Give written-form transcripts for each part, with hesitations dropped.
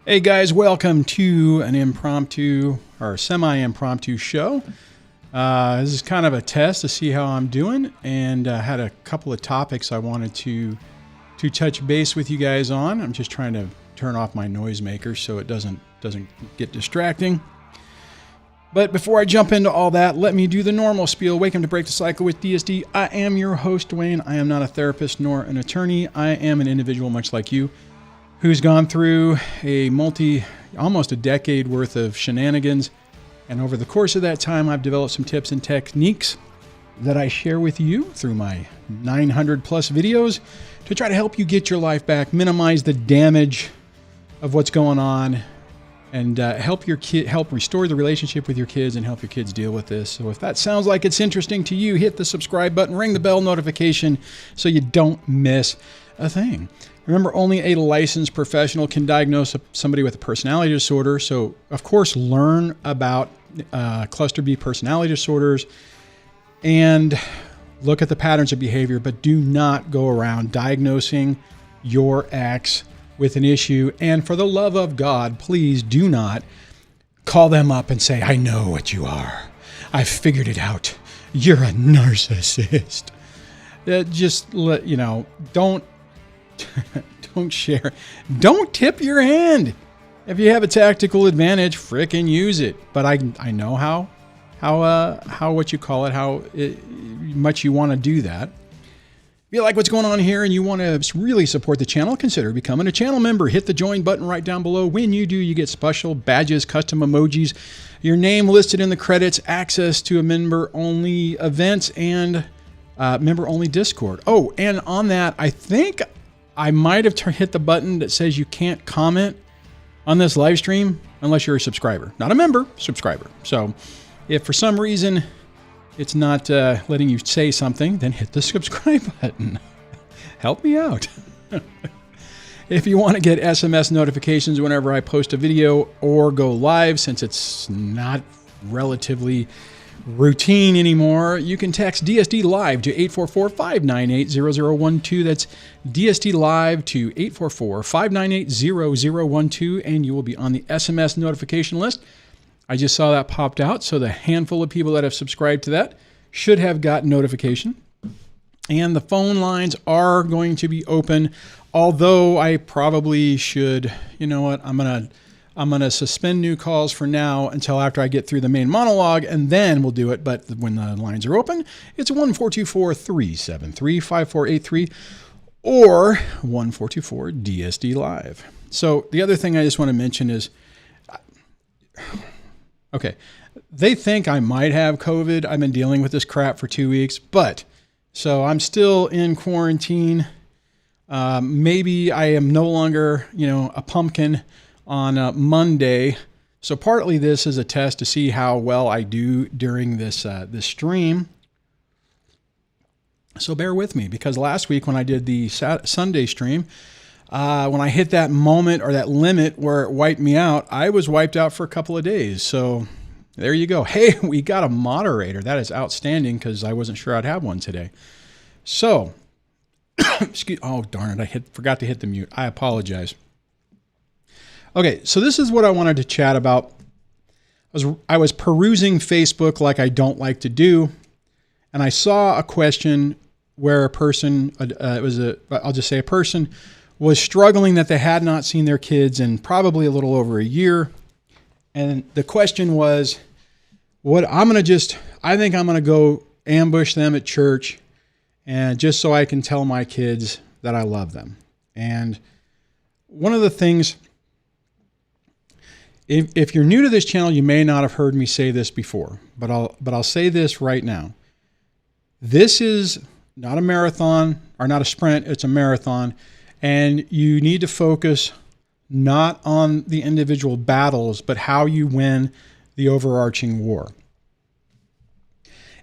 Hey guys, welcome to an impromptu or semi-impromptu show. This is kind of a test to see how I'm doing, and had a couple of topics I wanted to touch base with you guys on. I'm just trying to turn off my noisemaker so it doesn't get distracting. But before I jump into all that, let me do the normal spiel. Welcome to Break the Cycle with DSD. I am your host, Duane. I am not a therapist nor an attorney. I am an individual much like you, who's gone through almost a decade worth of shenanigans. And over the course of that time, I've developed some tips and techniques that I share with you through my 900 plus videos to try to help you get your life back, minimize the damage of what's going on, and help restore the relationship with your kids and help your kids deal with this. So if that sounds like it's interesting to you, hit the subscribe button, ring the bell notification so you don't miss a thing. Remember, only a licensed professional can diagnose somebody with a personality disorder. So, of course, learn about cluster B personality disorders and look at the patterns of behavior, but do not go around diagnosing your ex with an issue. And for the love of God, please do not call them up and say, I know what you are. I've figured it out. You're a narcissist. Don't share. Don't tip your hand. If you have a tactical advantage, frickin' use it. But I know how much you want to do that. If you like what's going on here and you want to really support the channel, consider becoming a channel member. Hit the join button right down below. When you do, you get special badges, custom emojis, your name listed in the credits, access to a member-only events, and member-only Discord. Oh, and on that, I think I might have hit the button that says you can't comment on this live stream unless you're a subscriber. Not a member, subscriber. So if for some reason it's not letting you say something, then hit the subscribe button. Help me out. If you want to get SMS notifications whenever I post a video or go live, since it's not relatively routine anymore, you can text DSDLIVE to 844-598-0012. That's DSDLIVE to 844-598-0012, and you will be on the SMS notification list. I just saw that popped out, so the handful of people that have subscribed to that should have got notification. And the phone lines are going to be open, although I probably should, you know what, I'm gonna suspend new calls for now until after I get through the main monologue, and then we'll do it. But when the lines are open, it's 1-424-373-5483 or 1-424-DSD-LIVE. So the other thing I just want to mention is, okay, they think I might have COVID. I've been dealing with this crap for 2 weeks, so I'm still in quarantine. Maybe I am no longer, a pumpkin on Monday. So partly this is a test to see how well I do during this stream. So bear with me, because last week when I did the Sunday stream, when I hit that moment or that limit where it wiped me out, I was wiped out for a couple of days. So there you go. Hey, we got a moderator. That is outstanding, because I wasn't sure I'd have one today. So, oh darn it, I forgot to hit the mute. I apologize. Okay, so this is what I wanted to chat about. I was perusing Facebook like I don't like to do, and I saw a question where a person, I'll just say a person, was struggling that they had not seen their kids in probably a little over a year. And the question was, I think I'm going to go ambush them at church, and just so I can tell my kids that I love them. And one of the things, if you're new to this channel, you may not have heard me say this before, but I'll say this right now. This is not a marathon, or not a sprint, it's a marathon, and you need to focus not on the individual battles, but how you win the overarching war.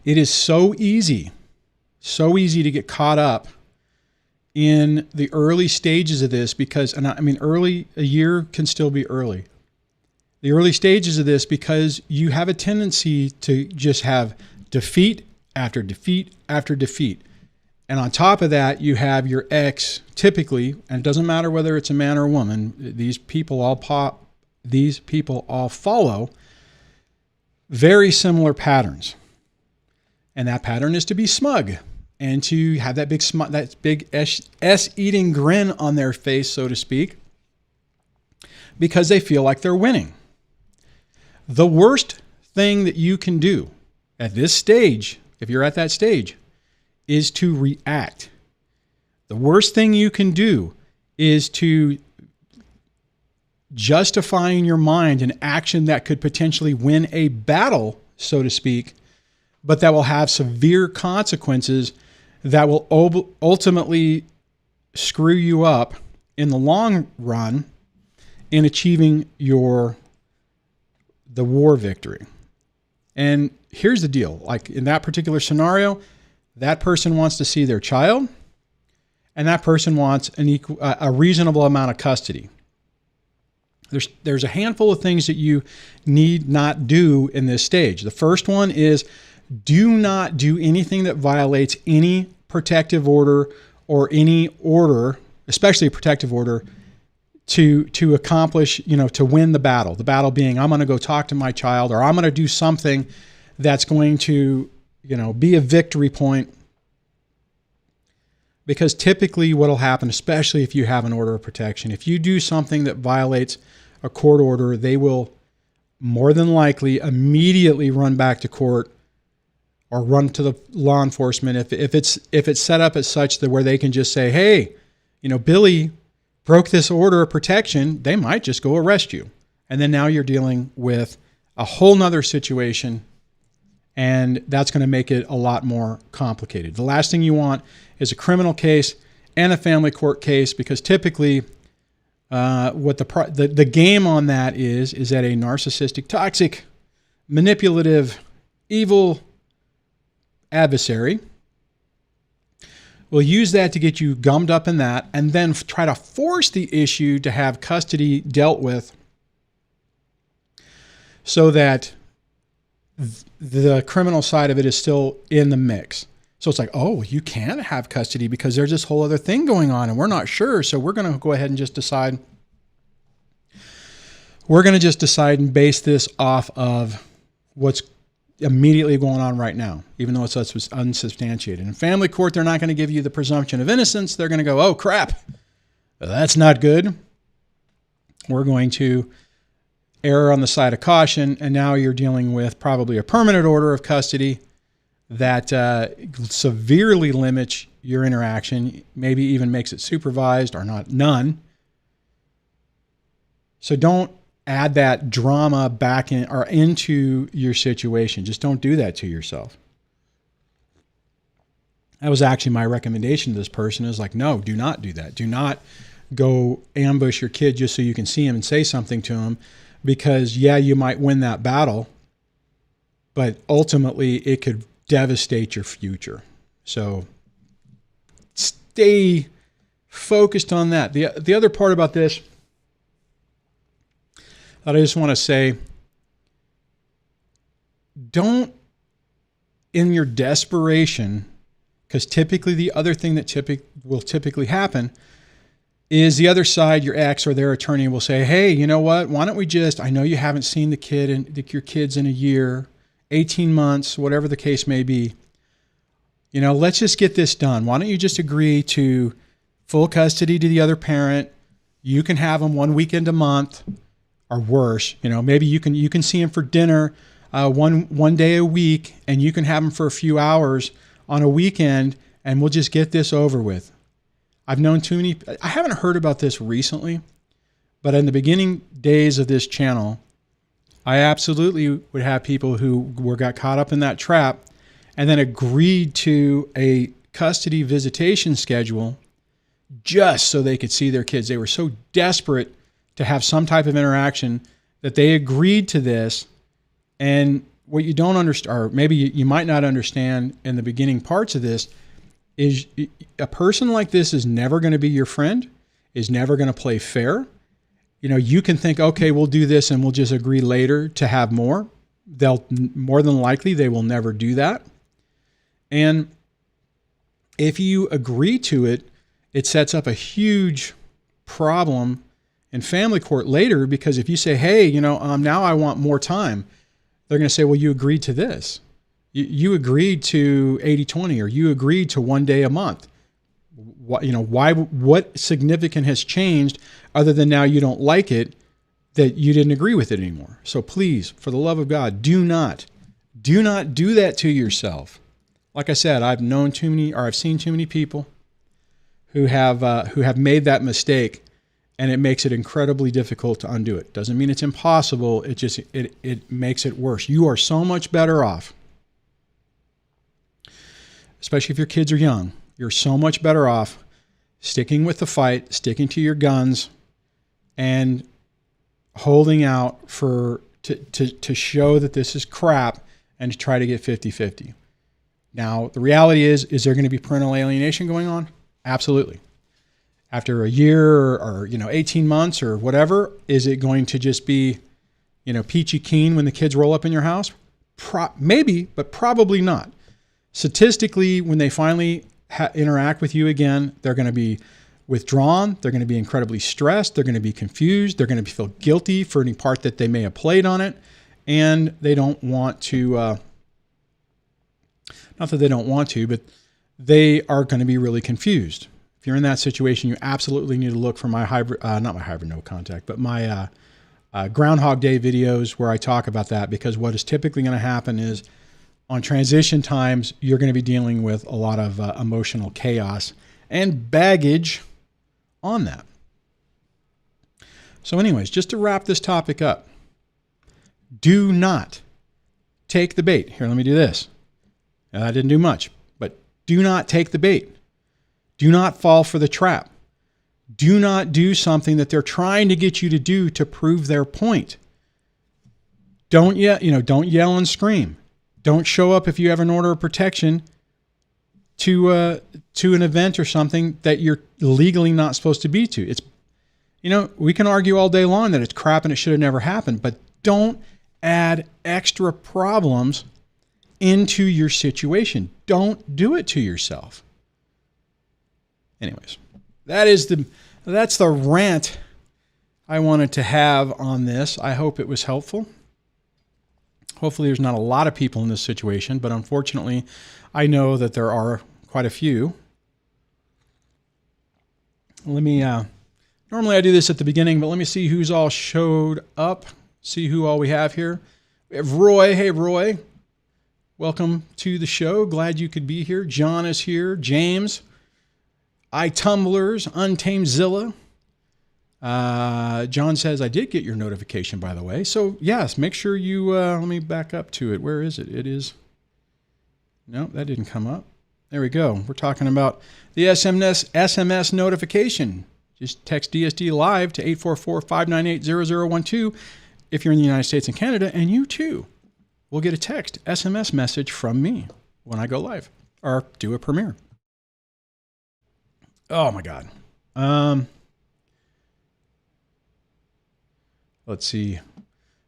It is so easy to get caught up in the early stages of this, because, a year can still be early. The early stages of this, because you have a tendency to just have defeat after defeat after defeat. And on top of that, you have your ex typically, and it doesn't matter whether it's a man or a woman, these people all follow very similar patterns. And that pattern is to be smug and to have that big S-eating grin on their face, so to speak, because they feel like they're winning. The worst thing that you can do at this stage, if you're at that stage, is to react. The worst thing you can do is to justify in your mind an action that could potentially win a battle, so to speak, but that will have severe consequences that will ultimately screw you up in the long run in achieving the war victory. And here's the deal. Like in that particular scenario, that person wants to see their child, and that person wants a reasonable amount of custody. There's a handful of things that you need not do in this stage. The first one is do not do anything that violates any protective order or any order, especially a protective order, to accomplish, to win the battle. The battle being, I'm going to go talk to my child, or I'm going to do something that's going to, be a victory point. Because typically what will happen, especially if you have an order of protection, if you do something that violates a court order, they will more than likely immediately run back to court or run to the law enforcement. If it's set up as such that where they can just say, hey, Billy broke this order of protection, they might just go arrest you. And then now you're dealing with a whole nother situation, and that's going to make it a lot more complicated. The last thing you want is a criminal case and a family court case, because typically what the game on that is that a narcissistic, toxic, manipulative, evil adversary will use that to get you gummed up in that, and then try to force the issue to have custody dealt with so that the criminal side of it is still in the mix. So it's like, oh, you can't have custody because there's this whole other thing going on and we're not sure. So we're going to go ahead and just decide. We're going to just decide and base this off of what's immediately going on right now, even though it's unsubstantiated. In family court, they're not going to give you the presumption of innocence. They're going to go, oh, crap, that's not good. We're going to err on the side of caution, and now you're dealing with probably a permanent order of custody that severely limits your interaction, maybe even makes it supervised or none. So don't add that drama back in or into your situation. Just don't do that to yourself. That was actually my recommendation to this person, is like, no, do not do that. Do not go ambush your kid just so you can see him and say something to him, because yeah, you might win that battle, but ultimately it could devastate your future. So stay focused on that. The other part about this that I just want to say, don't, in your desperation, because typically the other thing that will typically happen is the other side, your ex or their attorney, will say, hey, you know what? Why don't we just, I know you haven't seen your kids in a year, 18 months, whatever the case may be. Let's just get this done. Why don't you just agree to full custody to the other parent? You can have them one weekend a month, or worse. Maybe you can see them for dinner one day a week, and you can have them for a few hours on a weekend, and we'll just get this over with. I've known too many. I haven't heard about this recently, but in the beginning days of this channel, I absolutely would have people who got caught up in that trap and then agreed to a custody visitation schedule just so they could see their kids. They were so desperate to have some type of interaction that they agreed to this. And what you don't understand, or maybe you might not understand in the beginning parts of this, is a person like this is never going to be your friend, is never going to play fair. You can think, okay, we'll do this and we'll just agree later to have more. More than likely, they will never do that. And If you agree to it, it sets up a huge problem in family court later, because if you say, hey, now I want more time, they're going to say, well, you agreed to this. You agreed to 80-20, or you agreed to 1 day a month. What significant has changed other than now you don't like it, that you didn't agree with it anymore? So please, for the love of God, do not do that to yourself. Like I said, I've seen too many people who have made that mistake, and it makes it incredibly difficult to undo it. Doesn't mean it's impossible. It makes it worse. You are so much better off, especially if your kids are young. You're so much better off sticking with the fight, sticking to your guns, and holding out to show that this is crap, and to try to get 50-50. Now, the reality is there going to be parental alienation going on? Absolutely. After a year or 18 months or whatever, is it going to just be, peachy keen when the kids roll up in your house? Maybe, but probably not. Statistically, when they finally interact with you again, they're going to be withdrawn. They're going to be incredibly stressed. They're going to be confused. They're going to feel guilty for any part that they may have played on it. And they don't want to, not that they don't want to, but they are going to be really confused. If you're in that situation, you absolutely need to look for my not my hybrid no contact, but my Groundhog Day videos, where I talk about that, because what is typically going to happen is on transition times, you're going to be dealing with a lot of emotional chaos and baggage on that. So anyways, just to wrap this topic up, do not take the bait. Here, let me do this. Now, that didn't do much, but do not take the bait. Do not fall for the trap. Do not do something that they're trying to get you to do to prove their point. Don't yell and scream. Don't show up if you have an order of protection to an event or something that you're legally not supposed to be to. It's, we can argue all day long that it's crap and it should have never happened, but don't add extra problems into your situation. Don't do it to yourself. Anyways, that's the rant I wanted to have on this. I hope it was helpful. Hopefully there's not a lot of people in this situation, but unfortunately, I know that there are quite a few. Let me, normally I do this at the beginning, but let me see who's all showed up, see who all we have here. We have Roy. Hey, Roy. Welcome to the show. Glad you could be here. John is here. James. iTumblers. Untamedzilla. John says, I did get your notification, by the way. So, yes, make sure you, let me back up to it. Where is it? It is, no, that didn't come up. There we go. We're talking about the SMS notification. Just text DSD Live to 844-598-0012 if you're in the United States and Canada, and you too will get a text SMS message from me when I go live or do a premiere. Oh my God. Let's see.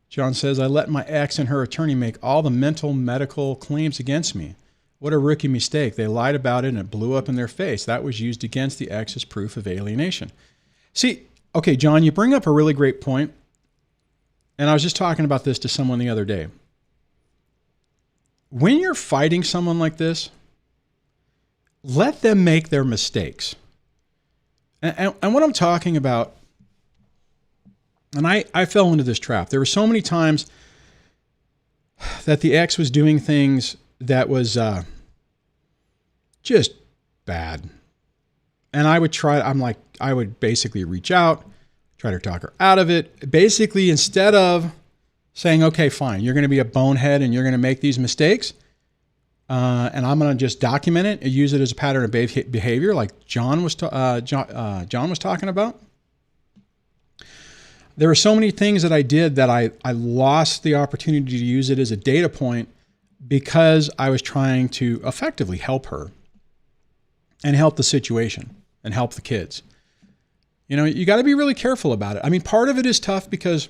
John says, I let my ex and her attorney make all the mental medical claims against me. What a rookie mistake. They lied about it and it blew up in their face. That was used against the ex as proof of alienation. See, okay, John, you bring up a really great point. And I was just talking about this to someone the other day. When you're fighting someone like this, let them make their mistakes. And what I'm talking about, and I fell into this trap. There were so many times that the ex was doing things that was just bad. And I would basically reach out, try to talk her out of it. Basically, instead of saying, okay, fine, you're going to be a bonehead and you're going to make these mistakes, and I'm going to just document it and use it as a pattern of behavior like John was talking about. There were so many things that I did that I lost the opportunity to use it as a data point because I was trying to effectively help her and help the situation and help the kids. You got to be really careful about it. I mean, part of it is tough because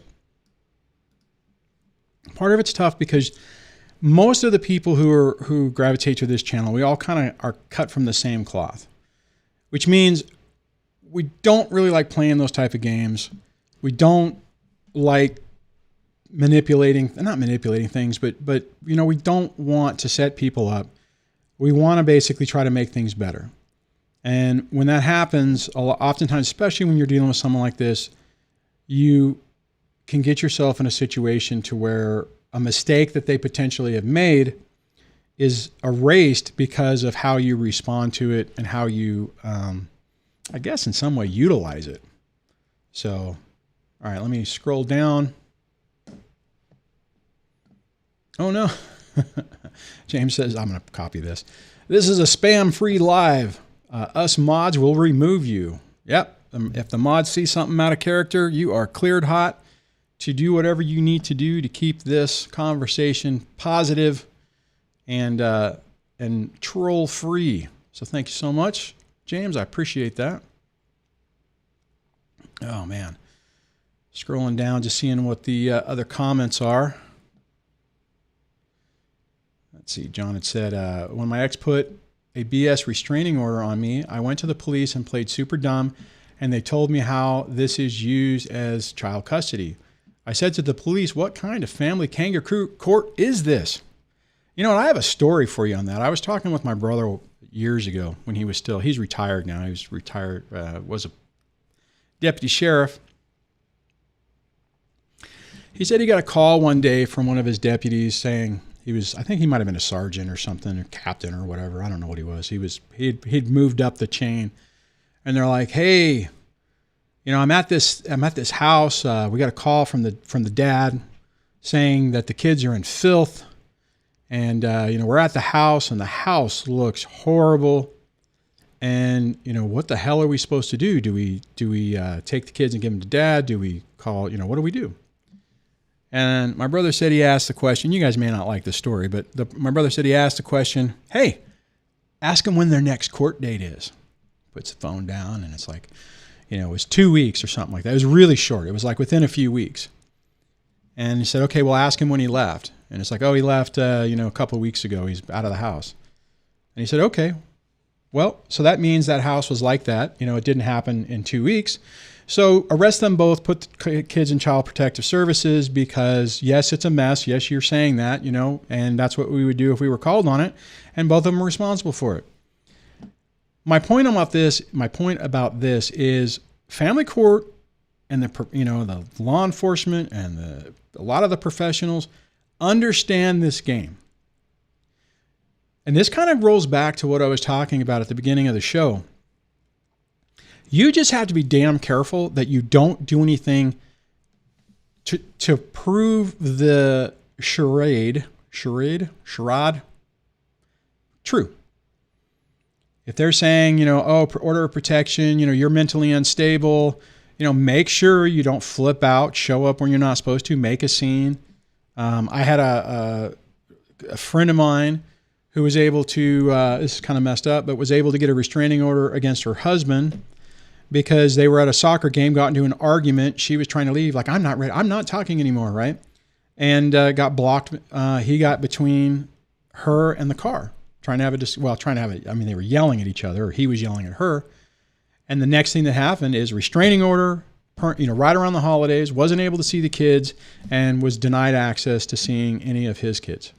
most of the people who gravitate to this channel, we all kind of are cut from the same cloth, which means we don't really like playing those type of games. We don't like not manipulating things, but you know, we don't want to set people up. We want to basically try to make things better. And when that happens, oftentimes, especially when you're dealing with someone like this, you can get yourself in a situation to where a mistake that they potentially have made is erased because of how you respond to it and how you, I guess, in some way utilize it. So, all right, let me scroll down. Oh no. James says, I'm going to copy this. This is a spam-free live. Us mods will remove you. Yep. If the mods see something out of character, you are cleared hot to do whatever you need to do to keep this conversation positive and troll-free. So thank you so much, James. I appreciate that. Oh, man. Scrolling down, just seeing what the other comments are. Let's see. John had said, when my ex put a BS restraining order on me, I went to the police and played super dumb, and they told me how this is used as child custody. I said to the police, what kind of family kangaroo court is this? You know, and I have a story for you on that. I was talking with my brother years ago when he's retired now. He was retired, was a deputy sheriff. He said he got a call one day from one of his deputies saying I think he might have been a sergeant or something, or captain or whatever. I don't know what he was. He'd moved up the chain, and they're like, hey, you know, I'm at this house. We got a call from the dad saying that the kids are in filth, and you know, we're at the house, and the house looks horrible. And you know, what the hell are we supposed to do? Do we take the kids and give them to dad? Do we call? You know, what do we do? And my brother said he asked the question. You guys may not like the story, but my brother said he asked the question, hey, ask them when their next court date is. Puts the phone down, and it's like, you know, it was 2 weeks or something like that. It was really short. It was like within a few weeks. And he said, okay, well, ask him when he left. And it's like, oh, he left, you know, a couple of weeks ago. He's out of the house. And he said, okay, well, so that means that house was like that. You know, it didn't happen in 2 weeks. So arrest them both, put the kids in Child Protective Services, because yes, it's a mess. Yes, you're saying that, you know, and that's what we would do if we were called on it. And both of them are responsible for it. My point about this is family court and the law enforcement and a lot of the professionals understand this game. And this kind of rolls back to what I was talking about at the beginning of the show. You just have to be damn careful that you don't do anything to prove the charade true. If they're saying, you know, oh, order of protection, you know, you're mentally unstable, you know, make sure you don't flip out, show up when you're not supposed to, make a scene. I had a friend of mine who was able to, this is kind of messed up, but was able to get a restraining order against her husband because they were at a soccer game, got into an argument. She was trying to leave, like, I'm not ready. I'm not talking anymore, right? And got blocked. He got between her and the car, trying to have I mean, they were yelling at each other, or he was yelling at her. And the next thing that happened is restraining order, right around the holidays, wasn't able to see the kids, and was denied access to seeing any of his kids.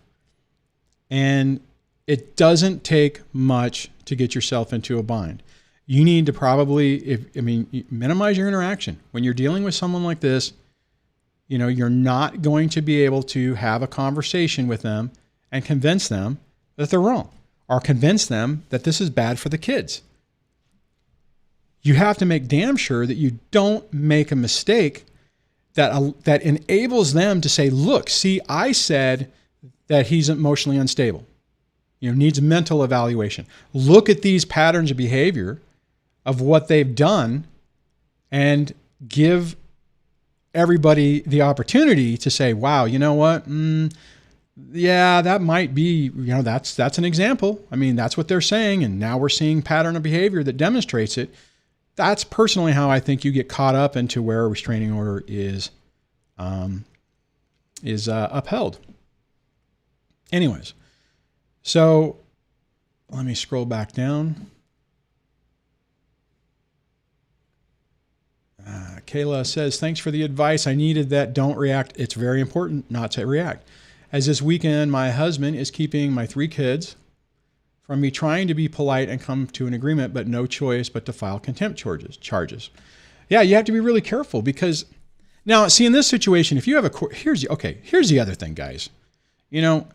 And it doesn't take much to get yourself into a bind. You need to probably, minimize your interaction. When you're dealing with someone like this, you know, you're not going to be able to have a conversation with them and convince them that they're wrong, or convince them that this is bad for the kids. You have to make damn sure that you don't make a mistake that enables them to say, look, see, I said that he's emotionally unstable, needs mental evaluation. Look at these patterns of behavior of what they've done, and give everybody the opportunity to say, wow, you know what? Yeah, that might be, that's an example. I mean, that's what they're saying. And now we're seeing pattern of behavior that demonstrates it. That's personally how I think you get caught up into where a restraining order is upheld. Anyways, so let me scroll back down. Kayla says, thanks for the advice. I needed that. Don't react. It's very important not to react. As this weekend, my husband is keeping my 3 kids from me trying to be polite and come to an agreement, but no choice but to file contempt charges. Yeah, you have to be really careful because now, see, in this situation, if you have a court, here's the other thing, guys. You know,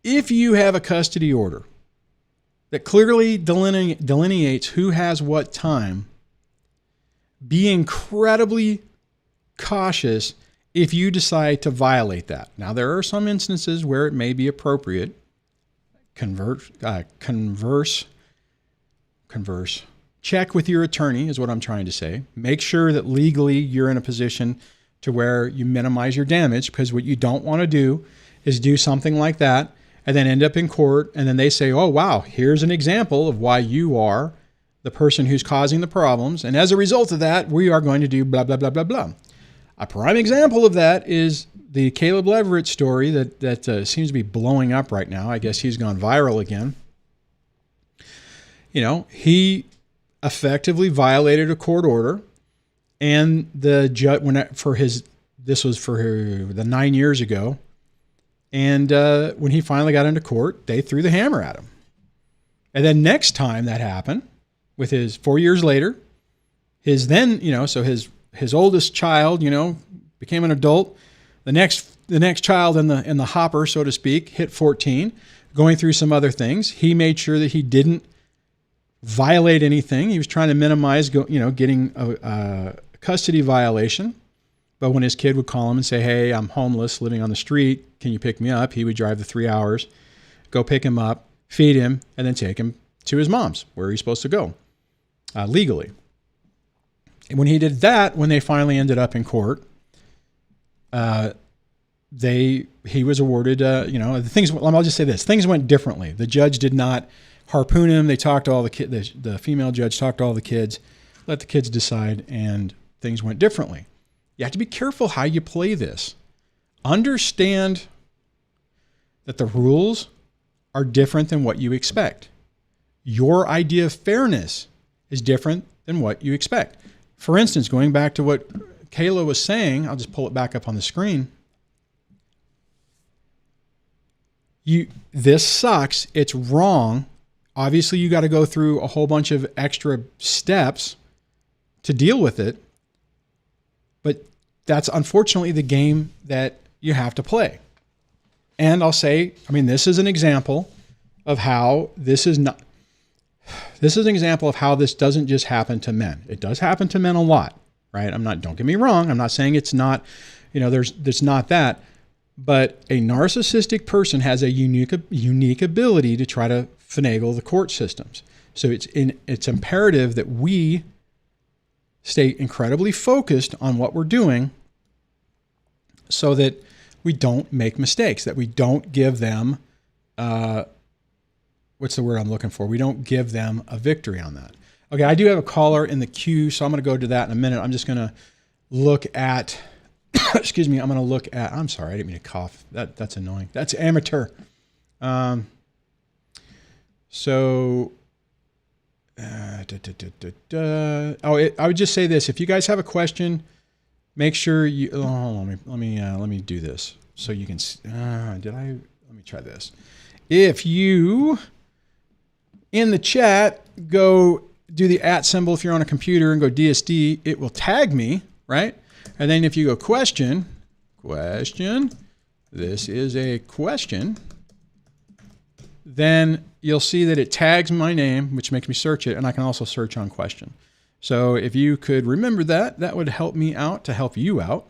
if you have a custody order that clearly delineates who has what time, be incredibly cautious if you decide to violate that. Now, there are some instances where it may be appropriate. Converse. Check with your attorney is what I'm trying to say. Make sure that legally you're in a position to where you minimize your damage, because what you don't want to do is do something like that and then end up in court and then they say, oh, wow, here's an example of why you are the person who's causing the problems. And as a result of that, we are going to do blah, blah, blah, blah, blah. A prime example of that is the Caleb Leverett story that seems to be blowing up right now. I guess he's gone viral again. You know, he effectively violated a court order, and the judge, this was for the 9 years ago, and when he finally got into court, they threw the hammer at him. And then next time that happened, with his 4 years later, his then, you know, so his oldest child, you know, became an adult. The next child in the hopper, so to speak, hit 14, going through some other things. He made sure that he didn't violate anything. He was trying to minimize, getting a custody violation. But when his kid would call him and say, hey, I'm homeless, living on the street, can you pick me up? He would drive the 3 hours, go pick him up, feed him, and then take him to his mom's, where he's supposed to go, legally. And when he did that, when they finally ended up in court, he was awarded, I'll just say this, things went differently. The judge did not harpoon him. They talked to all the kids, the female judge talked to all the kids, let the kids decide, and things went differently. You have to be careful how you play this. Understand that the rules are different than what you expect. Your idea of fairness is different than what you expect. For instance, going back to what Kayla was saying, I'll just pull it back up on the screen. This sucks. It's wrong. Obviously, you got to go through a whole bunch of extra steps to deal with it. But that's unfortunately the game that you have to play. And I'll say, this is an example of how this is not. This is an example of how this doesn't just happen to men. It does happen to men a lot, right? Don't get me wrong. I'm not saying it's not, there's not that. But a narcissistic person has a unique ability to try to finagle the court systems. So it's imperative that we stay incredibly focused on what we're doing so that we don't make mistakes, that we don't give them, what's the word I'm looking for? We don't give them a victory on that. Okay, I do have a caller in the queue, so I'm going to go to that in a minute. I'm just going to look at, excuse me, I'm sorry, I didn't mean to cough. That's annoying. That's amateur. I would just say this. If you guys have a question, make sure you, let me do this so you can, let me try this. If you, in the chat, go do the @ symbol if you're on a computer and go DSD, it will tag me, right? And then if you go question, this is a question, then you'll see that it tags my name, which makes me search it, and I can also search on question. So if you could remember that, that would help me out to help you out.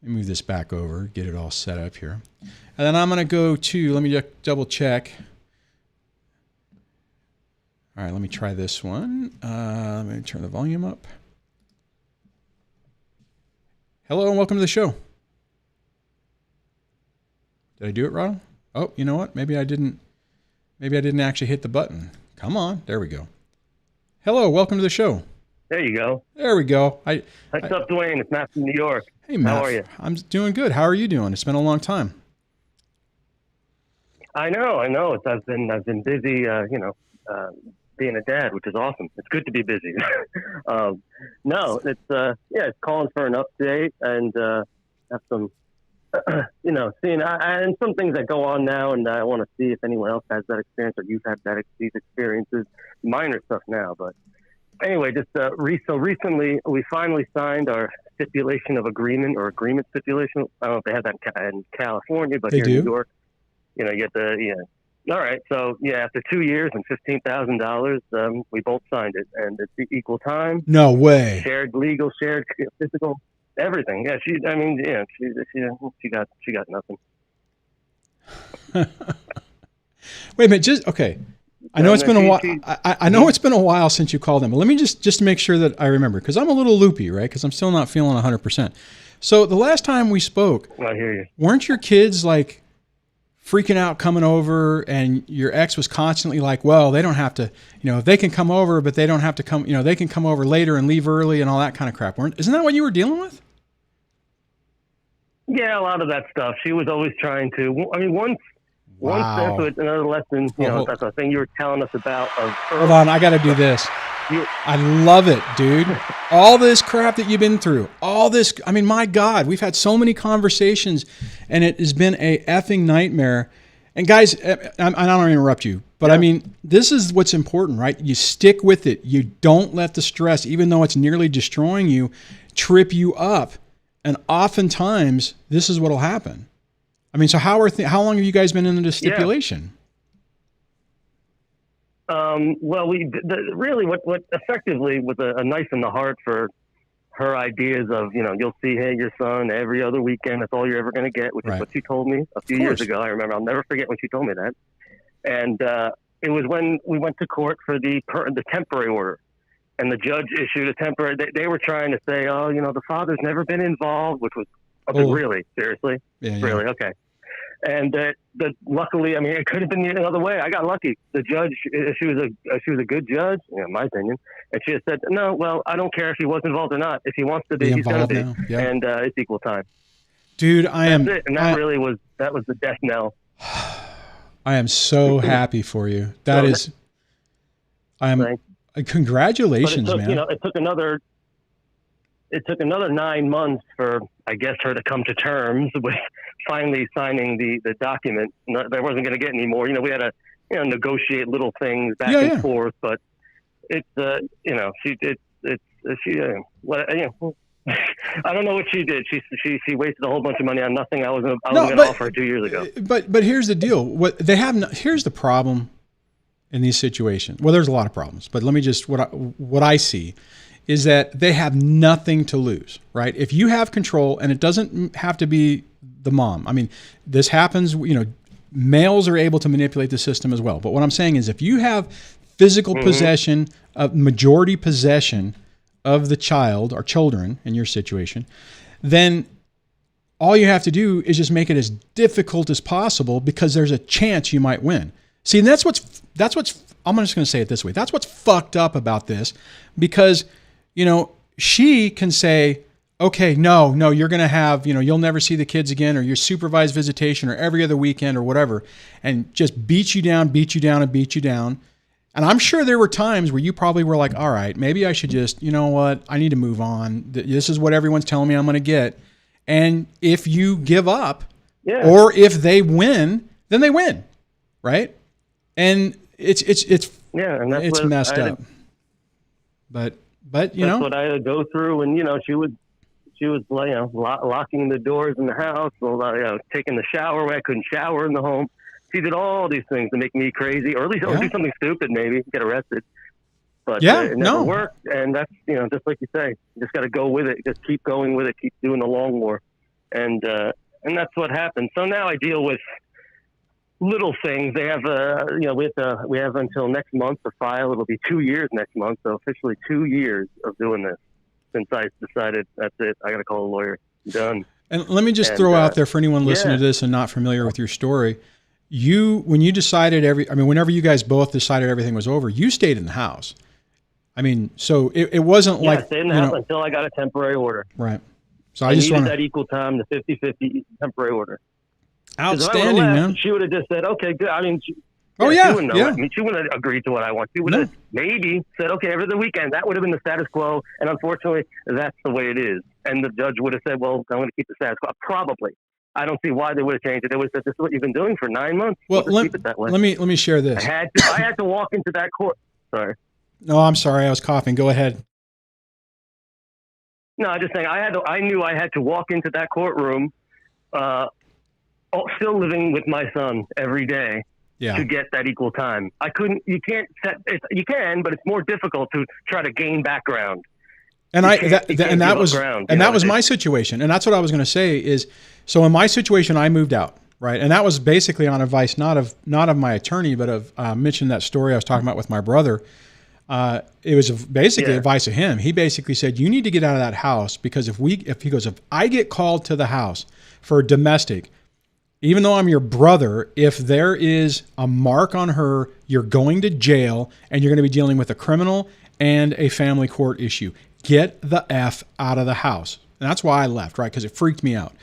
Let me move this back over, get it all set up here. And then I'm going to go to, let me just double check. All right, let me try this one. Let me turn the volume up. Hello and welcome to the show. Did I do it wrong? Oh, you know what? Maybe I didn't actually hit the button. Come on, there we go. Hello, welcome to the show. There you go. There we go. What's up, Duane? It's Matt from New York. Hey, Matt. How are you? I'm doing good. How are you doing? It's been a long time. I know. I've been busy, being a dad, which is awesome. It's good to be busy. No, it's calling for an update and have some, seeing and some things that go on now, and I want to see if anyone else has that experience or you've had these experiences. Minor stuff now, but anyway, just so recently we finally signed our stipulation of agreement or agreement stipulation. I don't know if they have that in California, but They here do? in New York, you get all right. So after 2 years and $15,000, we both signed it, and it's the equal time, No way. shared legal, shared physical, everything. Yeah, she got nothing. Wait a minute. Okay. I know it's been a while. I know it's been a while since you called them, but let me just make sure that I remember, because I'm a little loopy, right? Because I'm still not feeling 100%. So the last time we spoke, I hear you. Weren't your kids like freaking out coming over, and your ex was constantly like, well, they don't have to, they can come over, but they don't have to come, they can come over later and leave early and all that kind of crap. Isn't that what you were dealing with? Yeah, a lot of that stuff. She was always trying to. I mean, once Wow. that's another lesson. That's the thing you were telling us about. Hold on, I got to do this. I love it, dude. All this crap that you've been through, all this. I mean, my God, we've had so many conversations, and it has been a effing nightmare. And guys, I don't want to interrupt you, but I mean, this is what's important, right? You stick with it. You don't let the stress, even though it's nearly destroying you, trip you up. And oftentimes, this is what will happen. I mean, so how long have you guys been in the stipulation? Well, really what effectively was a knife in the heart for her ideas of, you'll see your son every other weekend. That's all you're ever going to get, which is what she told me a few years ago. I remember. I'll never forget when she told me that. And it was when we went to court for the temporary order. And the judge issued a temporary. They were trying to say, the father's never been involved, which was really seriously, really okay. And luckily, I mean, it could have been the other way. I got lucky. The judge, she was a good judge, in my opinion, and she had said, no, well, I don't care if he was involved or not. If he wants to be, he's going to be, and it's equal time. Dude, That's it. And that was the death knell. I am so happy for you. Congratulations, but it took, man. It took another 9 months for, I guess, her to come to terms with finally signing the document. There wasn't going to get any more. We had to, negotiate little things back and forth, but it's, I don't know what she did. She wasted a whole bunch of money on nothing. I was going to offer her 2 years ago. But here's the deal. Here's the problem in these situations. Well, there's a lot of problems, but let me just, what I see is that they have nothing to lose, right? If you have control, and it doesn't have to be the mom. I mean, this happens, males are able to manipulate the system as well. But what I'm saying is, if you have physical possession, majority possession of the child or children in your situation, then all you have to do is just make it as difficult as possible, because there's a chance you might win. See, and that's what's, I'm just going to say it this way. That's what's fucked up about this, because she can say, okay, no, you're going to have, you'll never see the kids again, or your supervised visitation, or every other weekend, or whatever, and just beat you down. And I'm sure there were times where you probably were like, all right, maybe I should just, I need to move on. This is what everyone's telling me I'm going to get. And if you give up, or if they win, then they win, right? And it's and that's messed up. But that's what I had to go through, and she was locking the doors in the house, taking the shower when I couldn't shower in the home. She did all these things to make me crazy, or at least do something stupid, maybe get arrested. But it never worked, and that's just like you say, you just got to go with it, just keep going with it, keep doing the long war, and that's what happened. So now I deal with little things. They have we have until next month to file. It'll be 2 years next month, so officially 2 years of doing this since I decided that's it. I got to call a lawyer. Done. And let me just throw out there for anyone listening to this and not familiar with your story. When you decided whenever you guys both decided everything was over, you stayed in the house. I mean, so it wasn't like, I stayed in the house until I got a temporary order. Right. So I just needed that equal time, the 50-50 temporary order. Outstanding, man. She would have just said, "Okay, good." I mean, she wouldn't know. I mean, she wouldn't have agreed to what I want. She would have maybe said, "Okay, every other weekend." That would have been the status quo, and unfortunately, that's the way it is. And the judge would have said, "Well, I'm going to keep the status quo." Probably. I don't see why they would have changed it. They would have said, "This is what you've been doing for 9 months." Well, keep it that way. Let me share this. I had to walk into that court. Sorry. No, I'm sorry. I was coughing. Go ahead. No, I'm just saying. I knew I had to walk into that courtroom, still living with my son every day. Yeah. To get that equal time. I couldn't, you can't set, you can, but it's more difficult to try to gain background. And that was my situation. And that's what I was going to say is, so in my situation, I moved out, right? And that was basically on advice, not of my attorney, but of, mentioned that story I was talking about with my brother. It was basically advice of him. He basically said, you need to get out of that house because if I get called to the house for a domestic, even though I'm your brother, if there is a mark on her, you're going to jail and you're going to be dealing with a criminal and a family court issue. Get the F out of the house. And that's why I left, right? Because it freaked me out.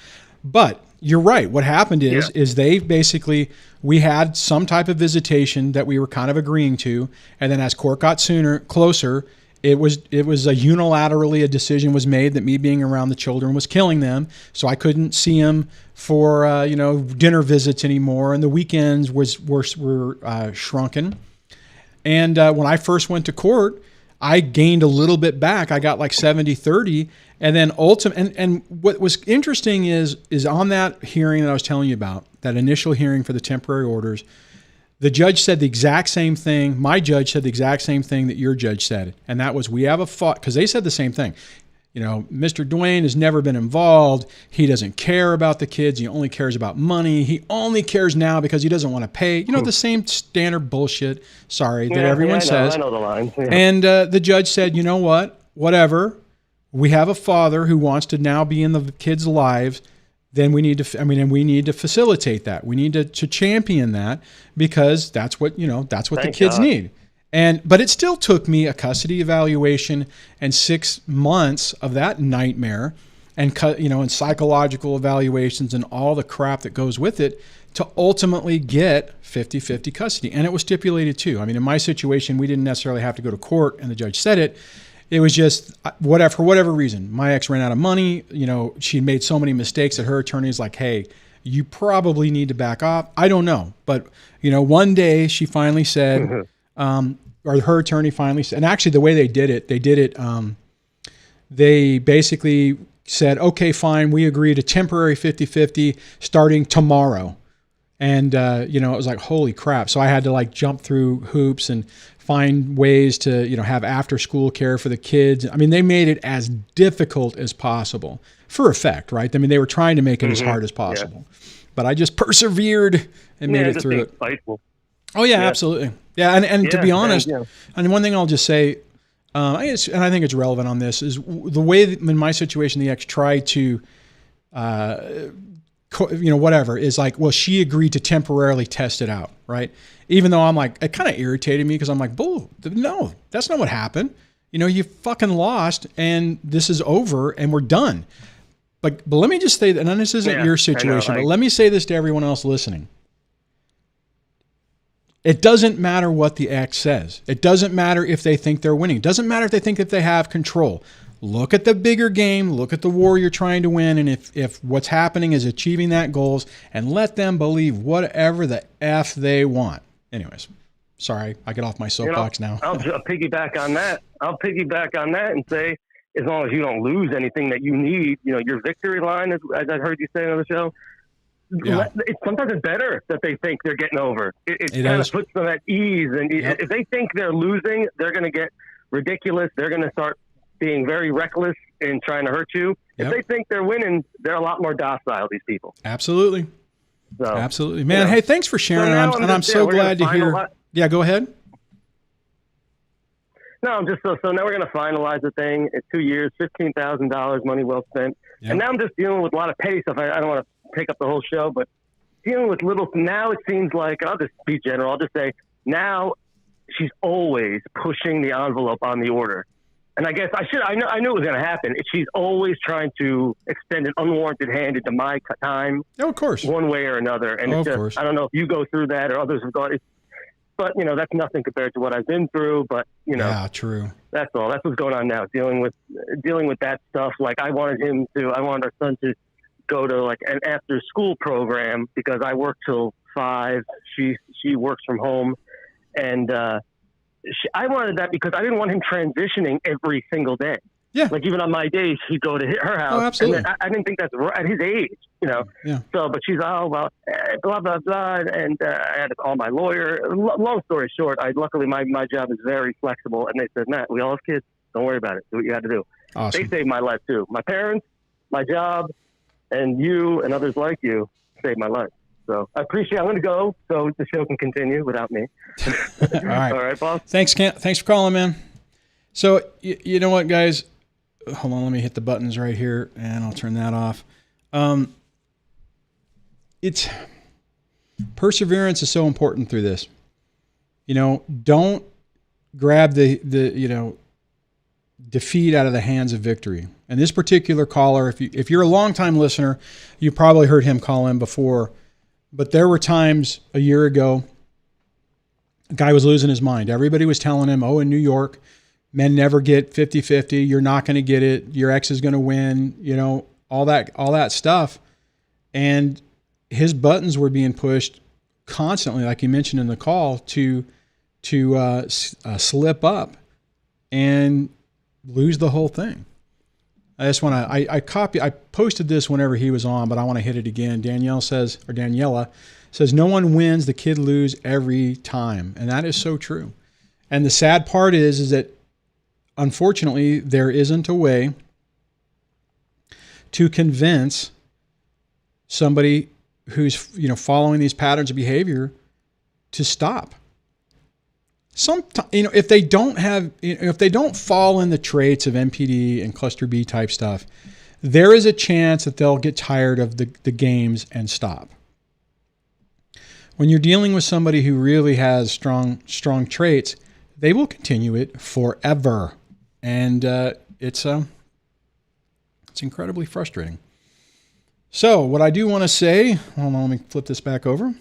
But you're right. What happened is they basically, we had some type of visitation that we were kind of agreeing to. And then as court got closer, it was unilaterally a decision was made that me being around the children was killing them. So I couldn't see them for dinner visits anymore, and the weekends were shrunken. And when I first went to court, I gained a little bit back. I got like 70-30, and then and what was interesting is on that hearing that I was telling you about, that initial hearing for the temporary orders, the judge said the exact same thing. My judge said the exact same thing that your judge said, and that was we have a fault, because they said the same thing. Mr. Duane has never been involved. He doesn't care about the kids. He only cares about money. He only cares now because he doesn't want to pay. The same standard bullshit, that everyone says. I know the lines. Yeah. And the judge said, you know what? Whatever. We have a father who wants to now be in the kids' lives. Then we need to facilitate that. We need to champion that because that's what the kids need. But it still took me a custody evaluation and 6 months of that nightmare and psychological evaluations and all the crap that goes with it to ultimately get 50-50 custody. And it was stipulated too. I mean, in my situation, we didn't necessarily have to go to court and the judge said it. It was just for whatever reason, my ex ran out of money. She made so many mistakes that her attorney is like, hey, you probably need to back off. I don't know. But, one day she finally said, or her attorney finally said, and actually the way they did it, they basically said, okay, fine, we agree to temporary 50-50 starting tomorrow. And, it was like, holy crap. So I had to jump through hoops and find ways to, have after school care for the kids. I mean, they made it as difficult as possible for effect, right? I mean, they were trying to make it as hard as possible, but I just persevered and made it through it. Spiteful. Oh yeah, absolutely. Yeah. And to be honest, and one thing I'll just say, I think it's relevant on this, is the way that in my situation, the ex tried to, is like, well, she agreed to temporarily test it out. Right. Even though I'm like, it kind of irritated me because I'm like, bull, no, that's not what happened. You fucking lost and this is over and we're done. But let me just say that, and this isn't your situation, but let me say this to everyone else listening. It doesn't matter what the ex says. It doesn't matter if they think they're winning. It doesn't matter if they think that they have control. Look at the bigger game. Look at the war you're trying to win. And if what's happening is achieving that goals, and let them believe whatever the F they want. Anyways, sorry, I get off my soapbox now. I'll piggyback on that. And say, as long as you don't lose anything that you need, your victory line, as I heard you say on the show, sometimes it's better that they think they're getting over. It kind of puts them at ease. And if they think they're losing, they're going to get ridiculous. They're going to start being very reckless in trying to hurt you. If they think they're winning, they're a lot more docile, these people. Absolutely. So, absolutely. Man, hey, thanks for sharing. I'm so glad to hear. Yeah, go ahead. No, I'm just so now we're going to finalize the thing. It's 2 years, $15,000, money well spent. Yep. And now I'm just dealing with a lot of petty stuff. I don't want to take up the whole show, but dealing with little, now it seems like, I'll just be general. I'll just say now she's always pushing the envelope on the order. And I guess I knew it was going to happen. She's always trying to extend an unwarranted hand into my time. Oh, of course. One way or another. And it's just, I don't know if you go through that or others have gone. But, you know, that's nothing compared to what I've been through. But, you know, yeah, true. That's all. That's what's going on now. Dealing with that stuff. Like I wanted our son to go to like an after school program because I work till 5. She works from home. And I wanted that because I didn't want him transitioning every single day. Yeah. Like even on my days, he'd go to her house. Oh, absolutely. And I didn't think that's right at his age, you know. Yeah. So, but she's blah blah blah, and I had to call my lawyer. Long story short, luckily my job is very flexible, and they said, Matt, we all have kids. Don't worry about it. Do what you got to do. Awesome. They saved my life too. My parents, my job, and you and others like you saved my life. So I appreciate. I'm going to go so the show can continue without me. All right. All right, boss. Thanks, Kent. Thanks for calling, man. So you know what, guys. Hold on, let me hit the buttons right here, and I'll turn that off. It's perseverance is so important through this. You know, don't grab the defeat out of the hands of victory. And this particular caller, if you're a longtime listener, you probably heard him call in before. But there were times a year ago, a guy was losing his mind. Everybody was telling him, oh, in New York, men never get 50-50. You're not going to get it. Your ex is going to win, you know, all that stuff. And his buttons were being pushed constantly, like you mentioned in the call, to slip up and lose the whole thing. I just want to, I posted this whenever he was on, but I want to hit it again. Daniela says, no one wins, the kid lose every time. And that is so true. And the sad part is that unfortunately, there isn't a way to convince somebody who's, you know, following these patterns of behavior to stop. Sometimes, you know, if they don't fall in the traits of MPD and cluster B type stuff, there is a chance that they'll get tired of the games and stop. When you're dealing with somebody who really has strong traits, they will continue it forever. And it's incredibly frustrating. So what I do want to say, hold on, let me flip this back over.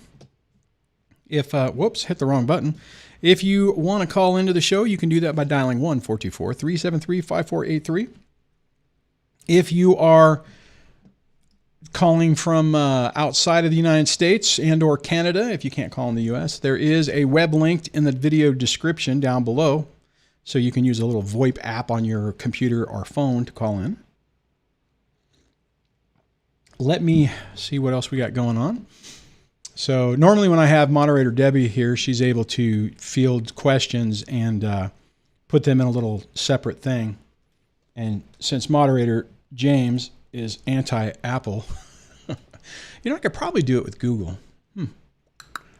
Hit the wrong button. If you want to call into the show, you can do that by dialing 1-424-373-5483. If you are calling from outside of the United States and or Canada, if you can't call in the U.S., there is a web link in the video description down below. So you can use a little VoIP app on your computer or phone to call in. Let me see what else we got going on. So normally when I have moderator Debbie here, she's able to field questions and put them in a little separate thing. And since moderator James is anti-Apple, you know, I could probably do it with Google. I'll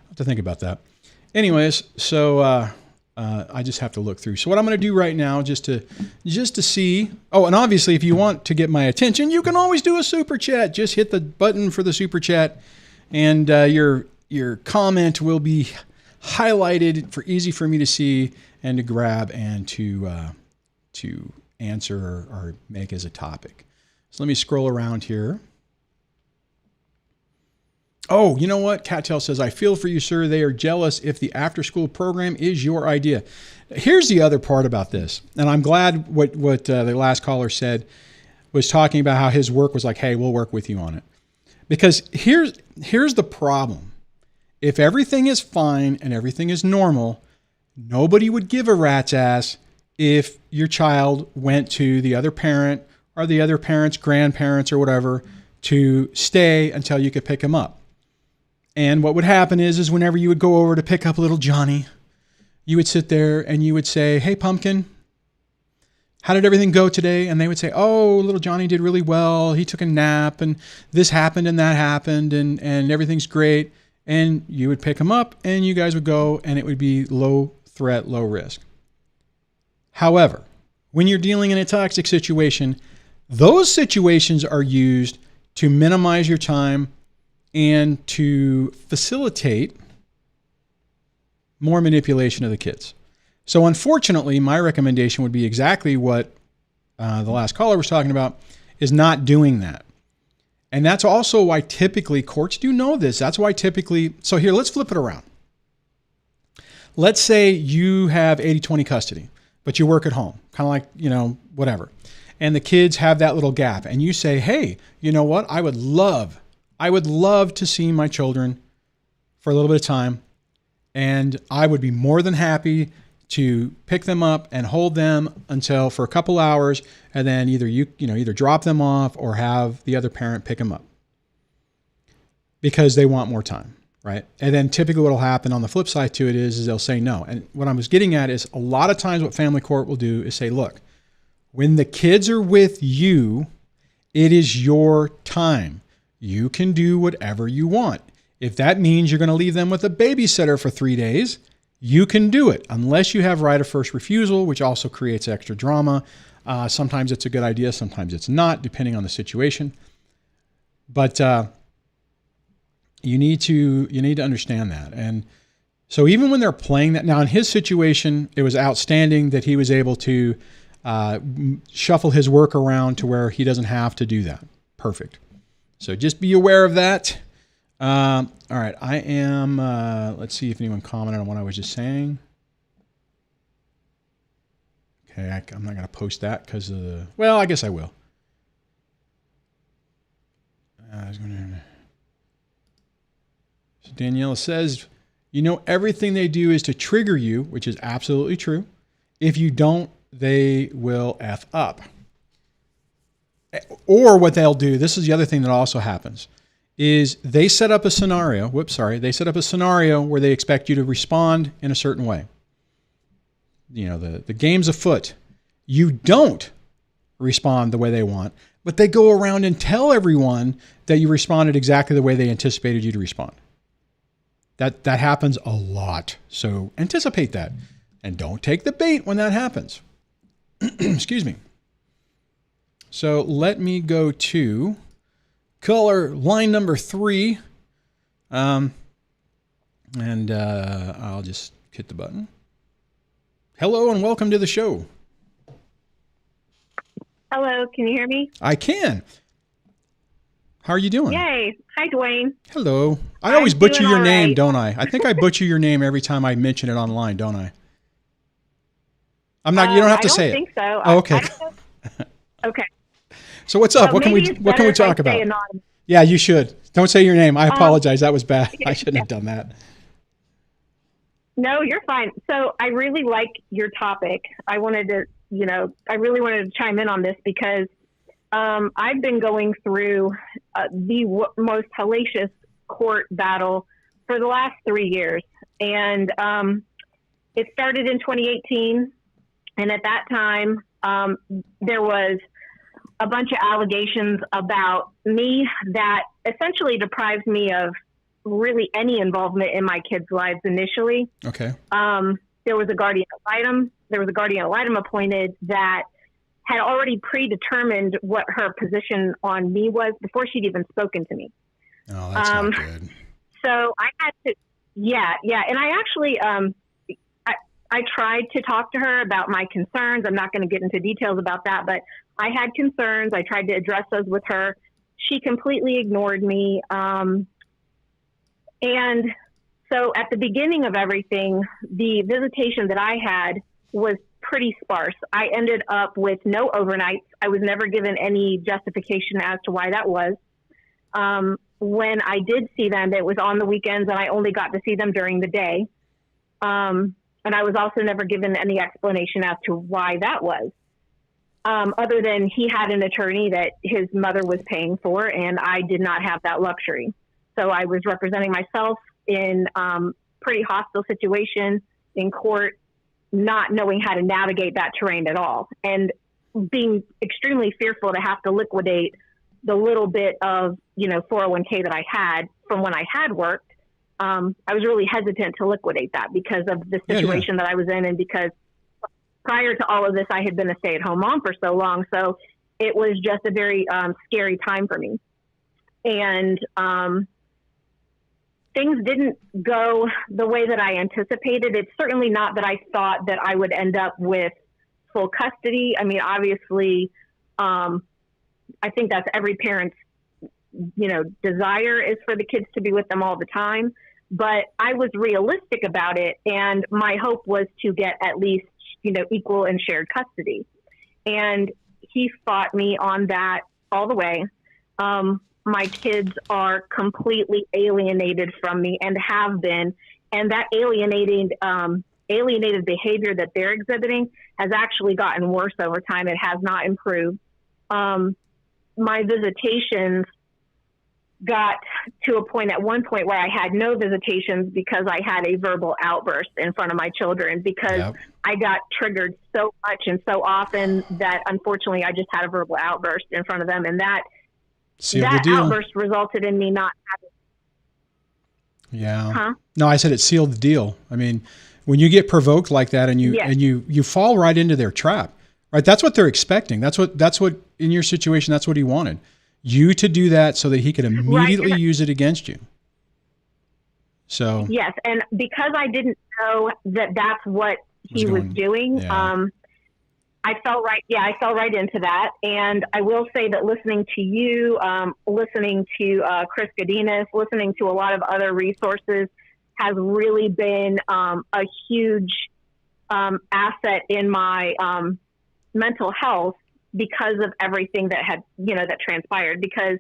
have to think about that. Anyways, so I just have to look through. So what I'm going to do right now, just to see. Oh, and obviously, if you want to get my attention, you can always do a super chat. Just hit the button for the super chat, and your comment will be highlighted easy for me to see and to grab and to answer or make as a topic. So let me scroll around here. Oh, you know what? Cattail says, I feel for you, sir. They are jealous if the after-school program is your idea. Here's the other part about this. And I'm glad what the last caller said was talking about how his work was like, hey, we'll work with you on it. Because here's the problem. If everything is fine and everything is normal, nobody would give a rat's ass if your child went to the other parent or the other parent's grandparents or whatever to stay until you could pick him up. And what would happen is whenever you would go over to pick up little Johnny, you would sit there and you would say, hey, Pumpkin, how did everything go today? And they would say, oh, little Johnny did really well. He took a nap and this happened and that happened and everything's great. And you would pick him up and you guys would go and it would be low threat, low risk. However, when you're dealing in a toxic situation, those situations are used to minimize your time and to facilitate more manipulation of the kids. So unfortunately, my recommendation would be exactly what the last caller was talking about, is not doing that. And that's also why typically courts do know this. That's why typically, so here, let's flip it around. Let's say you have 80-20 custody, but you work at home, kind of like, whatever. And the kids have that little gap. And you say, hey, you know what? I would love to see my children for a little bit of time. And I would be more than happy to pick them up and hold them for a couple hours. And then either drop them off or have the other parent pick them up because they want more time. Right. And then typically what will happen on the flip side to it is they'll say no. And what I was getting at is a lot of times what family court will do is say, look, when the kids are with you, it is your time. You can do whatever you want. If that means you're going to leave them with a babysitter for 3 days, you can do it unless you have right of first refusal, which also creates extra drama. Sometimes it's a good idea. Sometimes it's not, depending on the situation. But you need to understand that. And so even when they're playing that, now in his situation, it was outstanding that he was able to shuffle his work around to where he doesn't have to do that. Perfect. So just be aware of that. All right. I am, let's see if anyone commented on what I was just saying. Okay. I'm not going to post that because of the, well, I guess I will. So Daniela says, everything they do is to trigger you, which is absolutely true. If you don't, they will F up. Or what they'll do, this is the other thing that also happens, is they set up a scenario, they set up a scenario where they expect you to respond in a certain way. The game's afoot. You don't respond the way they want, but they go around and tell everyone that you responded exactly the way they anticipated you to respond. That happens a lot. So anticipate that and don't take the bait when that happens. Excuse me. So let me go to caller line number 3. And I'll just hit the button. Hello and welcome to the show. Hello, can you hear me? I can. How are you doing? Yay. Hi, Duane. Hello. I always butcher your name, don't I? I think I butcher your name every time I mention it online, don't I? I'm not. You don't have to say it. I don't think so. Oh, okay. Okay. So what's up? What can we talk about? Yeah, you should. Don't say your name. I apologize. That was bad. I shouldn't have done that. No, you're fine. So I really like your topic. I really wanted to chime in on this because I've been going through the most hellacious court battle for the last 3 years. And it started in 2018. And at that time, there was a bunch of allegations about me that essentially deprived me of really any involvement in my kids' lives initially. Okay. There was a guardian ad litem. There was a guardian ad litem appointed that had already predetermined what her position on me was before she'd even spoken to me. Oh, that's not good. So I had to, yeah. And I actually, I tried to talk to her about my concerns. I'm not going to get into details about that, but I had concerns. I tried to address those with her. She completely ignored me. And so at the beginning of everything, the visitation that I had was pretty sparse. I ended up with no overnights. I was never given any justification as to why that was. When I did see them, it was on the weekends and I only got to see them during the day. And I was also never given any explanation as to why that was. Other than he had an attorney that his mother was paying for, and I did not have that luxury. So I was representing myself in pretty hostile situation in court, not knowing how to navigate that terrain at all, and being extremely fearful to have to liquidate the little bit of 401k that I had from when I had worked. I was really hesitant to liquidate that because of the situation that I was in, and because prior to all of this, I had been a stay-at-home mom for so long. So it was just a very scary time for me. And things didn't go the way that I anticipated. It's certainly not that I thought that I would end up with full custody. I mean, obviously, I think that's every parent's, desire is for the kids to be with them all the time. But I was realistic about it, and my hope was to get at least, equal and shared custody. And he fought me on that all the way. My kids are completely alienated from me and have been, and that alienated behavior that they're exhibiting has actually gotten worse over time. It has not improved. My visitations got to a point at one point where I had no visitations because I had a verbal outburst in front of my children, because I got triggered so much and so often that unfortunately I just had a verbal outburst in front of them, and that outburst resulted in me not having. Yeah. Huh? No, I said it sealed the deal. I mean, when you get provoked like that and you fall right into their trap, right? That's what they're expecting. That's what in your situation, that's what he wanted. You to do that so that he could immediately use it against you. So yes, and because I didn't know that that's what he was doing, I fell right into that. And I will say that listening to you, listening to Chris Godinez, listening to a lot of other resources has really been a huge asset in my mental health, because of everything that had, that transpired. Because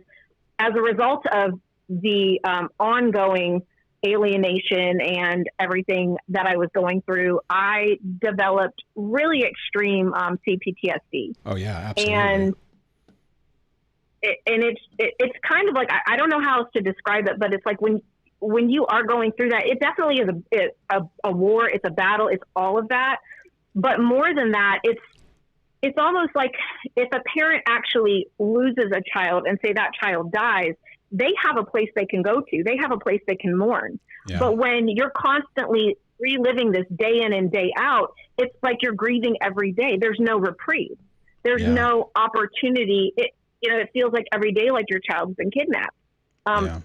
as a result of the ongoing alienation and everything that I was going through, I developed really extreme CPTSD. Oh yeah, absolutely. And it's kind of like, I don't know how else to describe it, but it's like when you are going through that, it definitely is a war, it's a battle, it's all of that. But more than that, it's almost like if a parent actually loses a child and say that child dies, they have a place they can go to. They have a place they can mourn. Yeah. But when you're constantly reliving this day in and day out, it's like you're grieving every day. There's no reprieve. There's no opportunity. It feels like every day like your child's been kidnapped. I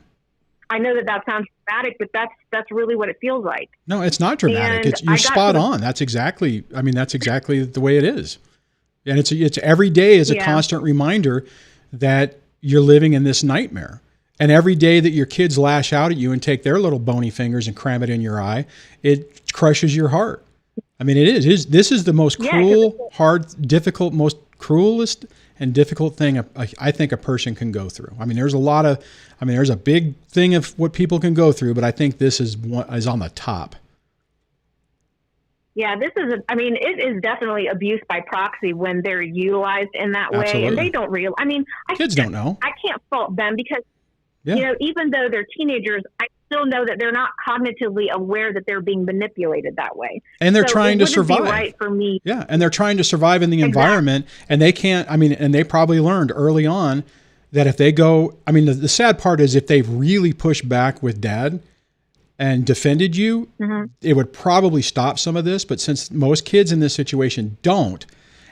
know that sounds dramatic, but that's really what it feels like. No, it's not dramatic. You're spot on. That's exactly the way it is. And it's every day is a constant reminder that you're living in this nightmare. And every day that your kids lash out at you and take their little bony fingers and cram it in your eye, it crushes your heart. I mean, this is the most cruel, hard, difficult, most cruelest and difficult thing I think a person can go through. I mean, there's a big thing of what people can go through, but I think this is on the top. Yeah, it is definitely abuse by proxy when they're utilized in that way. Absolutely. And they don't realize, kids don't know. I can't fault them because, even though they're teenagers, I still know that they're not cognitively aware that they're being manipulated that way. And they're trying to survive. Be right for me. Yeah. And they're trying to survive in the environment, and they can't, and they probably learned early on that if they go, the sad part is if they've really pushed back with dad and defended you, it would probably stop some of this. But since most kids in this situation don't,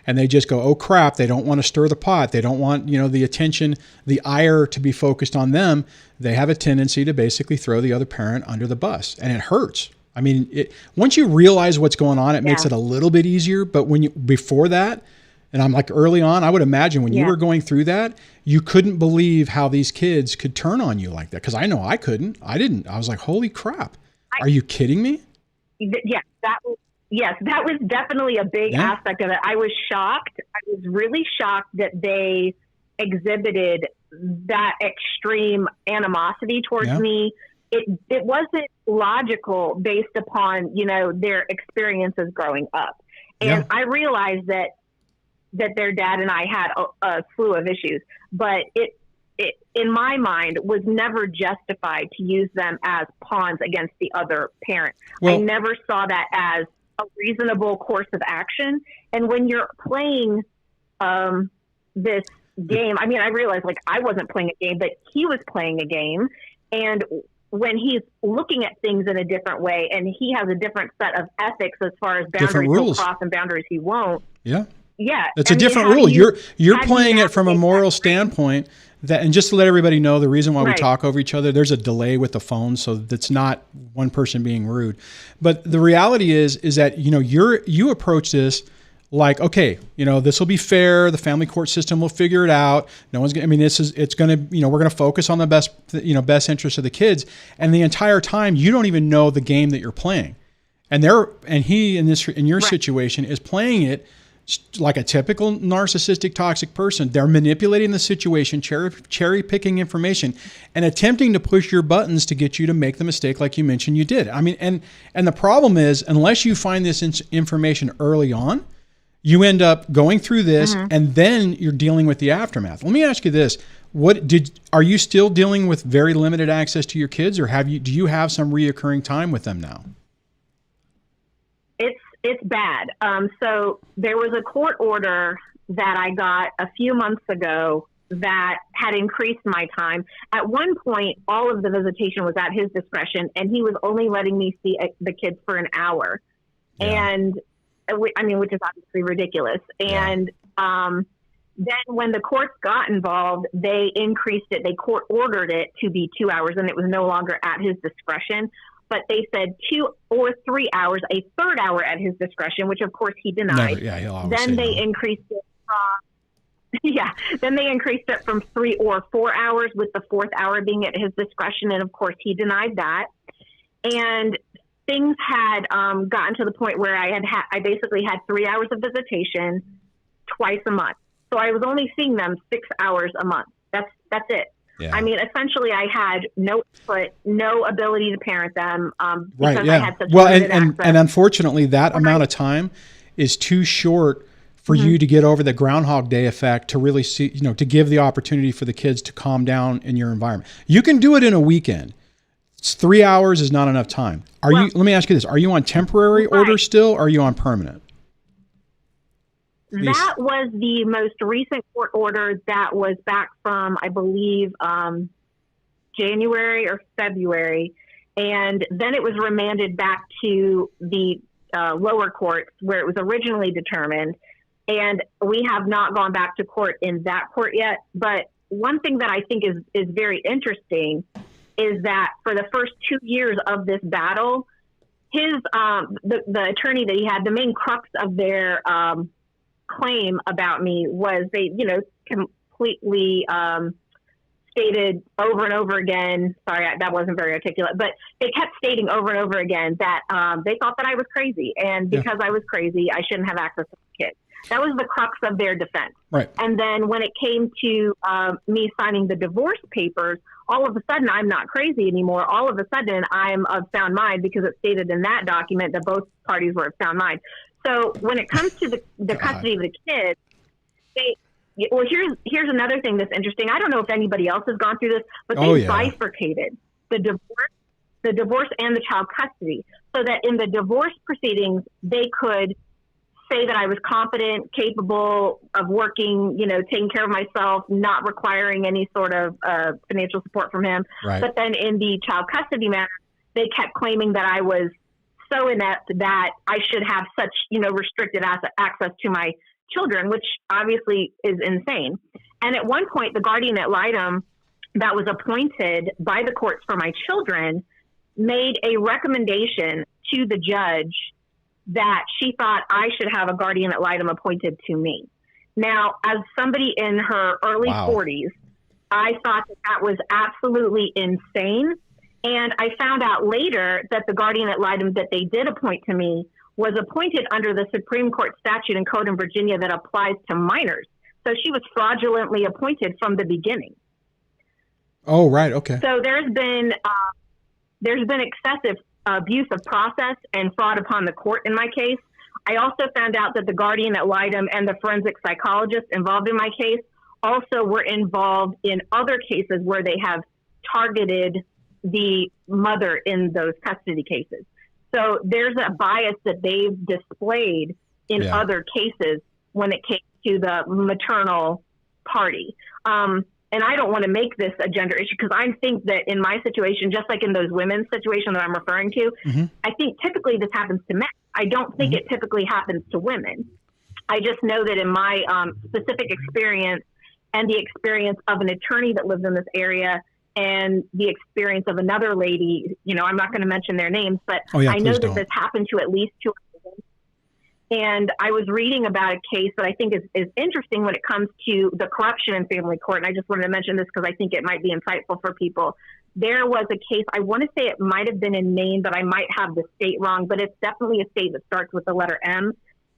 and they just go, oh crap, they don't want to stir the pot. They don't want, the attention, the ire to be focused on them. They have a tendency to basically throw the other parent under the bus, and it hurts. Once you realize what's going on, it makes it a little bit easier. But before that, and I'm like early on, I would imagine when you were going through that, you couldn't believe how these kids could turn on you like that. Because I know I couldn't. I didn't. I was like, holy crap. Are you kidding me? Yes, that was definitely a big aspect of it. I was shocked. I was really shocked that they exhibited that extreme animosity towards me. It wasn't logical based upon, their experiences growing up. And I realized that their dad and I had a slew of issues, but it in my mind was never justified to use them as pawns against the other parent. Well, I never saw that as a reasonable course of action. And when you're playing this game, I realized I wasn't playing a game, but he was playing a game. And when he's looking at things in a different way and he has a different set of ethics as far as boundaries he'll cross and boundaries he won't. Yeah. It's a different rule. You're playing it from a moral standpoint. And just to let everybody know, the reason why we talk over each other, there's a delay with the phone, so that's not one person being rude. But the reality is that, you approach this like, okay, this will be fair. The family court system will figure it out. No one's going to, it's going to, we're going to focus on the best interest of the kids. And the entire time, you don't even know the game that you're playing. And he in your situation is playing it like a typical narcissistic, toxic person. They're manipulating the situation, cherry picking information, and attempting to push your buttons to get you to make the mistake like you mentioned you did. And the problem is, unless you find this information early on, you end up going through this, and then you're dealing with the aftermath. Let me ask you this. Are you still dealing with very limited access to your kids, or do you have some reoccurring time with them now? It's bad. So there was a court order that I got a few months ago that had increased my time. At one point, all of the visitation was at his discretion, and he was only letting me see the kids for an hour. Yeah. And which is obviously ridiculous. And then when the courts got involved, they increased it. They court ordered it to be 2 hours, and it was no longer at his discretion. But they said 2 or 3 hours, a third hour at his discretion, which of course he denied. Then they increased it Then they increased it from 3 or 4 hours, with the fourth hour being at his discretion, and of course he denied that. And things had gotten to the point where I basically had 3 hours of visitation twice a month. So I was only seeing them 6 hours a month. That's it. Yeah. Essentially, I had no input, no ability to parent them because I had such limited access. And unfortunately, that amount of time is too short for you to get over the Groundhog Day effect, to really see, to give the opportunity for the kids to calm down in your environment. You can do it in a weekend. 3 hours is not enough time. Let me ask you this. Are you on temporary order still, or are you on permanent? That was the most recent court order that was back from, I believe, January or February. And then it was remanded back to the lower courts where it was originally determined. And we have not gone back to court in that court yet. But one thing that I think is very interesting is that for the first 2 years of this battle, his the attorney that he had, the main crux of their claim about me was they, completely stated over and over again. Sorry, that wasn't very articulate, but they kept stating over and over again that they thought that I was crazy, and because I was crazy, I shouldn't have access to the kids. That was the crux of their defense. Right. And then when it came to me signing the divorce papers, all of a sudden I'm not crazy anymore. All of a sudden I'm of sound mind, because it's stated in that document that both parties were of sound mind. So when it comes to the custody of the kids, here's another thing that's interesting. I don't know if anybody else has gone through this, but they bifurcated the divorce and the child custody, so that in the divorce proceedings, they could say that I was competent, capable of working, taking care of myself, not requiring any sort of financial support from him. Right. But then in the child custody matter, they kept claiming that I was so inept that I should have such, restricted access to my children, which obviously is insane. And at one point, the guardian ad litem that was appointed by the courts for my children made a recommendation to the judge that she thought I should have a guardian ad litem appointed to me. Now, as somebody in her early 40s, I thought that was absolutely insane. And I found out later that the guardian ad litem that they did appoint to me was appointed under the Supreme Court statute and code in Virginia that applies to minors. So she was fraudulently appointed from the beginning. Oh, right. Okay. So there's been excessive abuse of process and fraud upon the court in my case. I also found out that the guardian ad litem and the forensic psychologist involved in my case also were involved in other cases where they have targeted the mother in those custody cases. So there's a bias that they've displayed in other cases when it came to the maternal party. And I don't want to make this a gender issue, because I think that in my situation, just like in those women's situation that I'm referring to, I think typically this happens to men. I don't think it typically happens to women. I just know that in my specific experience and the experience of an attorney that lives in this area and the experience of another lady, I'm not going to mention their names, but I know that this happened to at least 2 women. And I was reading about a case that I think is interesting when it comes to the corruption in family court. And I just wanted to mention this because I think it might be insightful for people. There was a case, I want to say it might have been in Maine, but I might have the state wrong, but it's definitely a state that starts with the letter M.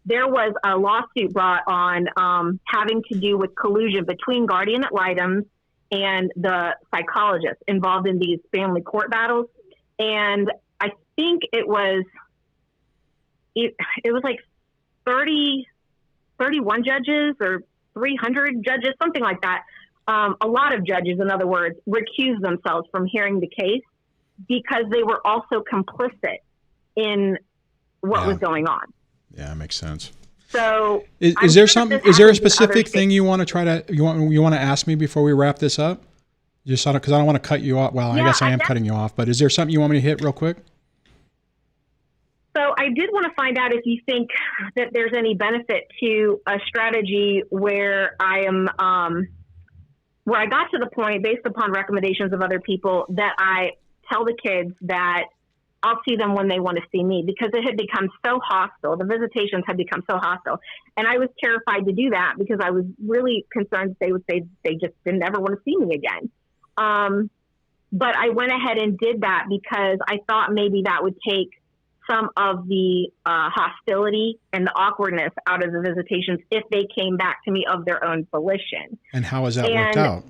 There was a lawsuit brought on having to do with collusion between guardian ad litem and the psychologist involved in these family court battles. And I think it was like 31 judges or 300 judges, something like that. A lot of judges, in other words, recused themselves from hearing the case because they were also complicit in what was going on. Yeah, that makes sense. So is there a specific thing you want to you want to ask me before we wrap this up? Just because I don't want to cut you off. Well, I guess I am cutting you off, but is there something you want me to hit real quick? So I did want to find out if you think that there's any benefit to a strategy where I am, where I got to the point based upon recommendations of other people that I tell the kids that I'll see them when they want to see me, because it had become so hostile. The visitations had become so hostile. And I was terrified to do that because I was really concerned that they would say they just didn't ever want to see me again. But I went ahead and did that because I thought maybe that would take some of the hostility and the awkwardness out of the visitations if they came back to me of their own volition. And how has that worked out?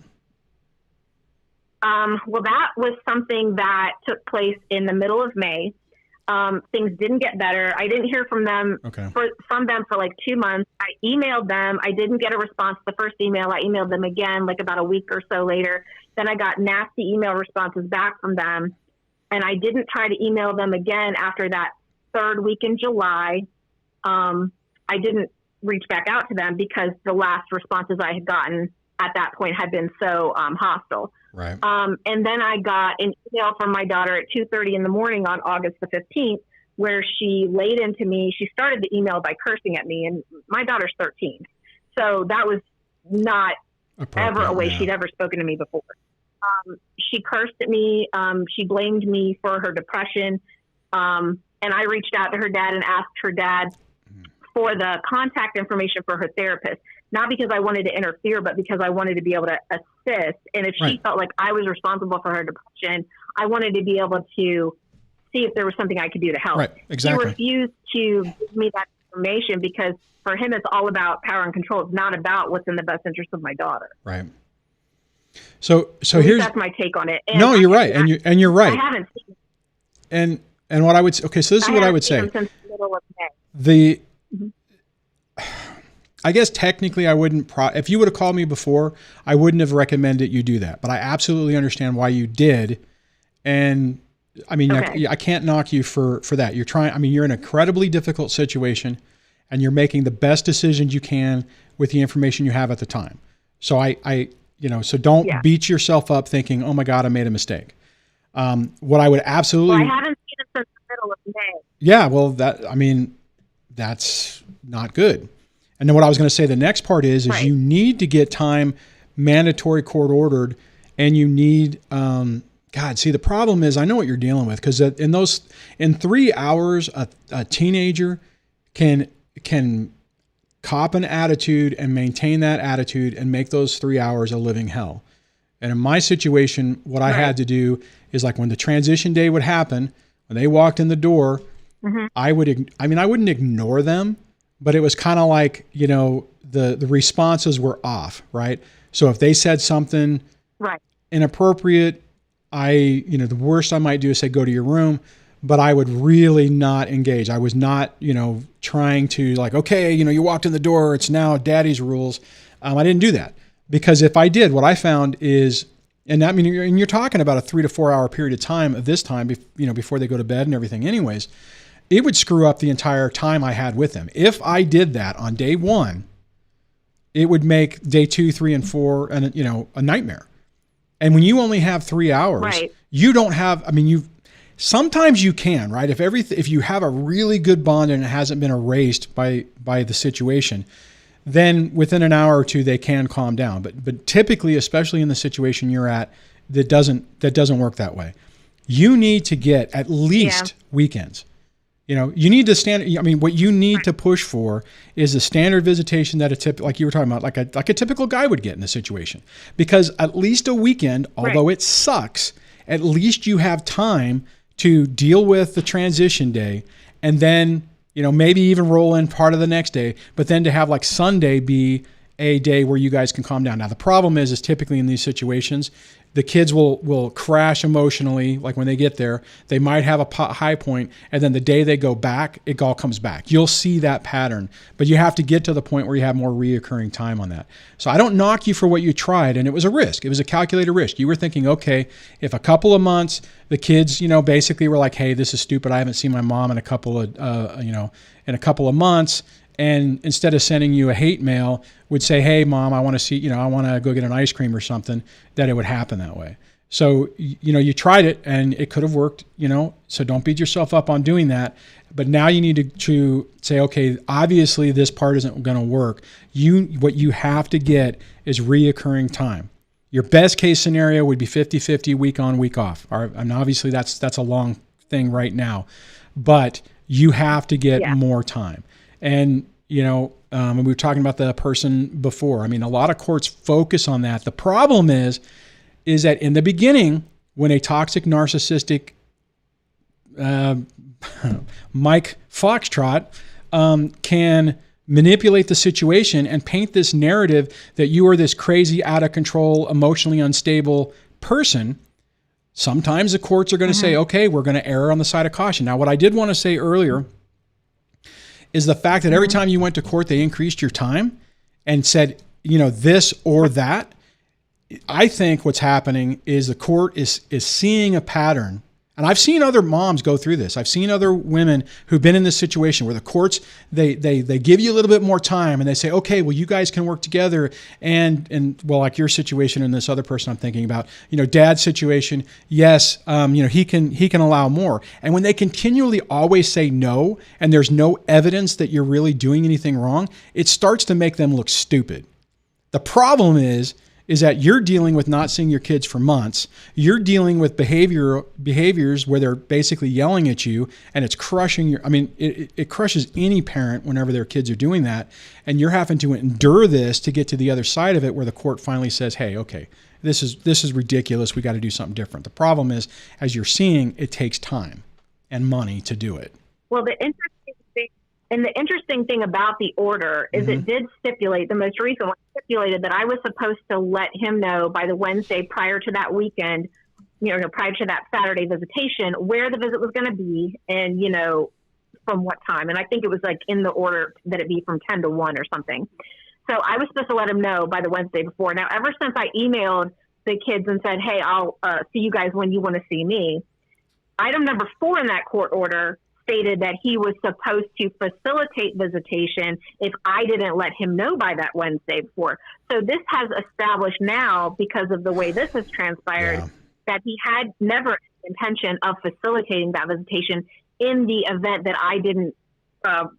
Well, that was something that took place in the middle of May. Things didn't get better. I didn't hear from them from them for like 2 months. I emailed them. I didn't get a response the first email. I emailed them again like about a week or so later. Then I got nasty email responses back from them. And I didn't try to email them again after that third week in July. I didn't reach back out to them because the last responses I had gotten at that point had been so hostile. Right. And then I got an email from my daughter at 2:30 in the morning on August the 15th, where she laid into me. She started the email by cursing at me, and my daughter's 13. So that was not ever a way she'd ever spoken to me before. She cursed at me. She blamed me for her depression. And I reached out to her dad and asked her dad for the contact information for her therapist, not because I wanted to interfere, but because I wanted to be able to assist. And if she felt like I was responsible for her depression, I wanted to be able to see if there was something I could do to help. Right, exactly. He refused to give me that information because for him, it's all about power and control. It's not about what's in the best interest of my daughter. Right. So here's that's my take on it. And no, you're right, and you're right. I haven't seen it. And what I would so this is what I would say. Since the middle of May. I guess technically I wouldn't. If you would have called me before, I wouldn't have recommended you do that. But I absolutely understand why you did, and I mean I can't knock you for that. You're trying. I mean you're in an incredibly difficult situation, and you're making the best decisions you can with the information you have at the time. So so don't beat yourself up thinking, oh my God, I made a mistake. What I would absolutely... Well, I haven't seen it since the middle of May. Yeah, well, that's not good. And then what I was going to say, the next part is you need to get time mandatory court ordered, and you need, the problem is, I know what you're dealing with, because in 3 hours, a teenager can cop an attitude and maintain that attitude and make those 3 hours a living hell. And in my situation, what I had to do is like when the transition day would happen, when they walked in the door, I wouldn't ignore them, but it was kind of like, the responses were off, right? So if they said something inappropriate, the worst I might do is say, go to your room. But I would really not engage. I was not, trying to like, okay, you walked in the door, it's now daddy's rules. I didn't do that because if I did, what I found is, and you're talking about a 3 to 4 hour period of time of this time, before they go to bed and everything anyways, it would screw up the entire time I had with them. If I did that on day 1, it would make day 2, 3, and 4, and a nightmare. And when you only have 3 hours, you don't have, Sometimes you can, right? If you have a really good bond and it hasn't been erased by the situation, then within an hour or two they can calm down. But typically, especially in the situation you're at, that doesn't work that way. You need to get at least weekends. You need to what you need to push for is a standard visitation that like you were talking about, like a typical guy would get in this situation. Because at least a weekend, although it sucks, at least you have time to deal with the transition day, and then, maybe even roll in part of the next day, but then to have like Sunday be a day where you guys can calm down. Now, the problem is typically in these situations, the kids will crash emotionally. Like when they get there, they might have a high point, and then the day they go back, it all comes back. You'll see that pattern, but you have to get to the point where you have more reoccurring time on that. So I don't knock you for what you tried, and it was a risk. It was a calculated risk. You were thinking, okay, if a couple of months, the kids, basically were like, hey, this is stupid. I haven't seen my mom in a couple of months. And instead of sending you a hate mail, would say, hey, Mom, I want to see, I want to go get an ice cream or something, that it would happen that way. So, you tried it and it could have worked, so don't beat yourself up on doing that. But now you need to say, okay, obviously this part isn't going to work. What you have to get is reoccurring time. Your best case scenario would be 50-50, week on, week off. And obviously that's a long thing right now, but you have to get more time. And, we were talking about the person before. I mean, a lot of courts focus on that. The problem is that in the beginning, when a toxic, narcissistic Mike Foxtrot can manipulate the situation and paint this narrative that you are this crazy, out of control, emotionally unstable person, sometimes the courts are going to say, okay, we're going to err on the side of caution. Now, what I did want to say earlier is the fact that every time you went to court, they increased your time and said, this or that. I think what's happening is the court is seeing a pattern. And I've seen other moms go through this. I've seen other women who've been in this situation where the courts, they give you a little bit more time and they say, okay, well, you guys can work together. And well, like your situation and this other person I'm thinking about, dad's situation, yes, he can allow more. And when they continually always say no, and there's no evidence that you're really doing anything wrong, it starts to make them look stupid. The problem is that you're dealing with not seeing your kids for months. You're dealing with behaviors where they're basically yelling at you, and it's crushing it crushes any parent whenever their kids are doing that. And you're having to endure this to get to the other side of it, where the court finally says, hey, okay, this is ridiculous. We got to do something different. The problem is, as you're seeing, it takes time and money to do it. Well, the interesting thing about the order is it did stipulate, the most recent one stipulated, that I was supposed to let him know by the Wednesday prior to that weekend, prior to that Saturday visitation, where the visit was going to be and, from what time. And I think it was like in the order that it be from 10 to 1 or something. So I was supposed to let him know by the Wednesday before. Now, ever since I emailed the kids and said, hey, I'll see you guys when you want to see me, item number 4 in that court order stated that he was supposed to facilitate visitation if I didn't let him know by that Wednesday before. So this has established now, because of the way this has transpired, that he had never intention of facilitating that visitation in the event that I didn't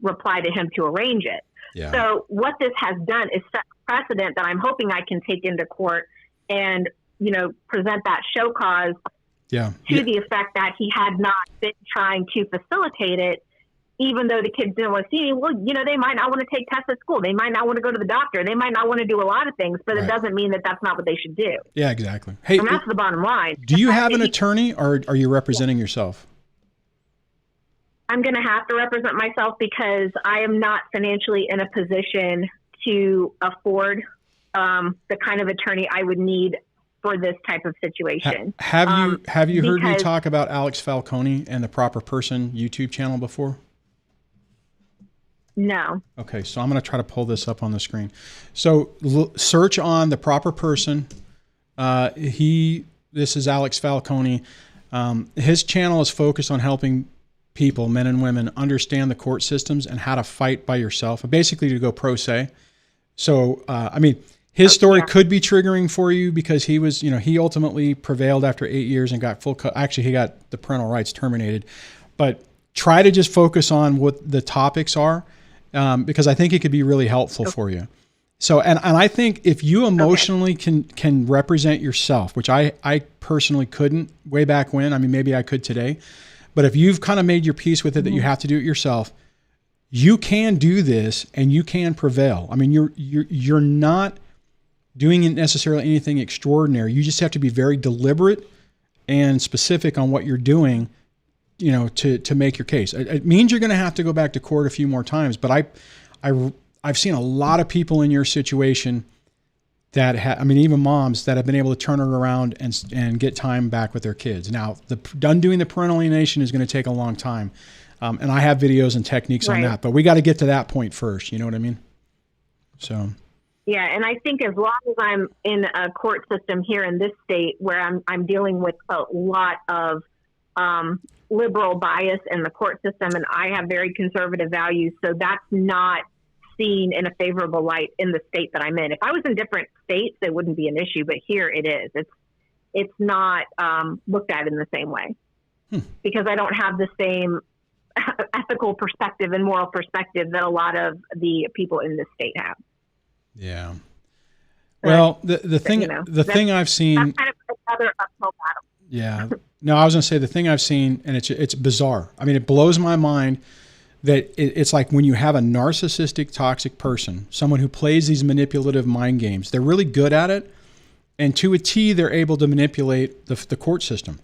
reply to him to arrange it. Yeah. So what this has done is set precedent that I'm hoping I can take into court and, present that show cause to the effect that he had not been trying to facilitate it, even though the kids didn't want to see me. Well, they might not want to take tests at school. They might not want to go to the doctor. They might not want to do a lot of things, but it doesn't mean that that's not what they should do. Yeah, exactly. Hey, and that's the bottom line. Do you have an attorney, or are you representing yourself? I'm going to have to represent myself because I am not financially in a position to afford the kind of attorney I would need for this type of situation. Have you heard me talk about Alex Falcone and the Proper Person YouTube channel before? No. Okay, so I'm going to try to pull this up on the screen. So search on the Proper Person. This is Alex Falcone. His channel is focused on helping people, men and women, understand the court systems and how to fight by yourself, basically to go pro se. So, his story could be triggering for you because he was, he ultimately prevailed after 8 years and got actually he got the parental rights terminated. But try to just focus on what the topics are, because I think it could be really helpful for you. So, and I think if you emotionally can represent yourself, which I personally couldn't way back when, I mean, maybe I could today, but if you've kind of made your peace with it, that you have to do it yourself, you can do this and you can prevail. I mean, you're not doing necessarily anything extraordinary. You just have to be very deliberate and specific on what you're doing, to make your case. It means you're going to have to go back to court a few more times, but I've seen a lot of people in your situation that even moms that have been able to turn it around and get time back with their kids. Now, undoing the parental alienation is going to take a long time. And I have videos and techniques on that, but we got to get to that point first. You know what I mean? So. Yeah. And I think as long as I'm in a court system here in this state where I'm dealing with a lot of, liberal bias in the court system, and I have very conservative values. So that's not seen in a favorable light in the state that I'm in. If I was in different states, it wouldn't be an issue, but here it is. It's not looked at in the same way because I don't have the same ethical perspective and moral perspective that a lot of the people in this state have. Yeah. Well, the thing I've seen, that's kind of another uphill battle. Yeah. No, I was going to say the thing I've seen, and it's bizarre. I mean, it blows my mind that it's like when you have a narcissistic, toxic person, someone who plays these manipulative mind games, they're really good at it. And to a T, they're able to manipulate the court system.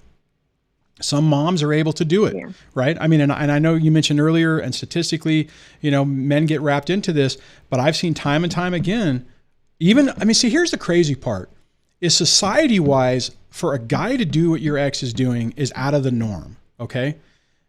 Some moms are able to do it, right? I mean, and I know you mentioned earlier, and statistically, men get wrapped into this, but I've seen time and time again, see, here's the crazy part, is society-wise, for a guy to do what your ex is doing is out of the norm, okay?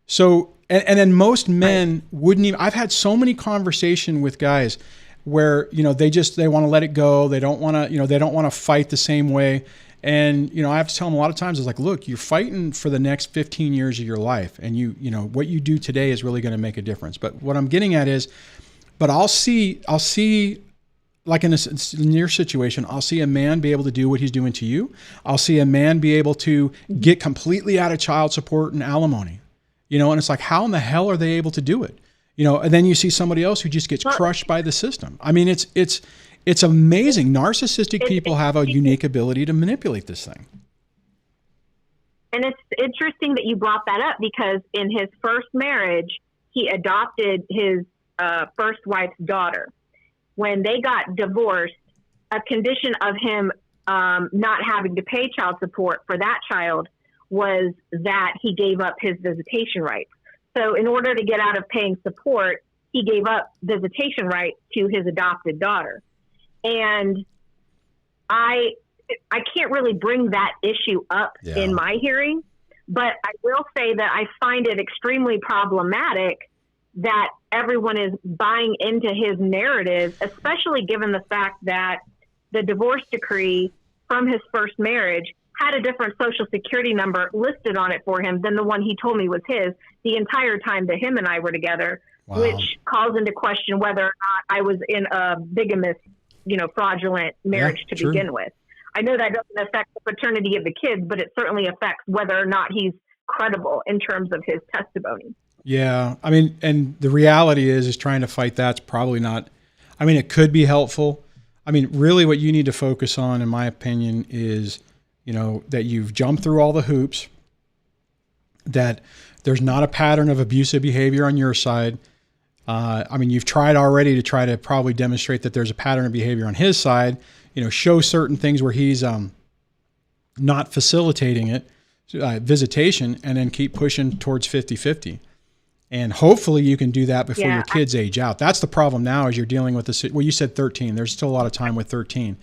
So, and then most men wouldn't even, I've had so many conversations with guys where, they want to let it go. They don't want to, they don't want to fight the same way. And, I have to tell them a lot of times, it's like, look, you're fighting for the next 15 years of your life. And what you do today is really going to make a difference. But what I'm getting at is, but I'll see like in your situation, I'll see a man be able to do what he's doing to you. I'll see a man be able to get completely out of child support and alimony, and it's like, how in the hell are they able to do it? And then you see somebody else who just gets crushed by the system. I mean, it's amazing. Narcissistic people have a unique ability to manipulate this thing. And it's interesting that you brought that up because in his first marriage, he adopted his first wife's daughter. When they got divorced, a condition of him not having to pay child support for that child was that he gave up his visitation rights. So in order to get out of paying support, he gave up visitation rights to his adopted daughter. And I can't really bring that issue up in my hearing, but I will say that I find it extremely problematic that everyone is buying into his narrative, especially given the fact that the divorce decree from his first marriage had a different social security number listed on it for him than the one he told me was his the entire time that him and I were together, which calls into question whether or not I was in a bigamous, fraudulent marriage to begin with. I know that doesn't affect the paternity of the kids, but it certainly affects whether or not he's credible in terms of his testimony. Yeah. I mean, and the reality is trying to fight that's probably not, it could be helpful. Really what you need to focus on, in my opinion, is, that you've jumped through all the hoops, that there's not a pattern of abusive behavior on your side. You've tried already to try to probably demonstrate that there's a pattern of behavior on his side, show certain things where he's not facilitating it, visitation, and then keep pushing towards 50-50. And hopefully you can do that before your kids age out. That's the problem now, is you're dealing with this. Well, you said 13. There's still a lot of time with 13.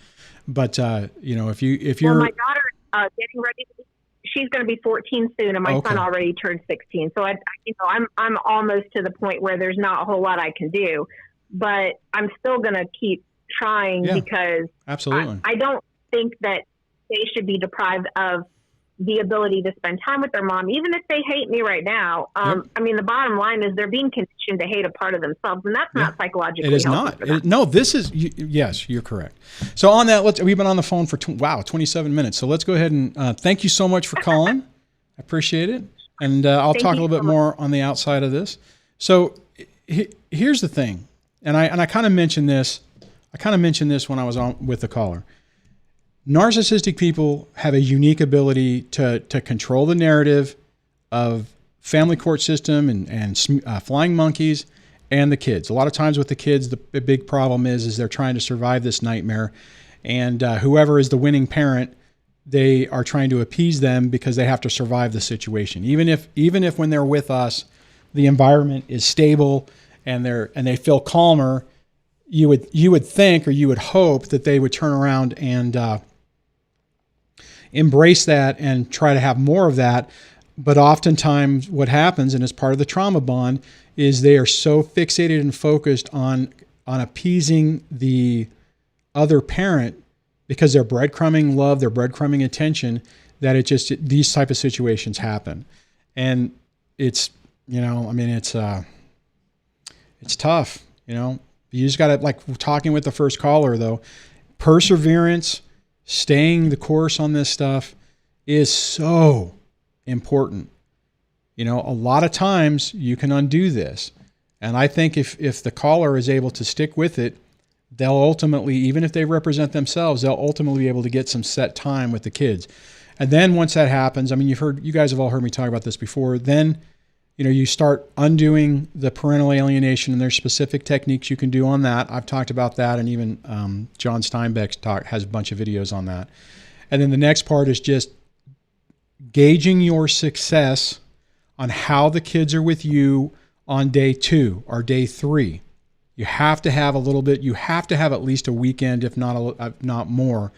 But, if you're... Well, my daughter getting ready to she's going to be 14 soon, and my son already turned 16. So I'm almost to the point where there's not a whole lot I can do, but I'm still going to keep trying because absolutely. I don't think that they should be deprived of the ability to spend time with their mom, even if they hate me right now. I mean, the bottom line is they're being conditioned to hate a part of themselves, and that's not psychologically It is healthy. not. No, this is, yes, you're correct. So on that, we've been on the phone for, 27 minutes. So let's go ahead and thank you so much for calling. I appreciate it. And I'll talk a little bit more on the outside of this. So here's the thing. And I kind of mentioned this. When I was on with the caller. Narcissistic people have a unique ability to control the narrative of family court system and flying monkeys and the kids. A lot of times with the kids, the big problem is they're trying to survive this nightmare, and whoever is the winning parent, they are trying to appease them because they have to survive the situation. Even if when they're with us, the environment is stable and they feel calmer, you would think, or you would hope, that they would turn around and embrace that and try to have more of that. But oftentimes what happens, and as part of the trauma bond, is they are so fixated and focused on appeasing the other parent because they're breadcrumbing love, they're breadcrumbing attention, that these type of situations happen. And it's, it's tough, You just got to, like talking with the first caller though, perseverance, staying the course on this stuff is so important. A lot of times you can undo this. And I think if the caller is able to stick with it, they'll ultimately, even if they represent themselves, they'll ultimately be able to get some set time with the kids. And then once that happens, I mean, you guys have all heard me talk about this before, then, you start undoing the parental alienation, and there's specific techniques you can do on that. I've talked about that, and even John Steinbeck has a bunch of videos on that. And then the next part is just gauging your success on how the kids are with you on day 2 or day 3. You have to have at least a weekend, if not more.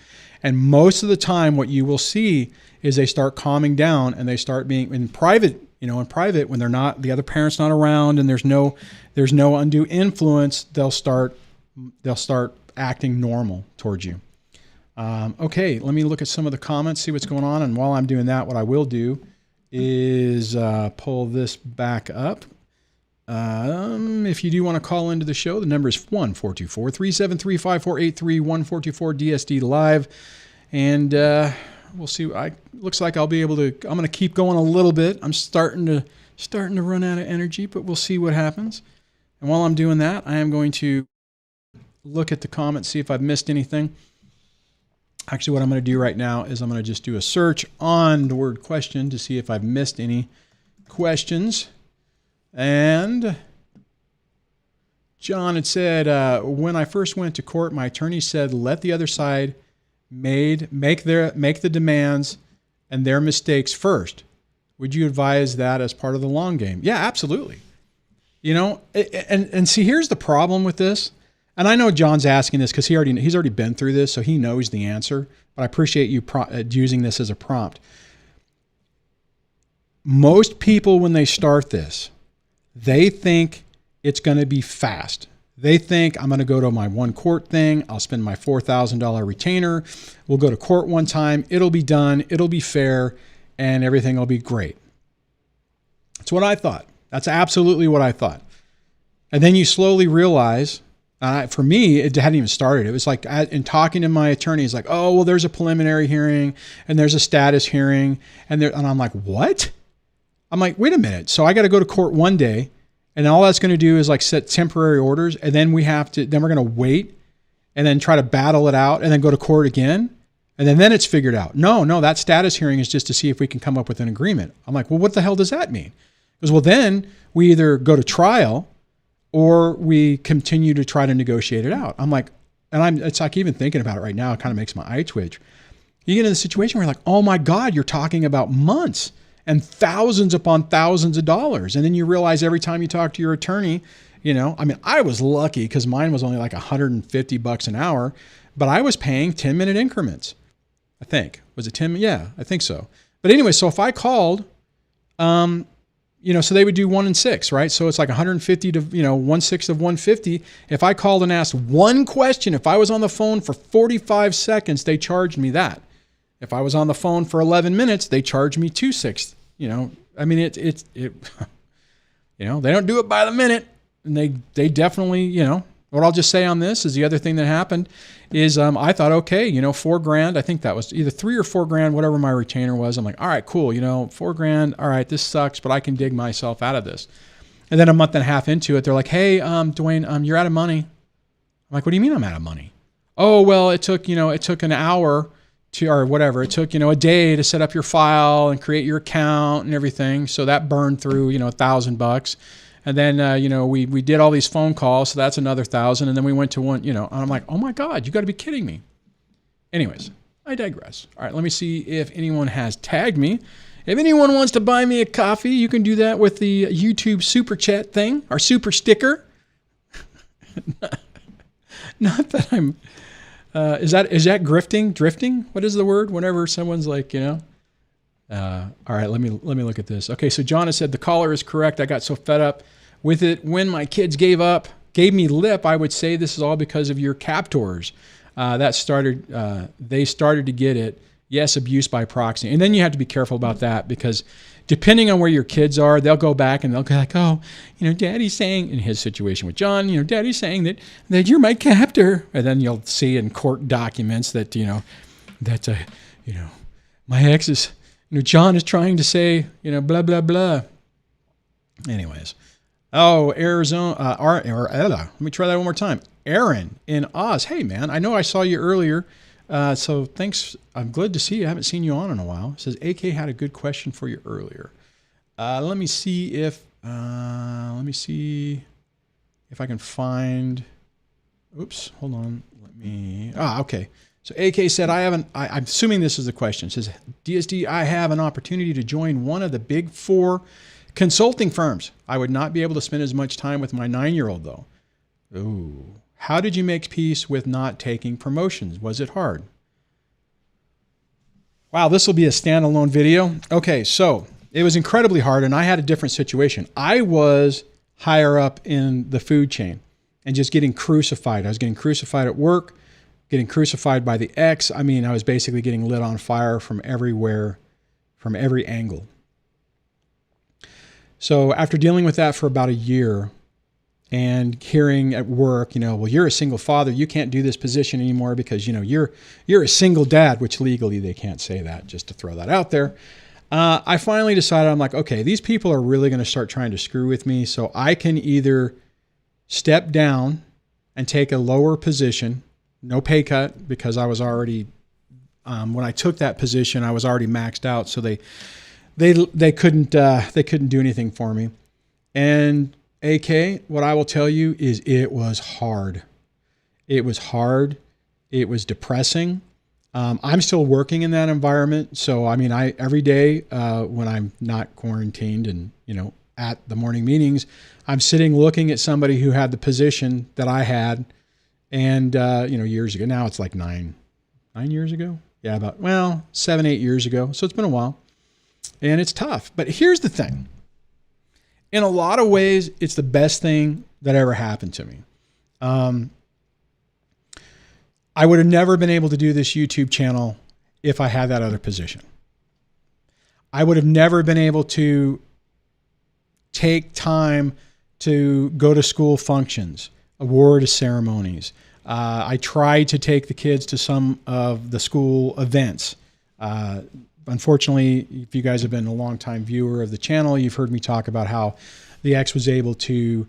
And most of the time what you will see is they start calming down, and they start being in private when the other parent's not around and there's no undue influence, they'll start acting normal towards you. Okay, let me look at some of the comments, see what's going on. And while I'm doing that, what I will do is pull this back up. If you do want to call into the show, the number is 1-424-373-5483, 1-424 DSD Live. And we'll see. Looks like I'll be able to. I'm going to keep going a little bit. I'm starting to run out of energy, but we'll see what happens. And while I'm doing that, I am going to look at the comments, see if I've missed anything. Actually, what I'm going to do right now is I'm going to just do a search on the word question to see if I've missed any questions. And John had said, when I first went to court, my attorney said, let the other side make the demands and their mistakes first. Would you advise that as part of the long game? Yeah, absolutely. And see, here's the problem with this. And I know John's asking this because he's already been through this, so he knows the answer. But I appreciate you using this as a prompt. Most people, when they start this, they think it's going to be fast. They think, I'm going to go to my one court thing. I'll spend my $4,000 retainer. We'll go to court one time. It'll be done. It'll be fair, and everything will be great. That's what I thought. That's absolutely what I thought. And then you slowly realize, for me, it hadn't even started. It was like, in talking to my attorney, he's like, oh, well, there's a preliminary hearing and there's a status hearing. And I'm like, what? I'm like, wait a minute. So I got to go to court one day, and all that's going to do is like set temporary orders. And then we're going to wait and then try to battle it out and then go to court again. And then it's figured out. No, that status hearing is just to see if we can come up with an agreement. I'm like, well, what the hell does that mean? Because, well, then we either go to trial or we continue to try to negotiate it out. I'm like, it's like even thinking about it right now, it kind of makes my eye twitch. You get in a situation where you're like, oh my God, you're talking about months and thousands upon thousands of dollars. And then you realize every time you talk to your attorney, I was lucky because mine was only like $150 an hour, but I was paying 10-minute increments. I think. Was it 10? Yeah, I think so. But anyway, so if I called, so they would do 1 in 6, right? So it's like 150 to, 1/6 of 150. If I called and asked one question, if I was on the phone for 45 seconds, they charged me that. If I was on the phone for 11 minutes, they charge me $2.60. I mean, it they don't do it by the minute, and they definitely, what I'll just say on this is the other thing that happened is I thought, okay, $4,000. I think that was either $3,000 or $4,000, whatever my retainer was. I'm like, all right, cool. $4,000. All right, this sucks, but I can dig myself out of this. And then a month and a half into it, they're like, hey, Duane, you're out of money. I'm like, what do you mean I'm out of money? Oh, well, it took an hour or whatever. It took, a day to set up your file and create your account and everything. So that burned through, $1,000. And then, we did all these phone calls. So that's another $1,000. And then we went to one, and I'm like, oh my God, you got to be kidding me. Anyways, I digress. All right, let me see if anyone has tagged me. If anyone wants to buy me a coffee, you can do that with the YouTube super chat thing, or super sticker. Not that I'm, is that grifting? Drifting? What is the word? Whenever someone's like, all right, let me look at this. Okay, so John has said the caller is correct. I got so fed up with it when my kids gave me lip. I would say this is all because of your captors. They started to get it. Yes, abuse by proxy. And then you have to be careful about that, because depending on where your kids are, they'll go back and they'll go like, oh, Daddy's saying, in his situation with John, Daddy's saying that you're my captor. And then you'll see in court documents that, my ex is, John is trying to say, blah, blah, blah. Anyways. Oh, Arizona, let me try that one more time. Aaron in Oz. Hey, man, I know I saw you earlier. So thanks. I'm glad to see you. I haven't seen you on in a while. It says AK had a good question for you earlier. Let me see if I can find. Oops, hold on. Okay. So AK said I'm assuming this is the question. It says DSD, I have an opportunity to join one of the big 4 consulting firms. I would not be able to spend as much time with my 9-year-old though. Ooh. How did you make peace with not taking promotions? Was it hard? Wow, this will be a standalone video. Okay, so it was incredibly hard, and I had a different situation. I was higher up in the food chain and just getting crucified. I was getting crucified at work, getting crucified by the ex. I mean, I was basically getting lit on fire from everywhere, from every angle. So after dealing with that for about a year, and hearing at work, well, you're a single father. You can't do this position anymore because, you're a single dad, which legally they can't say that, just to throw that out there. I finally decided, I'm like, okay, these people are really going to start trying to screw with me. So I can either step down and take a lower position, no pay cut, because I was already, when I took that position, I was already maxed out. So they couldn't do anything for me. And AK, what I will tell you is it was hard. It was hard. It was depressing. I'm still working in that environment. So, I mean, every day when I'm not quarantined and, at the morning meetings, I'm sitting looking at somebody who had the position that I had. And, years ago, now it's like 9 years ago. Yeah, 7, 8 years ago. So it's been a while and it's tough. But here's the thing. In a lot of ways, it's the best thing that ever happened to me. I would have never been able to do this YouTube channel if I had that other position. I would have never been able to take time to go to school functions, award ceremonies. I tried to take the kids to some of the school events. Unfortunately, if you guys have been a long-time viewer of the channel, you've heard me talk about how the ex was able to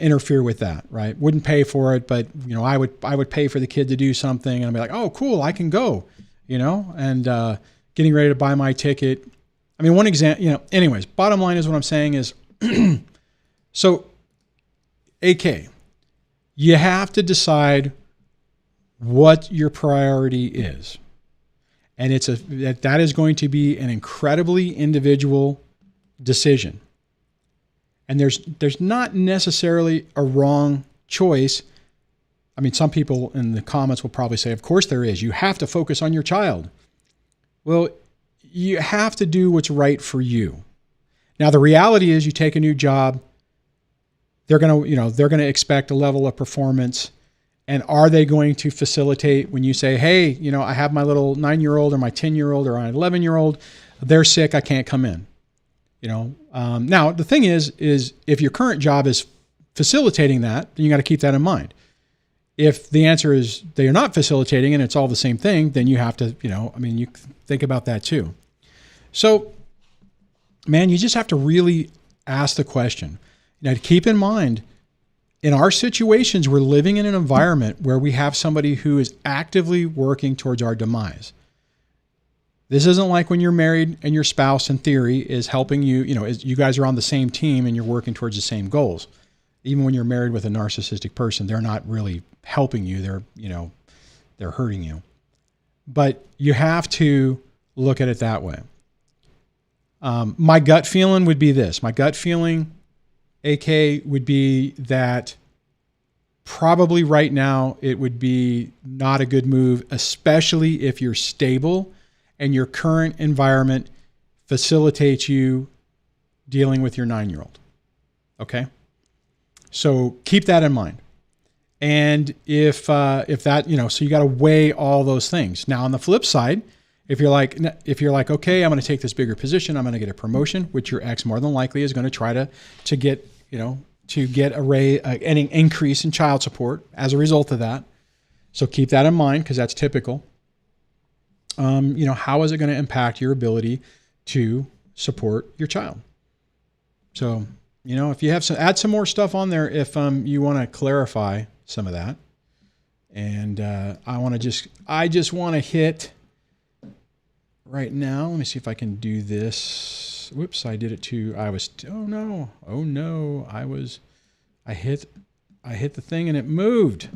interfere with that, right? Wouldn't pay for it, but I would pay for the kid to do something, and I'd be like, oh, cool, I can go, and getting ready to buy my ticket. I mean, one example, anyways, bottom line is what I'm saying is, so AK, you have to decide what your priority is. And that is going to be an incredibly individual decision. And there's not necessarily a wrong choice. I mean, some people in the comments will probably say, of course there is. You have to focus on your child. Well, you have to do what's right for you. Now, the reality is you take a new job, they're going to expect a level of performance. And are they going to facilitate when you say, hey, you know, I have my little 9-year-old or my 10-year-old or my 11-year-old, they're sick, I can't come in. You know, now the thing is if your current job is facilitating that, then you got to keep that in mind. If the answer is they are not facilitating and it's all the same thing, then you have to, you know, I mean, you think about that too. So, man, you just have to really ask the question. Now, keep in mind, in our situations, we're living in an environment where we have somebody who is actively working towards our demise. This isn't like when you're married and your spouse, in theory, is helping you, you know, you guys are on the same team and you're working towards the same goals. Even when you're married with a narcissistic person, they're not really helping you. They're, you know, they're hurting you. But you have to look at it that way. My gut feeling would be this. My gut feeling, AK, would be that probably right now it would be not a good move, especially if you're stable and your current environment facilitates you dealing with your 9-year-old. Okay? So keep that in mind. And if that, you know, so you got to weigh all those things. Now on the flip side, if you're like, okay, I'm going to take this bigger position, I'm going to get a promotion, which your ex more than likely is going to try to get, you know, to get an increase in child support as a result of that. So keep that in mind because that's typical. You know, how is it going to impact your ability to support your child? So, you know, if you have add some more stuff on there, if you want to clarify some of that. And I just want to hit right now. Let me see if I can do this. Whoops, I did it too. I hit the thing and it moved.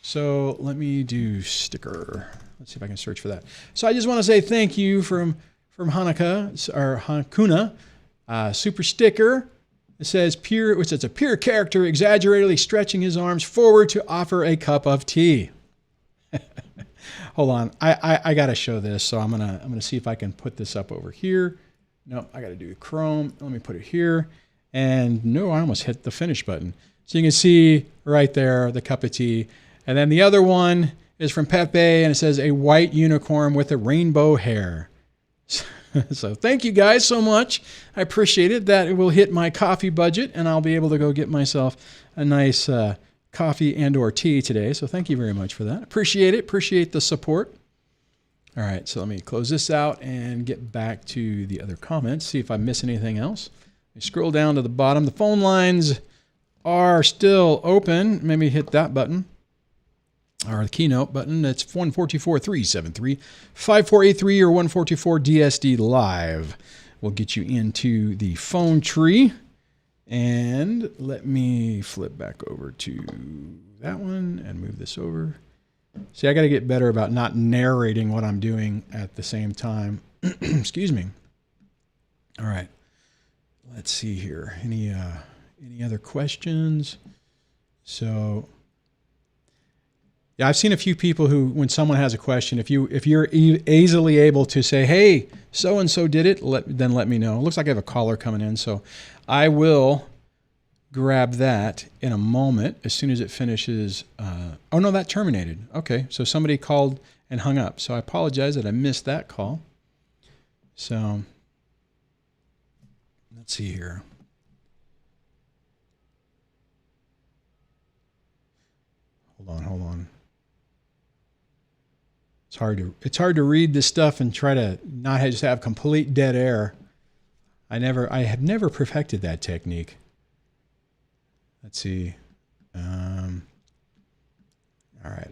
So let me do sticker. Let's see if I can search for that. So I just want to say thank you from Hanukkah or Hakuna, super sticker. It says it's a pure character exaggeratedly stretching his arms forward to offer a cup of tea. Hold on, I gotta show this, so I'm gonna see if I can put this up over here. Nope, I gotta do Chrome. Let me put it here. And no, I almost hit the finish button. So you can see right there the cup of tea. And then the other one is from Pepe, and it says a white unicorn with a rainbow hair. So thank you guys so much. I appreciate it. That it will hit my coffee budget, and I'll be able to go get myself a nice coffee and or tea today. So thank you very much for that. Appreciate it. Appreciate the support. All right, so let me close this out and get back to the other comments, see if I miss anything else. Let me scroll down to the bottom. The phone lines are still open. Maybe hit that button. Or the keynote button. That's 1-424-373-5483 or 1-424-DSD-LIVE. We'll get you into the phone tree. And let me flip back over to that one and move this over. See, I got to get better about not narrating what I'm doing at the same time. Excuse me. All right. Let's see here. Any other questions? So... yeah, I've seen a few people who, when someone has a question, if you're easily able to say, "Hey, so and so did it," then let me know. It looks like I have a caller coming in, so I will grab that in a moment as soon as it finishes. Oh no, that terminated. Okay, so somebody called and hung up. So I apologize that I missed that call. So let's see here. Hold on. It's hard to read this stuff and try to not just have complete dead air. I have never perfected that technique. Let's see. All right.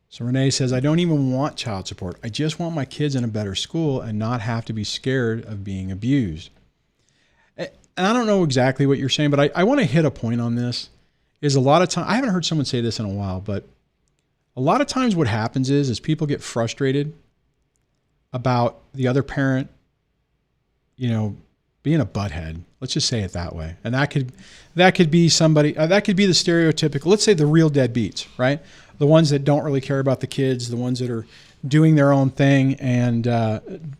So Renee says, I don't even want child support. I just want my kids in a better school and not have to be scared of being abused. And I don't know exactly what you're saying, but I want to hit a point on this. Is a lot of time, I haven't heard someone say this in a while, but a lot of times what happens is people get frustrated about the other parent, you know, being a butthead. Let's just say it that way. And that could be somebody, that could be the stereotypical, let's say the real deadbeats, right? The ones that don't really care about the kids, the ones that are doing their own thing and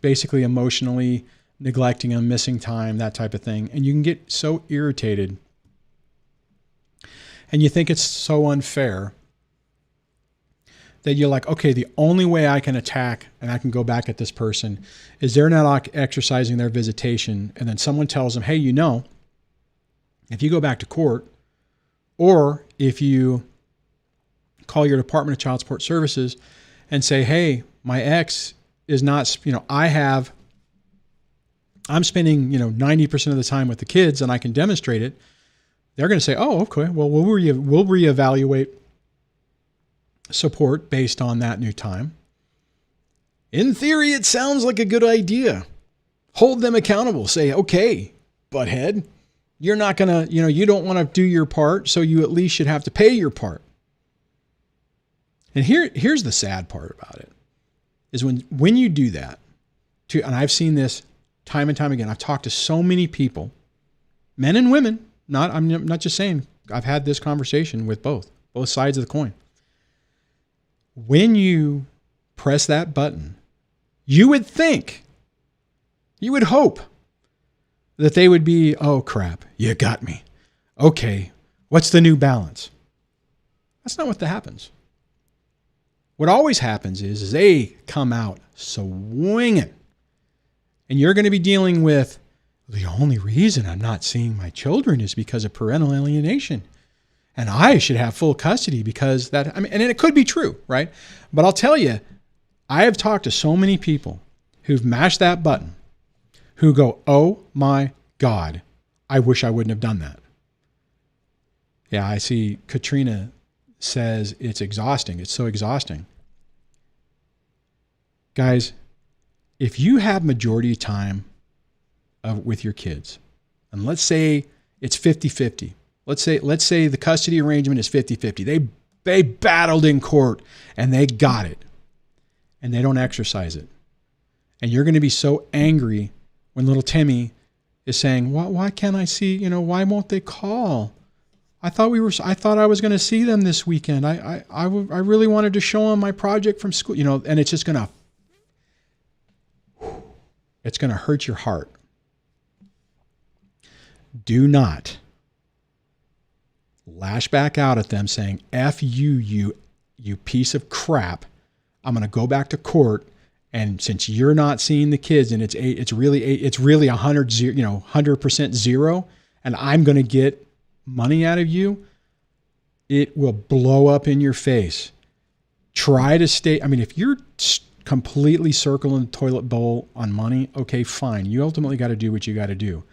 basically emotionally neglecting them, missing time, that type of thing. And you can get so irritated. and you think it's so unfair that you're like, okay, the only way I can attack and I can go back at this person is they're not exercising their visitation. And then someone tells them, hey, if you go back to court, or if you call your Department of Child Support Services and say, hey, my ex is not, I'm spending, 90% of the time with the kids and I can demonstrate it. They're going to say, oh, okay, well, we'll reevaluate support based on that new time. In theory, it sounds like a good idea. Hold them accountable. Say, okay, butthead, you're not going to, you don't want to do your part, so you at least should have to pay your part. And here's the sad part about it, is when you do that, and I've seen this time and time again. I've talked to so many people, men and women, I'm not just saying, I've had this conversation with both sides of the coin. When you press that button, you would hope that they would be, oh crap, you got me. Okay, what's the new balance? That's not what happens. What always happens is they come out swinging. And you're going to be dealing with, the only reason I'm not seeing my children is because of parental alienation. And I should have full custody because and it could be true, right? But I'll tell you, I have talked to so many people who've mashed that button who go, oh my God, I wish I wouldn't have done that. Yeah, I see Katrina says it's exhausting. It's so exhausting. Guys, if you have majority time with your kids, and let's say it's 50-50. Let's say the custody arrangement is 50-50. They battled in court and they got it. And they don't exercise it. And you're going to be so angry when little Timmy is saying, why can't I see, why won't they call? I thought I was going to see them this weekend. I really wanted to show them my project from school, and it's just it's going to hurt your heart. Do not lash back out at them saying, F you piece of crap. I'm going to go back to court. And since you're not seeing the kids and it's really 100% zero, and I'm going to get money out of you, it will blow up in your face. Try to stay. If you're completely circling the toilet bowl on money, okay, fine. You ultimately got to do what you got to do.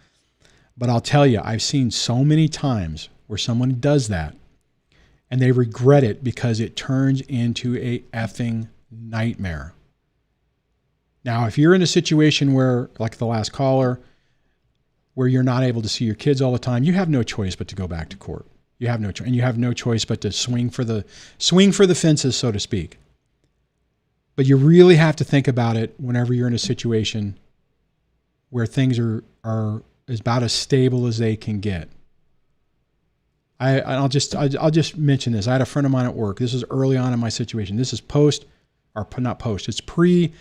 But I'll tell you, I've seen so many times where someone does that and they regret it because it turns into a effing nightmare. Now, if you're in a situation where, like the last caller, where you're not able to see your kids all the time, you have no choice but to go back to court. You have no choice, and you have no choice but to swing for the fences, so to speak. But you really have to think about it whenever you're in a situation where things are about as stable as they can get. I'll just mention this. I had a friend of mine at work. This is early on in my situation. This is it's pre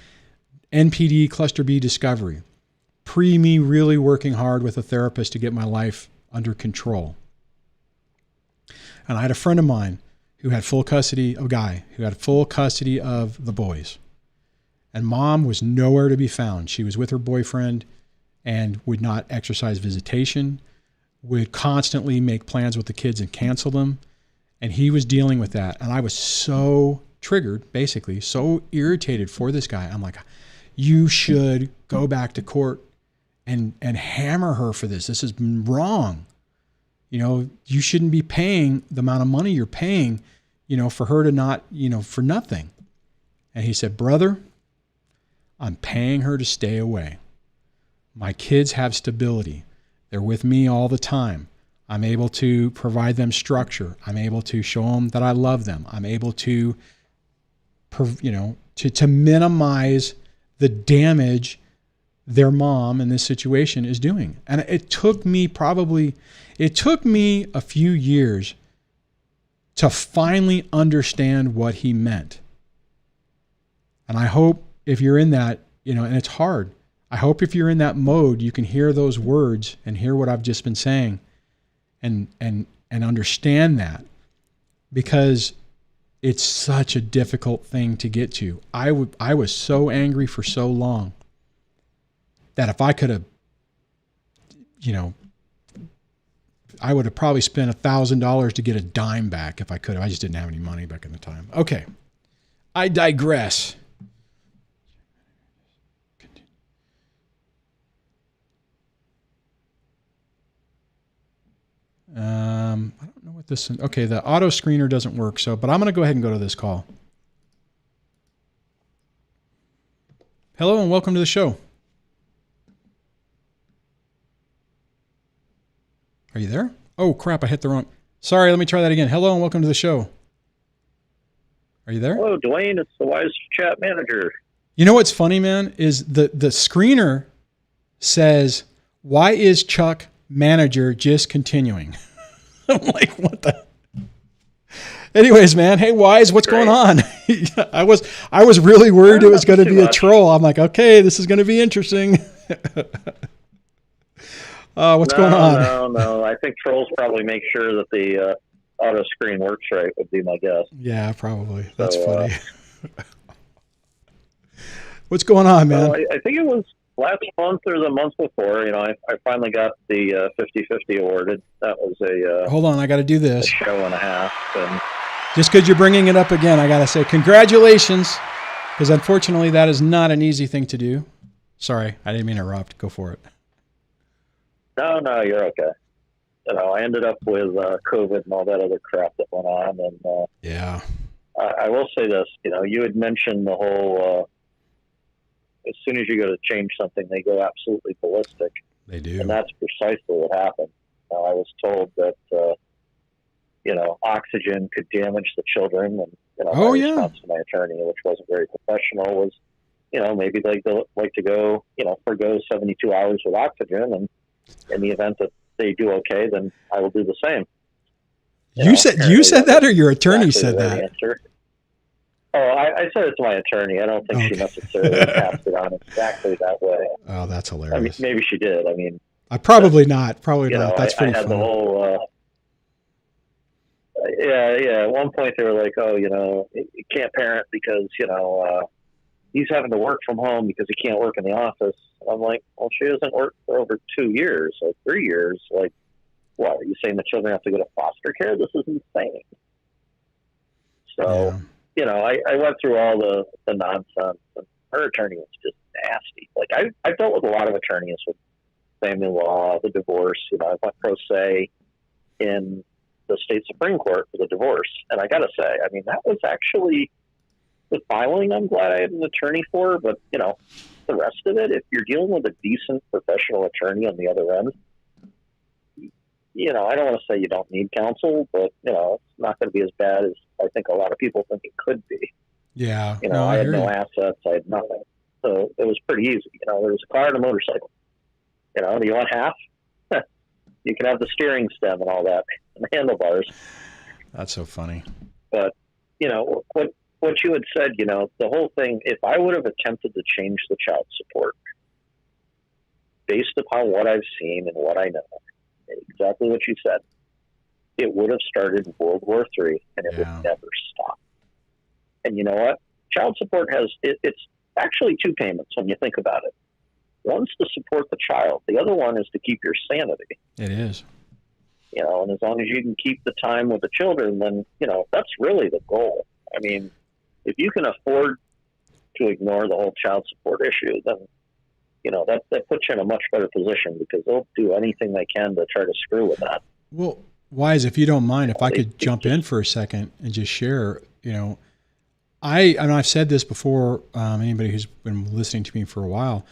NPD cluster B discovery. Pre me really working hard with a therapist to get my life under control. And I had a friend of mine who had full custody of the boys. And mom was nowhere to be found. She was with her boyfriend and would not exercise visitation, would constantly make plans with the kids and cancel them. And he was dealing with that. And I was so triggered, basically, so irritated for this guy. I'm like, you should go back to court and hammer her for this. This is wrong. You shouldn't be paying the amount of money you're paying, for her to not, for nothing. And he said, brother, I'm paying her to stay away. My kids have stability. They're with me all the time. I'm able to provide them structure. I'm able to show them that I love them. I'm able to, to minimize the damage their mom in this situation is doing. And it took me a few years to finally understand what he meant. And I hope if you're in that, and it's hard, I hope if you're in that mode, you can hear those words and hear what I've just been saying and understand that because it's such a difficult thing to get to. I was so angry for so long that if I could have, I would have probably spent $1,000 to get a dime back if I could have. I just didn't have any money back in the time. Okay. I digress. I don't know what this, okay, the auto screener doesn't work, but I'm going to go ahead and go to this call. Hello and welcome to the show. Are you there? Oh crap, I hit the wrong. Sorry, let me try that again. Hello and welcome to the show. Are you there? Hello, Duane. It's the Wise Chat Manager. You know what's funny, man, is the screener says, "Why is Chuck manager just continuing?" I'm like, what the? Anyways, man. Hey, Wise, what's going on? I was really worried it was going to be a troll. I'm like, okay, this is going to be interesting. What's going on? No. I think trolls probably make sure that the auto screen works right, would be my guess. Yeah, probably. That's funny. What's going on, man? I think it was last month or the month before. I finally got the 50/50 awarded. That was a hold on, I got to do this. A show and a half. And just because you're bringing it up again, I got to say congratulations, because unfortunately that is not an easy thing to do. Sorry, I didn't mean to interrupt. Go for it. No, you're okay. I ended up with COVID and all that other crap that went on. And yeah, I will say this. You had mentioned the whole. As soon as you go to change something, they go absolutely ballistic. They do, and that's precisely what happened. I was told that oxygen could damage the children, and my response to my attorney, which wasn't very professional, was maybe they'd like to go forgo 72 hours with oxygen, and in the event that they do okay, then I will do the same. You said that, or your attorney said that? Answer. Oh, I said it to my attorney. I don't think she necessarily passed it on exactly that way. Oh, that's hilarious. Maybe she did. Probably not. Probably not. That's pretty funny. The whole. Yeah. At one point, they were like, "Oh, you can't parent because he's having to work from home because he can't work in the office." I'm like, "Well, she hasn't worked for over 2 years, or 3 years. Like, what are you saying? The children have to go to foster care? This is insane." So. Yeah. I went through all the nonsense, and her attorney was just nasty. Like, I've dealt with a lot of attorneys with family law, the divorce. I went pro se in the state Supreme Court for the divorce. And I got to say, that was actually the filing I'm glad I had an attorney for. But, the rest of it, if you're dealing with a decent professional attorney on the other end, I don't want to say you don't need counsel, but, it's not going to be as bad as I think a lot of people think it could be. Yeah. I had no assets. I had nothing. So it was pretty easy. There was a car and a motorcycle. Do you want half? You can have the steering stem and all that, and the handlebars. That's so funny. But, what you had said, the whole thing, if I would have attempted to change the child support based upon what I've seen and what I know, exactly what you said, it would have started in World War III, and it would never stop. And you know what? Child support it's actually two payments when you think about it. One's to support the child. The other one is to keep your sanity. It is. And as long as you can keep the time with the children, then, that's really the goal. If you can afford to ignore the whole child support issue, then, that puts you in a much better position, because they'll do anything they can to try to screw with that. Well, Wise, if you don't mind, if I could jump in for a second and just share, I've said this before, anybody who's been listening to me for a while,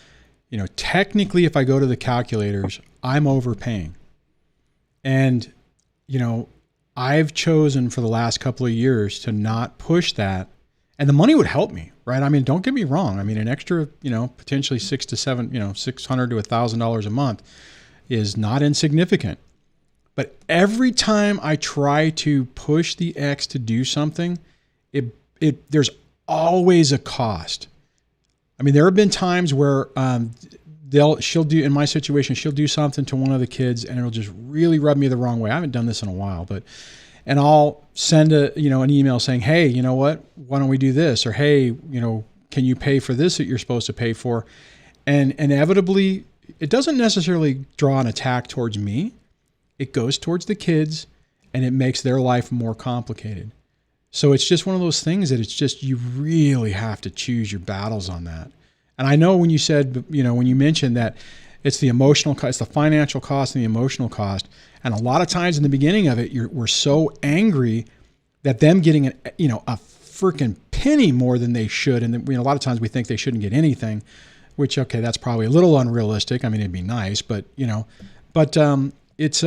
technically if I go to the calculators, I'm overpaying. And, I've chosen for the last couple of years to not push that. And the money would help me, right? Don't get me wrong. An extra, potentially $600 to $1,000 a month is not insignificant. But every time I try to push the ex to do something, there's always a cost. There have been times where she'll do, in my situation, she'll do something to one of the kids and it'll just really rub me the wrong way. I haven't done this in a while, and I'll send an email saying, hey, you know what, why don't we do this? Or, hey, can you pay for this that you're supposed to pay for? And inevitably, it doesn't necessarily draw an attack towards me. It goes towards the kids, and it makes their life more complicated. So it's just one of those things that it's just, you really have to choose your battles on that. And I know when you said, when you mentioned that it's the emotional cost, it's the financial cost and the emotional cost. And a lot of times in the beginning of it, we're so angry that them getting a freaking penny more than they should. And a lot of times we think they shouldn't get anything, which, okay, that's probably a little unrealistic. I mean, it'd be nice, but it's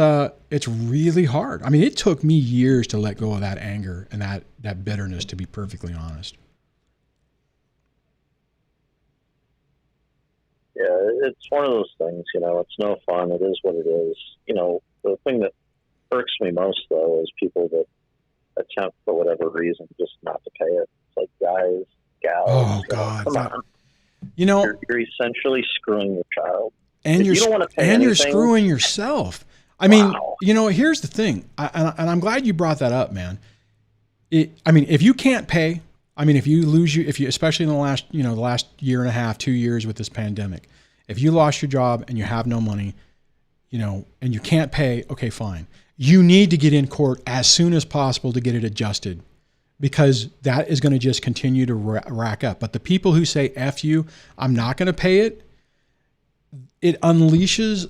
really hard. I mean, it took me years to let go of that anger and that bitterness, to be perfectly honest. Yeah, it's one of those things, it's no fun. It is what it is. The thing that irks me most, though, is people that attempt for whatever reason just not to pay it. It's like, guys, gals, oh God, come on. You're essentially screwing your child. And you don't want to pay anything, you're screwing yourself. I mean, here's the thing, and I'm glad you brought that up, man. If you can't pay, if you lose especially in the last year and a half, 2 years with this pandemic, if you lost your job and you have no money, and you can't pay, okay, fine. You need to get in court as soon as possible to get it adjusted, because that is going to just continue to rack up. But the people who say, F you, I'm not going to pay it, it unleashes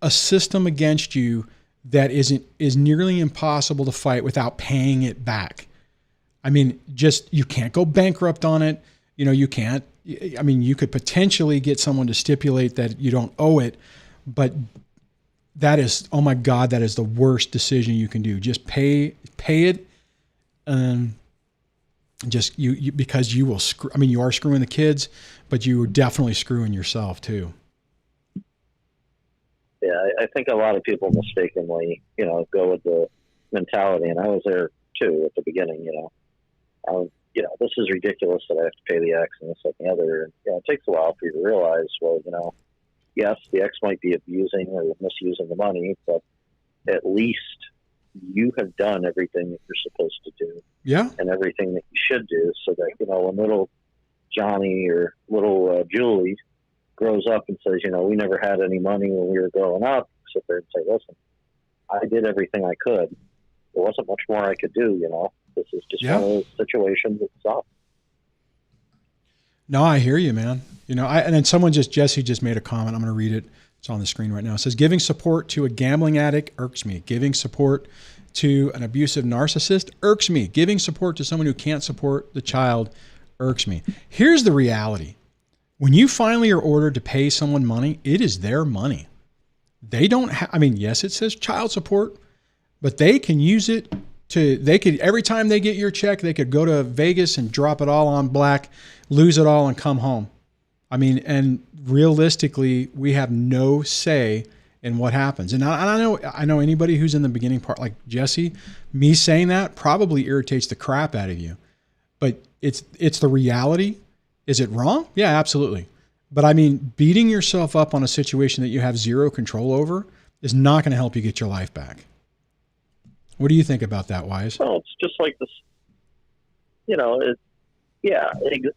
a system against you that is nearly impossible to fight without paying it back. You can't go bankrupt on it. You can't, you could potentially get someone to stipulate that you don't owe it, but that is, oh my God, that is the worst decision you can do. Just pay it. Because you will screw, you are screwing the kids, but you are definitely screwing yourself too. Yeah, I think a lot of people mistakenly, go with the mentality, and I was there too at the beginning. This is ridiculous that I have to pay the X and this, that, and the other. And, it takes a while for you to realize, well, yes, the X might be abusing or misusing the money, but at least you have done everything that you're supposed to do. Yeah, and everything that you should do, so that when little Johnny or little Julie grows up and says, we never had any money when we were growing up, sit there and say, listen, I did everything I could. There wasn't much more I could do, This is just one of those situations that sucks. No, I hear you, man. And then Jesse just made a comment. I'm going to read it. It's on the screen right now. It says, giving support to a gambling addict irks me. Giving support to an abusive narcissist irks me. Giving support to someone who can't support the child irks me. Here's the reality. When you finally are ordered to pay someone money, it is their money. They don't yes, it says child support, but they can use it every time they get your check, they could go to Vegas and drop it all on black, lose it all and come home. And realistically, we have no say in what happens. And I know anybody who's in the beginning part, like Jesse, me saying that probably irritates the crap out of you, but it's the reality. Is it wrong? Yeah, absolutely. But beating yourself up on a situation that you have zero control over is not going to help you get your life back. What do you think about that, Wise? Well, it's just like this,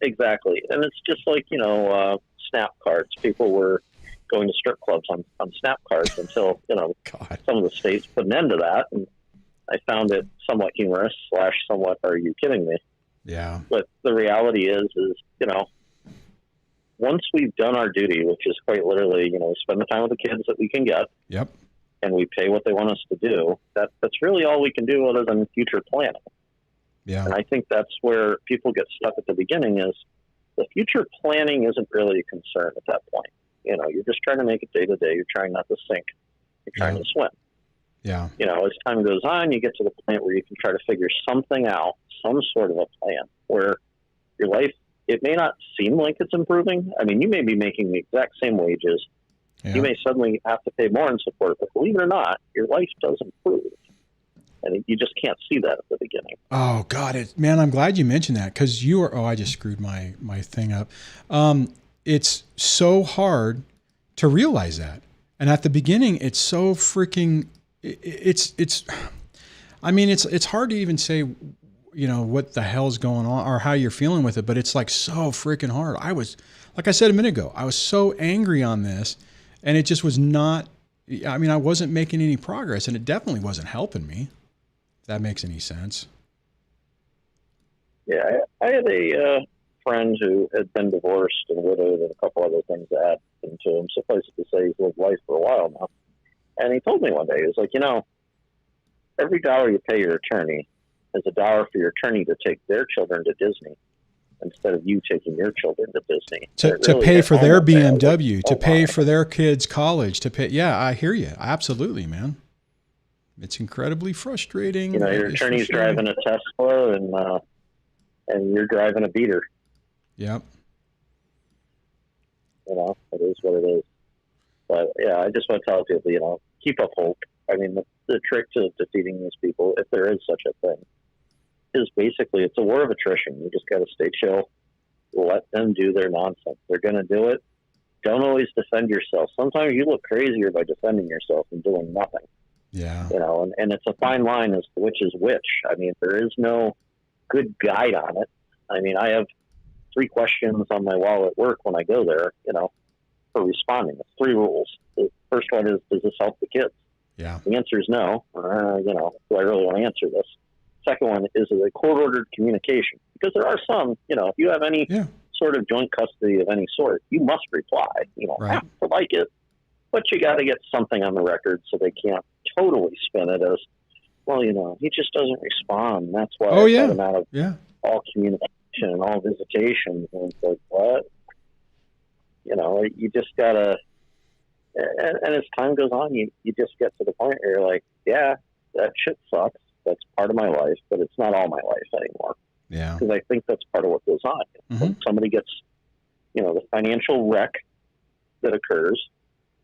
exactly. And it's just like, snap cards. People were going to strip clubs on snap cards until, some of the states put an end to that. And I found it somewhat humorous / somewhat, are you kidding me? Yeah. But the reality is, once we've done our duty, which is quite literally, spend the time with the kids that we can get. Yep. And we pay what they want us to do. That's really all we can do other than future planning. Yeah. And I think that's where people get stuck at the beginning is the future planning isn't really a concern at that point. You're just trying to make it day to day. You're trying not to sink. You're trying to swim. Yeah. As time goes on, you get to the point where you can try to figure something out, some sort of a plan where your life, it may not seem like it's improving. You may be making the exact same wages. Yeah. You may suddenly have to pay more in support, but believe it or not, your life does improve. And you just can't see that at the beginning. Oh, God. Man, I'm glad you mentioned that because I just screwed my thing up. It's so hard to realize that. And at the beginning, it's so freaking, I mean, it's hard to even say, you know, what the hell's going on or how you're feeling with it, but it's like so freaking hard. I was, like I said a minute ago, I was so angry on this, and it just was not, I mean, I wasn't making any progress, and it definitely wasn't helping me, if that makes any sense. Yeah, I had a friend who had been divorced and widowed and a couple other things that happened to him. Suffice it to say, he's lived life for a while now. And he told me one day, he was like, you know, every dollar you pay your attorney is a dollar for your attorney to take their children to Disney instead of you taking your children to Disney. To pay for their BMW, to pay for their kids' college, to pay. Yeah, I hear you. Absolutely, man. It's incredibly frustrating. You know, your attorney's driving a Tesla and you're driving a beater. Yep. You know, it is what it is. But yeah, I just want to tell people, you know, keep up hope. I mean, the trick to defeating these people, if there is such a thing, is basically it's a war of attrition. You just got to stay chill. Let them do their nonsense. They're going to do it. Don't always defend yourself. Sometimes you look crazier by defending yourself and doing nothing. Yeah. You know, and it's a fine line as to which is which. I mean, there is no good guide on it. I mean, I have 3 questions on my wall at work when I go there, you know, for responding. It's 3 rules. The first one is, does this help the kids? Yeah. The answer is no. You know, do I really want to answer this? Second one is a court-ordered communication. Because there are some, you know, if you have any sort of joint custody of any sort, you must reply. You don't have to like it, but you got to get something on the record so they can't totally spin it as, well, you know, he just doesn't respond. That's why I cut him out of all communication and all visitations. And it's like, what? You know, you just got to, and as time goes on, you just get to the point where you're like, yeah, that shit sucks. That's part of my life, but it's not all my life anymore. Yeah. Because I think that's part of what goes on. When somebody gets, you know, the financial wreck that occurs,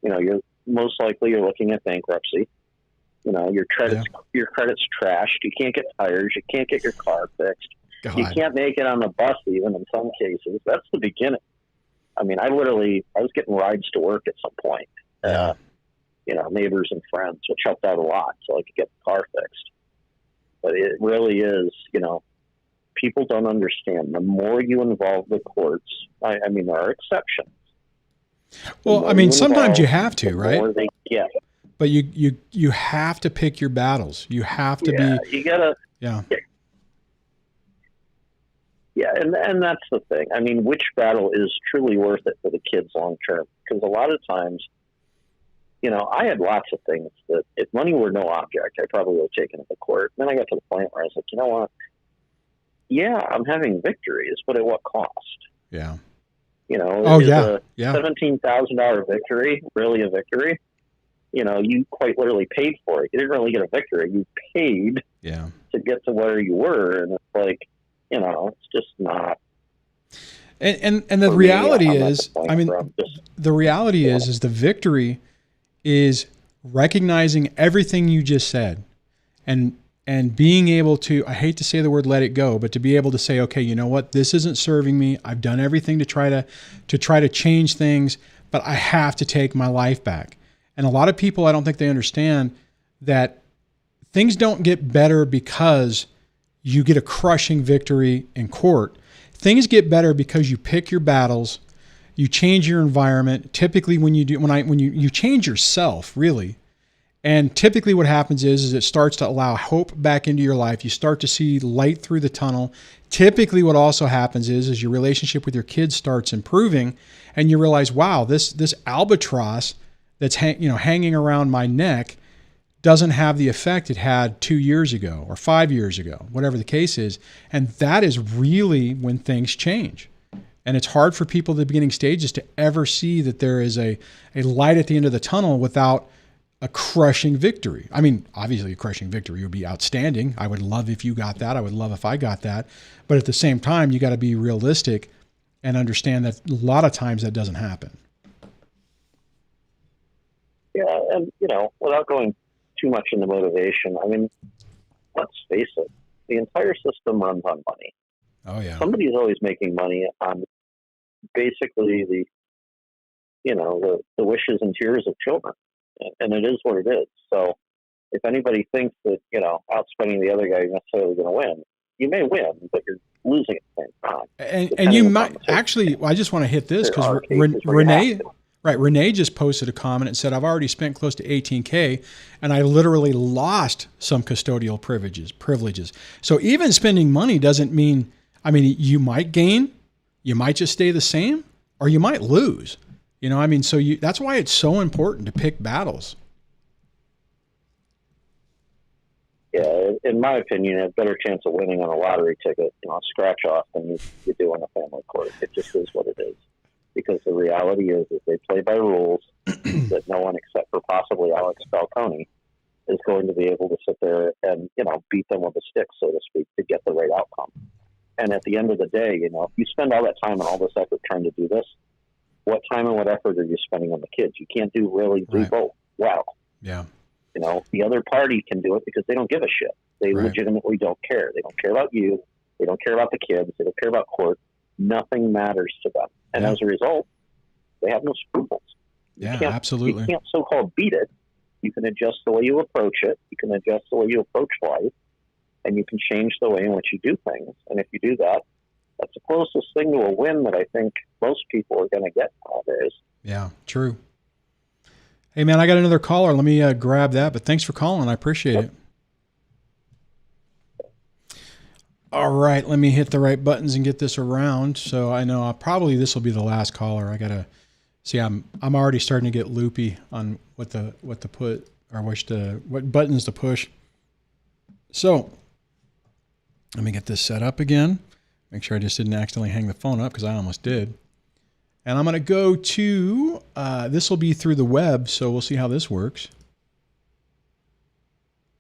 you know, you're most likely looking at bankruptcy. You know, your credit's trashed. You can't get tires. You can't get your car fixed. God. You can't make it on the bus even in some cases. That's the beginning. I mean, I was getting rides to work at some point. You know, neighbors and friends, which helped out a lot so I could get the car fixed. But it really is, you know, people don't understand. The more you involve the courts, I mean, there are exceptions. Well, I mean, sometimes you have to, right? More they get. But you have to pick your battles. You have to be. You gotta. Yeah. Yeah, and that's the thing. I mean, which battle is truly worth it for the kids long term? Because a lot of times, you know, I had lots of things that if money were no object, I probably would have taken it to court. Then I got to the point where I was like, you know what? Yeah, I'm having victories, but at what cost? Yeah. You know, a $17,000 victory really a victory? You know, you quite literally paid for it. You didn't really get a victory. You paid to get to where you were, and it's like, you know, it's just not. And the reality is, I mean, the reality is the victory is recognizing everything you just said, and being able to, I hate to say the word let it go, but to be able to say, okay, you know what, this isn't serving me. I've done everything to try to change things, but I have to take my life back. And a lot of people, I don't think they understand that things don't get better because you get a crushing victory in court. Things get better because you pick your battles, you change your environment. Typically when you change yourself, really. And typically what happens is it starts to allow hope back into your life. You start to see light through the tunnel. Typically what also happens is your relationship with your kids starts improving, and you realize, wow, this albatross that's hanging around my neck doesn't have the effect it had 2 years ago or 5 years ago, whatever the case is. And that is really when things change. And it's hard for people at the beginning stages to ever see that there is a light at the end of the tunnel without a crushing victory. I mean, obviously a crushing victory would be outstanding. I would love if you got that. I would love if I got that. But at the same time, you got to be realistic and understand that a lot of times that doesn't happen. Yeah, and, you know, without going too much into motivation, I mean, let's face it, the entire system runs on money. Oh, yeah. Somebody's always making money on basically the wishes and tears of children. And it is what it is. So if anybody thinks that, outspending the other guy, you're necessarily going to win, you may win, but you're losing at the same time. And you might actually, I just want to hit this because Renee, right. Renee just posted a comment and said, I've already spent close to 18K and I literally lost some custodial privileges. So even spending money doesn't mean, you might gain, you might just stay the same, or you might lose. So that's why it's so important to pick battles. Yeah, in my opinion, you have a better chance of winning on a lottery ticket, scratch off than you do on a family court. It just is what it is. Because the reality is that they play by rules that no one except for possibly Alex Falcone is going to be able to sit there and, beat them with a stick, so to speak, to get the right outcome. And at the end of the day, if you spend all that time and all this effort trying to do this, what time and what effort are you spending on the kids? You can't do both well. Yeah. The other party can do it because they don't give a shit. They legitimately don't care. They don't care about you. They don't care about the kids. They don't care about court. Nothing matters to them. And as a result, they have no scruples. Yeah, absolutely. You can't so-called beat it. You can adjust the way you approach it. You can adjust the way you approach life. And you can change the way in which you do things. And if you do that, that's the closest thing to a win that I think most people are going to get nowadays. Yeah, true. Hey, man, I got another caller. Let me grab that. But thanks for calling. I appreciate it. All right, let me hit the right buttons and get this around. So I know probably this will be the last caller. I gotta see. I'm already starting to get loopy on what buttons to push. So let me get this set up again. Make sure I just didn't accidentally hang the phone up because I almost did. And I'm going to go to, this will be through the web, so we'll see how this works.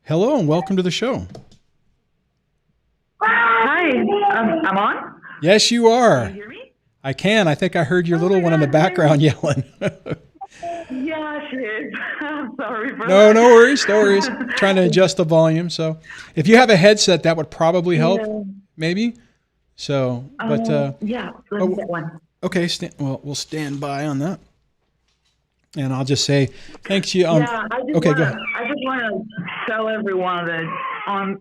Hello and welcome to the show. Hi, I'm on? Yes, you are. Can you hear me? I can. I think I heard your little one in the background yelling. Yeah, she is. I'm sorry for No, that. no worries. No worries. Trying to adjust the volume. So if you have a headset, that would probably help, maybe. So, but yeah, let me get one. Okay, we'll stand by on that, and I'll just say thanks to you. I just go ahead. I just want to tell everyone that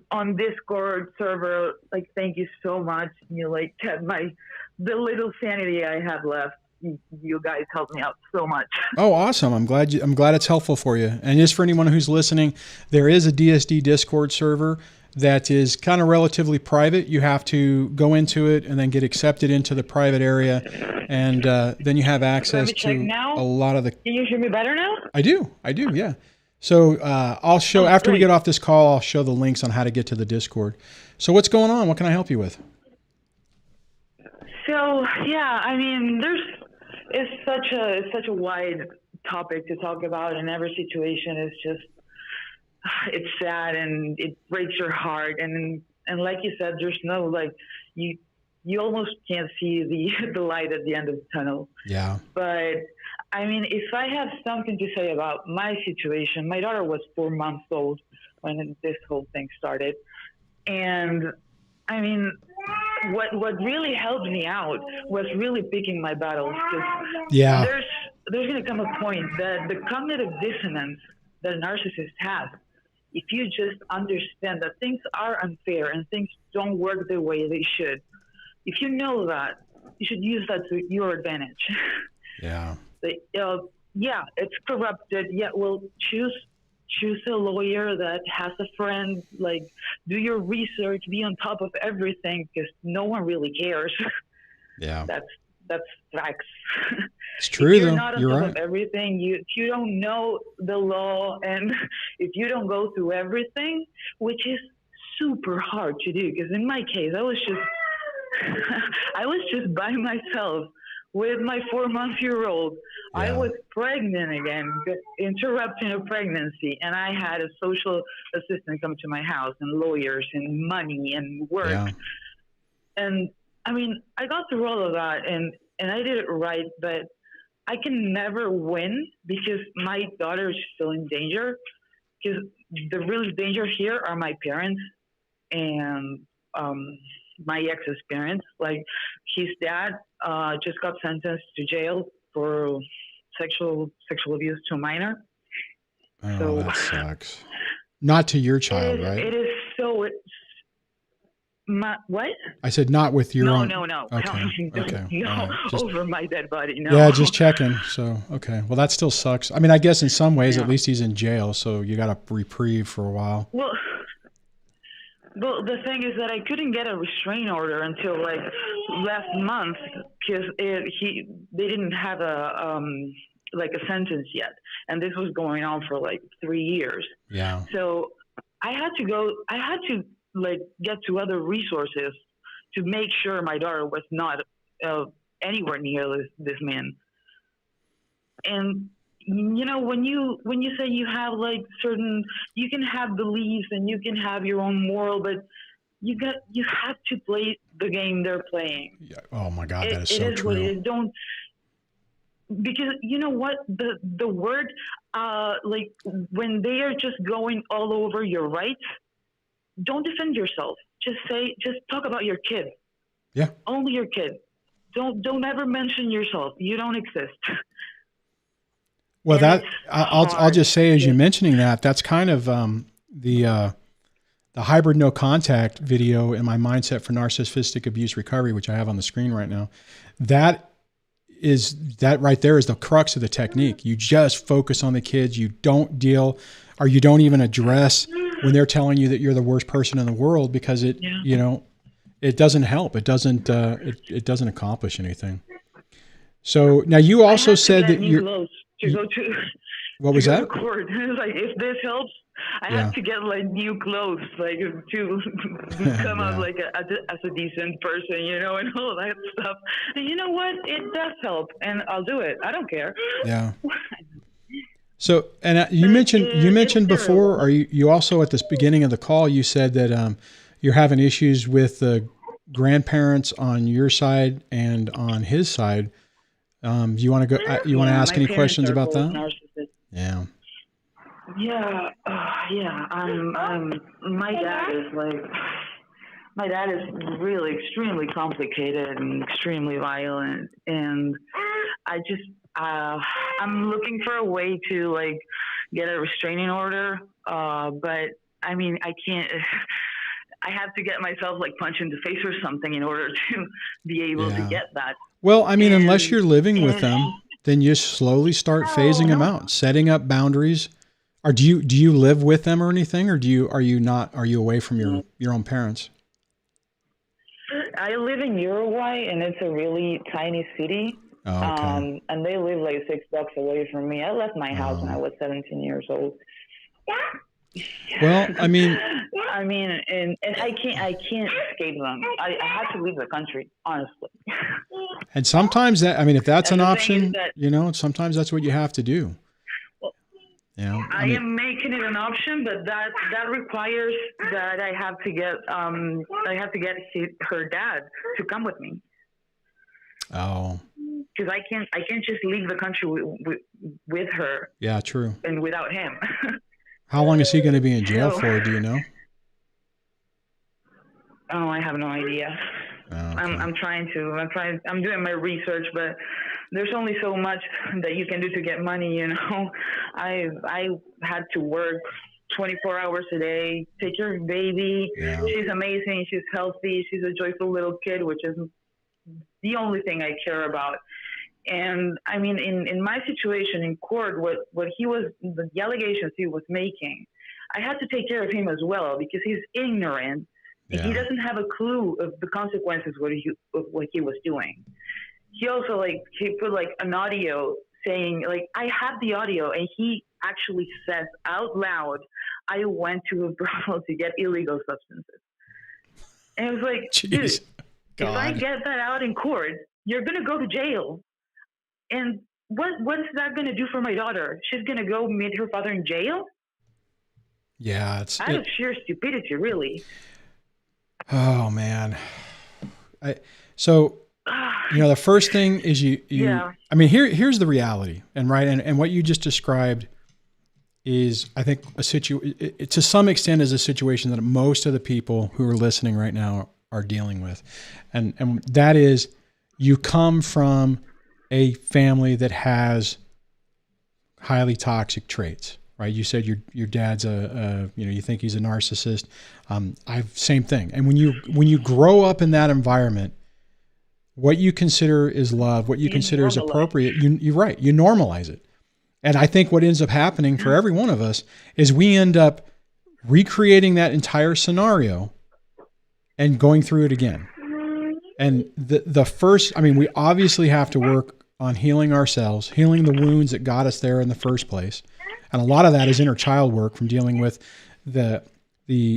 on Discord server, thank you so much. You kept the little sanity I have left. You guys helped me out so much. Oh, awesome! I'm glad it's helpful for you. And just for anyone who's listening, there is a DSD Discord server that is kind of relatively private. You have to go into it and then get accepted into the private area, and then you have access to a lot of the. Can you hear me better now? I do. Yeah. So I'll show after we get off this call. I'll show the links on how to get to the Discord. So what's going on? What can I help you with? So it's such a wide topic to talk about, and every situation is just. It's sad and it breaks your heart, and like you said, there's no you almost can't see the light at the end of the tunnel. Yeah. But if I have something to say about my situation, my daughter was 4 months old when this whole thing started, and what really helped me out was really picking my battles. Yeah. There's going to come a point that the cognitive dissonance that a narcissist has. If you just understand that things are unfair and things don't work the way they should, if you know that, you should use that to your advantage. Yeah. It's corrupted. Yeah, well, choose a lawyer that has a friend. Do your research. Be on top of everything because no one really cares. Yeah. That's facts. It's true, if you're though. not on You're top right. of everything, if you don't know the law, and if you don't go through everything, which is super hard to do, because in my case, I was just by myself with my 4-month-old. Yeah. I was pregnant again, interrupting a pregnancy, and I had a social assistant come to my house, and lawyers, and money, and work. Yeah. And I got through all of that, and I did it right, but I can never win because my daughter is still in danger. Because the real danger here are my parents and my ex's parents. His dad just got sentenced to jail for sexual abuse to a minor. Oh, that sucks. Not to your child, right? It is so. What? I said not with your own. No. Okay. No, Okay. no, All right. Just, over my dead body. No. yeah, just checking. So, okay. Well, that still sucks. I mean, I guess in some ways, Yeah. at least he's in jail, so you got a reprieve for a while. Well, the thing is that I couldn't get a restraining order until like last month because they didn't have a sentence yet, and this was going on for like 3 years. Yeah. So I had to like get to other resources to make sure my daughter was not anywhere near this man. And you know, when you say you have like you can have beliefs and you can have your own moral, but you have to play the game they're playing. Yeah. Oh my God, that is it so is true. what it is. Don't, because you know what, the word like when they are just going all over your rights, don't defend yourself. Just talk about your kid. Yeah. Only your kid. Don't ever mention yourself. You don't exist. Well, And I'll just say, as you're mentioning that, that's kind of the hybrid no contact video in my Mindset for Narcissistic Abuse Recovery, which I have on the screen right now. That right there is the crux of the technique. You just focus on the kids. You don't deal, or you don't even address when they're telling you that you're the worst person in the world, because it doesn't help. It doesn't accomplish anything. So now you also said that you're. To go to What was that? Court. Like, if this helps, I have to get like new clothes, like to come out like as a decent person, you know, and all that stuff. And you know what? It does help, and I'll do it. I don't care. Yeah. So, and you mentioned before, or you also at the beginning of the call, you said that you're having issues with the grandparents on your side and on his side. Do you want to go? You want to ask any questions about that? Yeah. Yeah. My dad is really extremely complicated and extremely violent, and I'm looking for a way to like get a restraining order. But I mean, I can't. I have to get myself like punched in the face or something in order to be able to get that. Well, I mean, unless you're living with them, then you slowly start phasing them out, setting up boundaries. Or do you live with them or anything, or are you away from your own parents? I live in Uruguay, and it's a really tiny city. Oh, okay. And they live like 6 blocks away from me. I left my house when I was 17 years old. Well, I mean, and I can't escape them. I have to leave the country, honestly. And sometimes if that's an option, sometimes that's what you have to do. I am making it an option, but that requires that I have to get her dad to come with me. Oh. Because I can't just leave the country with her. Yeah, true. And without him. How long is he going to be in jail for? Do you know? Oh, I have no idea. Oh, okay. I'm doing my research, but there's only so much that you can do to get money, you know. I had to work 24 hours a day, take care of baby. Yeah. She's amazing. She's healthy. She's a joyful little kid, which is the only thing I care about. And I mean, in my situation in court, the allegations he was making, I had to take care of him as well because he's ignorant. Yeah. He doesn't have a clue of the consequences of what he was doing. He also he put an audio saying I have the audio, and he actually says out loud, "I went to a brothel to get illegal substances." And it was like, Jeez. Dude, God. If I get that out in court, you're gonna go to jail. And what is that gonna do for my daughter? She's gonna go meet her father in jail? Yeah, out of sheer stupidity, really. Oh man. The first thing is Yeah. I mean, here's the reality, and what you just described is, I think, to some extent is a situation that most of the people who are listening right now are dealing with. And that is, you come from a family that has highly toxic traits. right? You said your dad's you think he's a narcissist. Same thing. And when you grow up in that environment, what you consider is love, what you consider is appropriate, you're right, you normalize it. And I think what ends up happening for every one of us is we end up recreating that entire scenario and going through it again. And we obviously have to work on healing ourselves, healing the wounds that got us there in the first place. And a lot of that is inner child work from dealing with the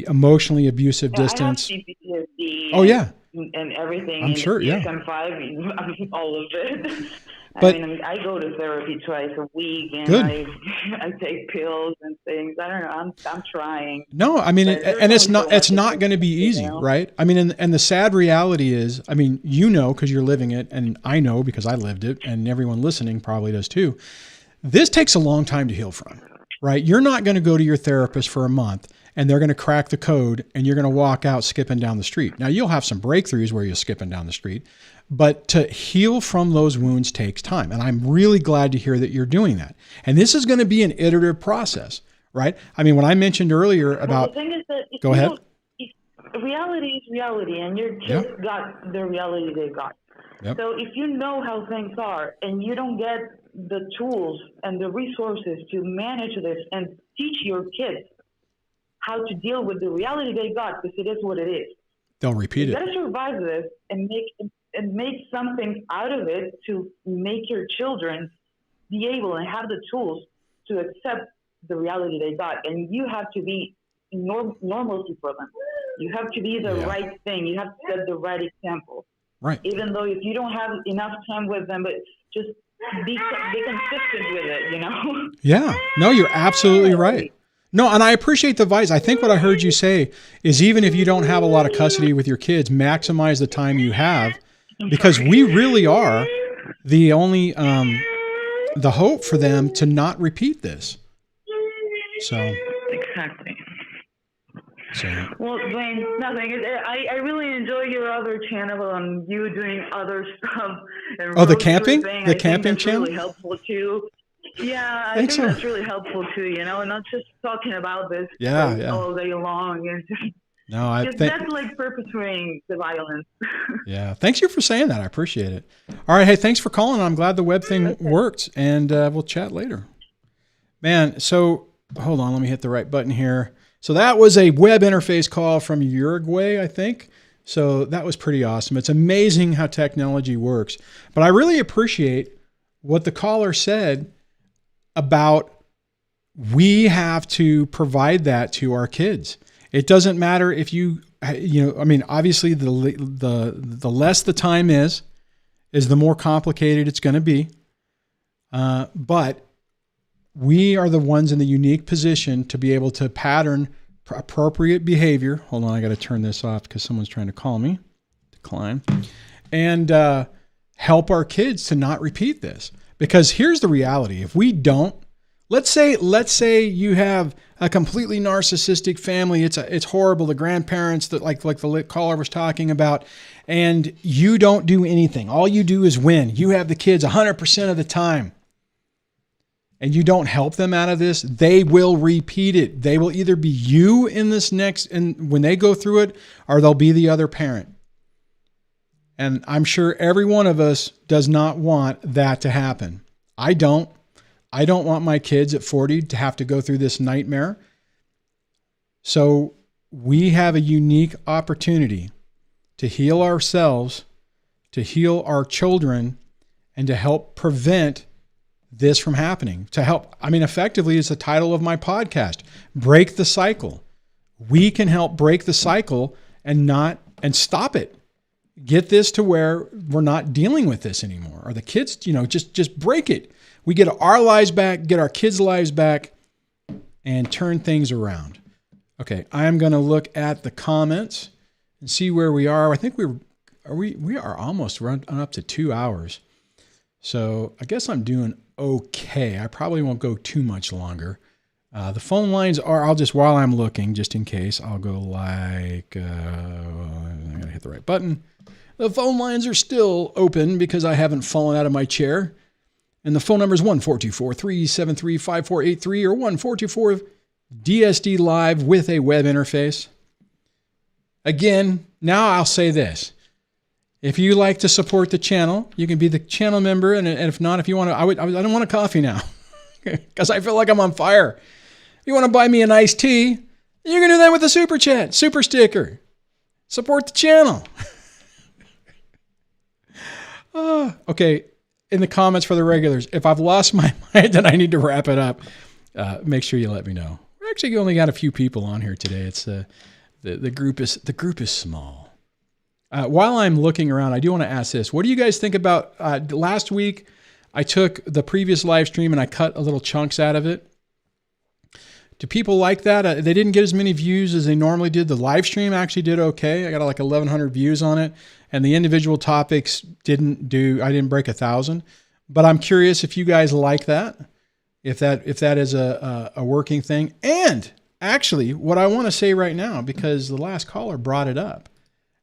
emotionally abusive distance. I have DSD. Oh yeah. And everything. I'm sure. Yeah. DSM-5, all of it. But, I go to therapy twice a week, and good. I take pills and things. I don't know. I'm trying. No, I mean, and it's not going to be easy, right? I mean, and the sad reality is, I mean, because you're living it, and I know because I lived it, and everyone listening probably does too. This takes a long time to heal from, right? You're not going to go to your therapist for a month and they're going to crack the code and you're going to walk out skipping down the street. Now you'll have some breakthroughs where you're skipping down the street, but to heal from those wounds takes time. And I'm really glad to hear that you're doing that. And this is going to be an iterative process, right? I mean, when I mentioned earlier about, the thing is that go ahead. Reality is reality, and your kids got the reality they got. Yep. So if you know how things are and you don't get the tools and the resources to manage this and teach your kids how to deal with the reality they got, because it is what it is. They'll repeat it. You got to survive this and make something out of it to make your children be able and have the tools to accept the reality they got. And you have to be normalcy for them. You have to be the right thing. You have to set the right example. Right. Even though if you don't have enough time with them, but just be consistent with it, Yeah. No, you're absolutely right. No, and I appreciate the advice. I think what I heard you say is even if you don't have a lot of custody with your kids, maximize the time you have, because we really are the only, the hope for them to not repeat this. So. Exactly. So. Well, Duane, nothing. I really enjoy your other channel and you doing other stuff. And the camping? The camping channel? Really helpful too. Yeah, I think that's really helpful too, and not just talking about this all day long. And that's like perpetuating the violence. Yeah, thanks you for saying that. I appreciate it. All right, hey, thanks for calling. I'm glad the web thing worked, and we'll chat later. Man, so hold on, let me hit the right button here. So that was a web interface call from Uruguay, I think. So that was pretty awesome. It's amazing how technology works. But I really appreciate what the caller said about we have to provide that to our kids. It doesn't matter if obviously the less the time is the more complicated it's going to be. But we are the ones in the unique position to be able to pattern appropriate behavior. Hold on, I got to turn this off because someone's trying to call me. Decline. And help our kids to not repeat this. Because here's the reality. If we don't, let's say you have a completely narcissistic family. It's horrible. The grandparents that like the caller was talking about, and you don't do anything. All you do is win. You have the kids 100% of the time. And you don't help them out of this, they will repeat it. They will either be you in this and when they go through it, or they'll be the other parent. And I'm sure every one of us does not want that to happen. I don't want my kids at 40 to have to go through this nightmare. So we have a unique opportunity to heal ourselves, to heal our children, and to help prevent this from happening. Effectively, it's the title of my podcast, Break the Cycle. We can help break the cycle and stop it. Get this to where we're not dealing with this anymore. Or the kids, just break it. We get our lives back, get our kids' lives back, and turn things around. Okay, I'm going to look at the comments and see where we are. I think we are almost run up to 2 hours. So I guess I'm doing okay. I probably won't go too much longer. The phone lines are, while I'm looking, just in case, I'll go I gotta hit the right button. The phone lines are still open because I haven't fallen out of my chair. And the phone number is 1-424-373-5483 or 1-424-DSD-LIVE with a web interface. Again, now I'll say this. If you like to support the channel, you can be the channel member. And if not, if you want to, I don't want a coffee now because I feel like I'm on fire. If you want to buy me an iced tea, you can do that with a super chat, super sticker. Support the channel. Okay. In the comments for the regulars, if I've lost my mind and I need to wrap it up, make sure you let me know. We're actually only got a few people on here today. It's the group is small. While I'm looking around, I do want to ask this. What do you guys think about last week? I took the previous live stream and I cut a little chunks out of it. Do people like that? They didn't get as many views as they normally did. The live stream actually did okay. I got like 1,100 views on it. And the individual topics I didn't break 1,000. But I'm curious if you guys like that, if that is a working thing. And actually, what I want to say right now, because the last caller brought it up,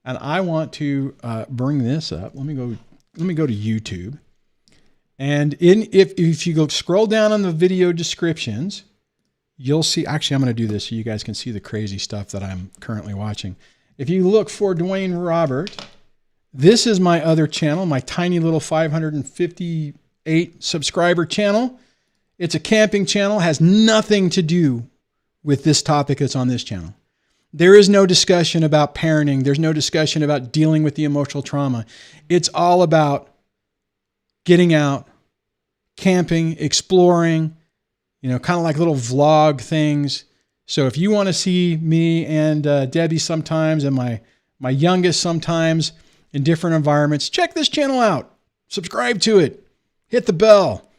and I want to bring this up. Let me go to YouTube. And if you go scroll down on the video descriptions, you'll see, actually, I'm going to do this so you guys can see the crazy stuff that I'm currently watching. If you look for Duane Robert, this is my other channel, my tiny little 558 subscriber channel. It's a camping channel, has nothing to do with this topic that's on this channel. There is no discussion about parenting. There's no discussion about dealing with the emotional trauma. It's all about getting out, camping, exploring, kind of like little vlog things. So if you want to see me and Debbie sometimes and my youngest sometimes in different environments, check this channel out. Subscribe to it. Hit the bell.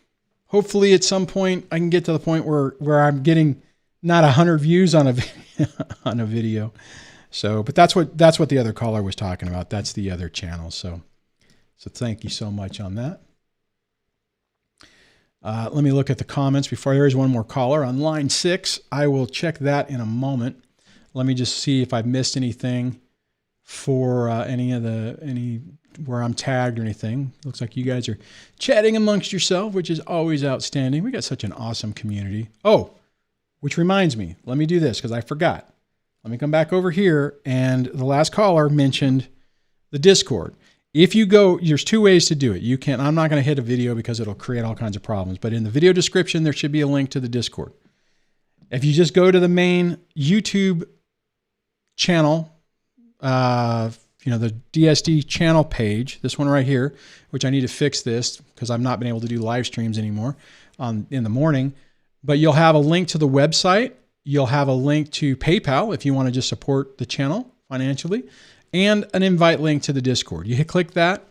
Hopefully at some point I can get to the point where I'm getting not 100 views on a video. So, but that's what the other caller was talking about. That's the other channel. So thank you so much on that. Let me look at the comments before there is one more caller on line 6. I will check that in a moment. Let me just see if I've missed anything for any where I'm tagged or anything. Looks like you guys are chatting amongst yourself, which is always outstanding. We got such an awesome community. Oh, which reminds me, let me do this because I forgot. Let me come back over here. And the last caller mentioned the Discord. If you go, there's 2 ways to do it. I'm not going to hit a video because it'll create all kinds of problems, but in the video description, there should be a link to the Discord. If you just go to the main YouTube channel, the DSD channel page, this one right here, which I need to fix this because I've not been able to do live streams anymore in the morning, but you'll have a link to the website. You'll have a link to PayPal if you want to just support the channel financially, and an invite link to the Discord. You click that.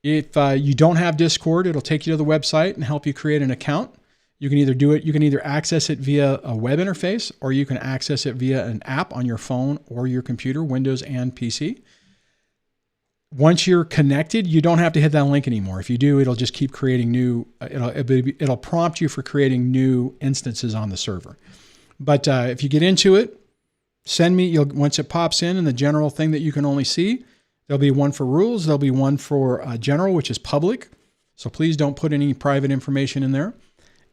If you don't have Discord, it'll take you to the website and help you create an account. You can either do it, you can either access it via a web interface, or you can access it via an app on your phone or your computer, Windows and PC. Once you're connected, you don't have to hit that link anymore. If you do, it'll just keep creating new, it'll prompt you for creating new instances on the server. But if you get into it, send me, once it pops in the general thing that you can only see, there'll be one for rules. There'll be one for general, which is public. So please don't put any private information in there.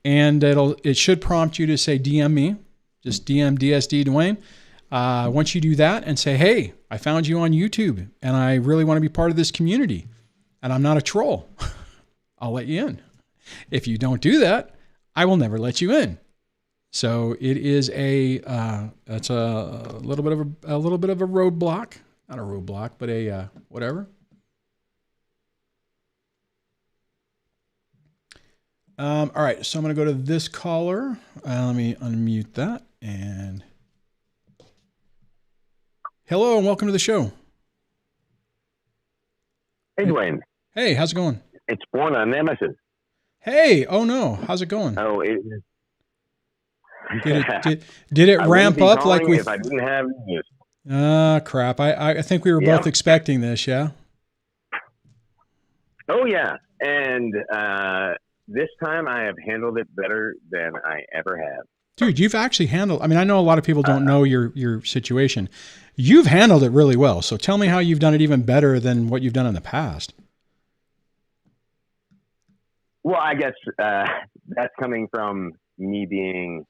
And it should prompt you to say DM me, just DM DSD Duane. Once you do that and say, hey, I found you on YouTube and I really want to be part of this community and I'm not a troll, I'll let you in. If you don't do that, I will never let you in. So it is it's a little bit of a roadblock, not a roadblock, but a whatever. All right, so I'm going to go to this caller. Let me unmute that. And hello and welcome to the show. Hey, Duane. Hey, how's it going? It's Born on Nemesis. Hey, oh no, how's it going? Oh, did it ramp up like we? If I didn't have news. Crap! I think we were both expecting this. Yeah. Oh yeah, and this time I have handled it better than I ever have. Dude, you've actually handled. I mean, I know a lot of people don't know your situation. You've handled it really well. So tell me how you've done it even better than what you've done in the past. Well, I guess that's coming from me being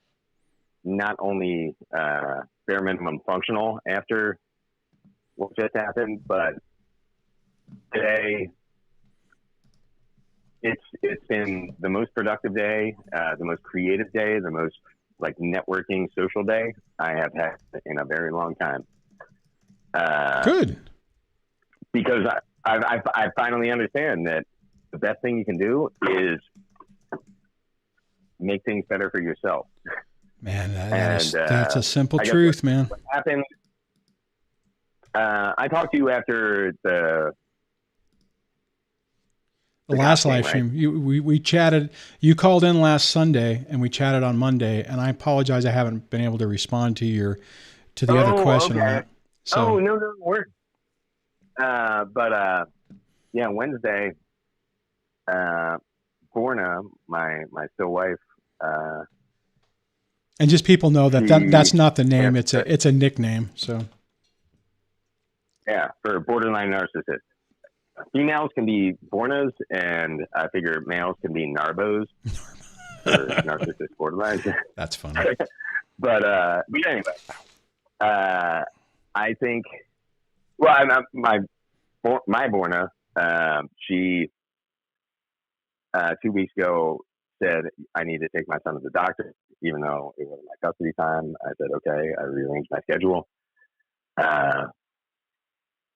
not only bare minimum functional after what just happened, but today it's been the most productive day, the most creative day, the most like networking social day I have had in a very long time. Good. Because I finally understand that the best thing you can do is make things better for yourself. Man, that's a simple truth, man. What happened? I talked to you after the last live stream. Right? We chatted. You called in last Sunday, and we chatted on Monday. And I apologize, I haven't been able to respond to the other question. Okay. On that. So, no, we're. But yeah, Wednesday, Borna, my still wife. And just people know that's not the name. It's a nickname. So. Yeah, for borderline narcissist. Females can be Bornas, and I figure males can be Narbos for narcissist borderline. That's funny. But anyway, I think. Well, my Borna, she 2 weeks ago said I need to take my son to the doctor, even though it wasn't my custody time. I said okay. I rearranged my schedule.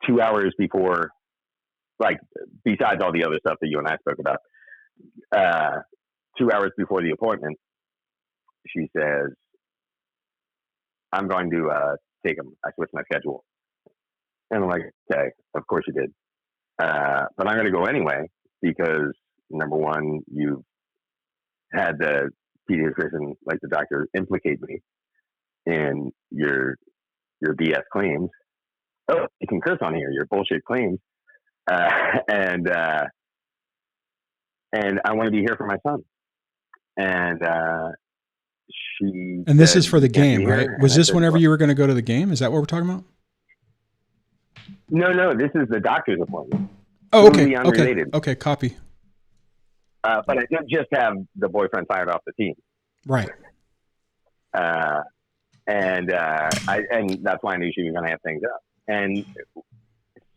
2 hours before, like besides all the other stuff that you and I spoke about, 2 hours before the appointment, she says, I'm going to take him. I switched my schedule. And I'm like, okay, of course you did. But I'm going to go anyway, because number one, you've had the pediatrician, like the doctor, implicate me in your BS claims. Oh, you can curse on here, your bullshit claims. And I want to be here for my son. And she. And this is for the game, right? Was this whenever you were going to go to the game? Is that what we're talking about? No, this is the doctor's appointment. Oh, okay. Okay, copy. But I did just have the boyfriend fired off the team. Right. And that's why I knew she was going to have things up. And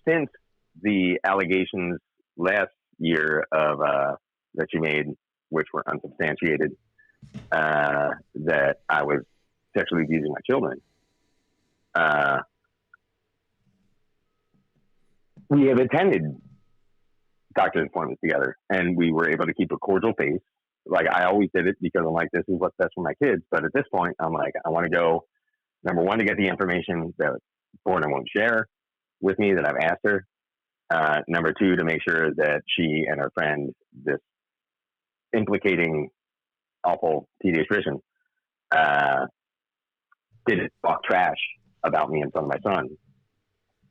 since the allegations last year of that she made, which were unsubstantiated, that I was sexually abusing my children, we have attended doctor's appointments together, and we were able to keep a cordial face. Like, I always did it because I'm like, this is what's best for my kids. But at this point, I'm like, I want to go, number one, to get the information that Borna won't share with me that I've asked her. Number two, to make sure that she and her friend, this implicating awful pediatrician, didn't talk trash about me in front of my son.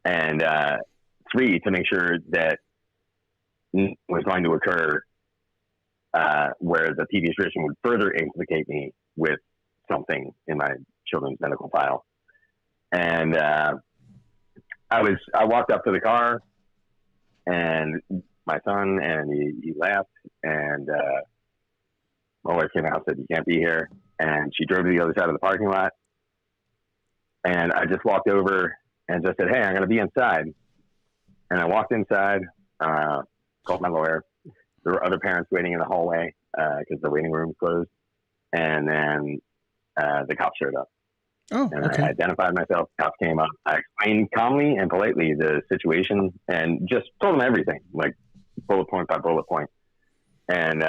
And three, to make sure that was going to occur where the pediatrician would further implicate me with something in my children's medical file. And I walked up to the car, and my son, and he laughed, and my wife came out and said, you can't be here. And she drove to the other side of the parking lot, and I just walked over and just said, hey, I'm going to be inside. And I walked inside, called my lawyer. There were other parents waiting in the hallway because the waiting room closed. And then the cops showed up. Oh, and okay. I identified myself. Cops came up. I explained calmly and politely the situation and just told them everything, like bullet point by bullet point. And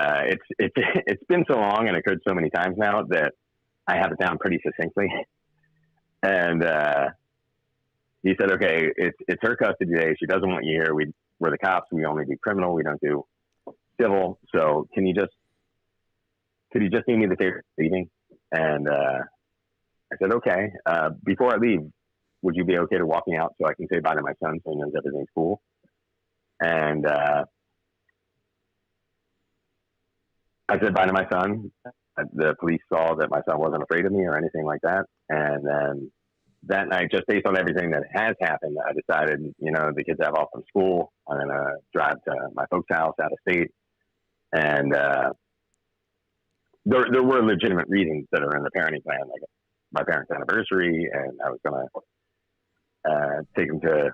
it's been so long and occurred so many times now that I have it down pretty succinctly. And he said, okay, it's her custody today. She doesn't want you here. We're the cops. We only do criminal. We don't do civil. So could you just do me the favor of leaving? And I said, okay. Before I leave, would you be okay to walk me out so I can say bye to my son so he knows everything's cool? And I said bye to my son. The police saw that my son wasn't afraid of me or anything like that. And then that night, just based on everything that has happened, I decided, the kids have off from school. I'm going to drive to my folks' house out of state And there were legitimate reasons that are in the parenting plan, like my parents' anniversary, and I was going to take them to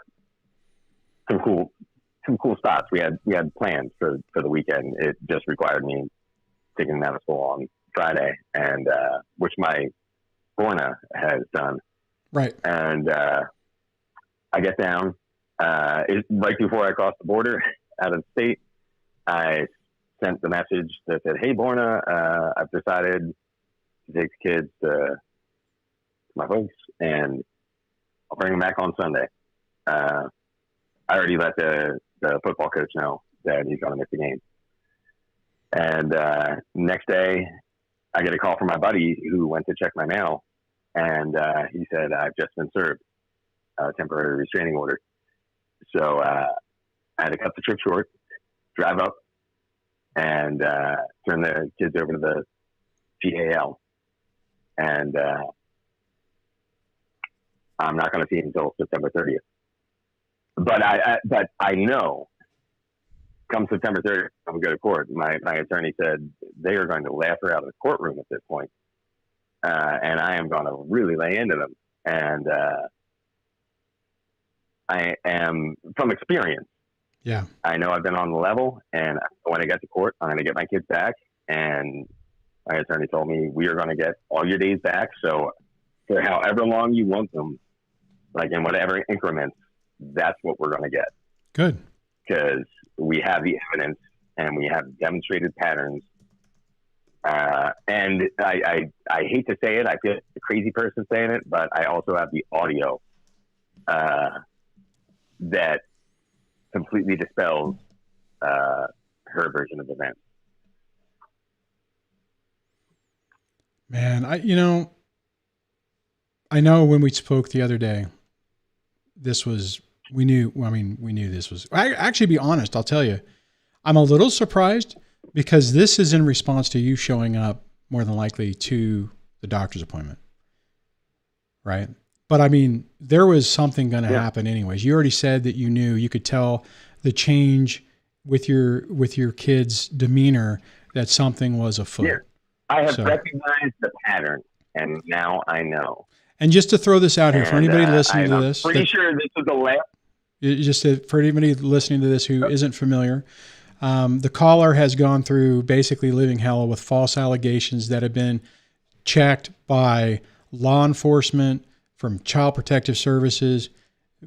some cool spots. We had plans for the weekend. It just required me taking them out of school on Friday, and which my Borna has done. Right. And I get down right before I crossed the border out of state. I sent the message that said, "Hey, Borna, I've decided to take the kids to my folks, and I'll bring them back on Sunday." I already let the football coach know that he's going to miss the game. And next day, I get a call from my buddy who went to check my mail, and he said, "I've just been served a temporary restraining order." So I had to cut the trip short, drive up, and turn the kids over to the GAL. And I'm not going to see him until September 30th. But I know come September 30th, I'm going to go to court. My attorney said they are going to laugh her out of the courtroom at this point. And I am going to really lay into them. And I am, from experience, yeah, I know I've been on the level, and when I get to court, I'm going to get my kids back. And my attorney told me, we are going to get all your days back. So for however long you want them, like in whatever increments, that's what we're going to get. Good. Because we have the evidence and we have demonstrated patterns. And I hate to say it, I feel like a crazy person saying it, but I also have the audio that completely dispels her version of events. Man, I know when we spoke the other day, we knew this was, actually, be honest, I'll tell you, I'm a little surprised because this is in response to you showing up more than likely to the doctor's appointment. Right. But I mean, there was something going to happen anyways. You already said that you could tell the change with your kid's demeanor, that something was afoot. Yeah. I have recognized the pattern, and now I know. And just to throw this out here for anybody listening to this, I'm pretty sure this was the last. Just for anybody listening to this who isn't familiar, the caller has gone through basically living hell with false allegations that have been checked by law enforcement, from Child Protective Services,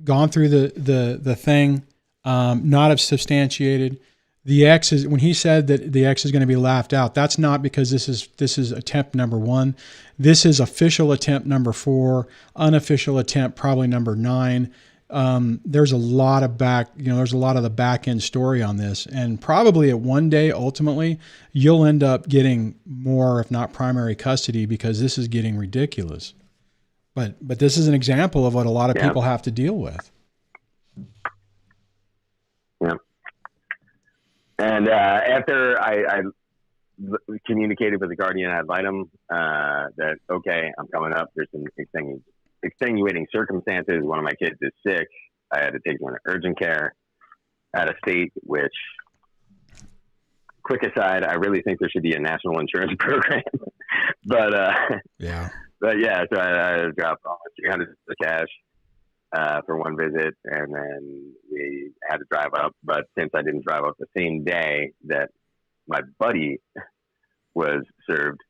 gone through the thing, not have substantiated. The ex is, when he said that the ex is going to be laughed out, that's not because this is attempt number 1. This is official attempt number 4, unofficial attempt probably number 9. There's a lot of there's a lot of the back end story on this, and probably at one day, ultimately, you'll end up getting more, if not primary custody, because this is getting ridiculous. But this is an example of what a lot of people have to deal with. Yeah. And after I communicated with the guardian ad litem that, okay, I'm coming up, there's some extenuating circumstances. One of my kids is sick. I had to take him to urgent care out of state, which, quick aside, I really think there should be a national insurance program. But so I dropped almost $300 cash for one visit, and then we had to drive up. But since I didn't drive up the same day that my buddy was served,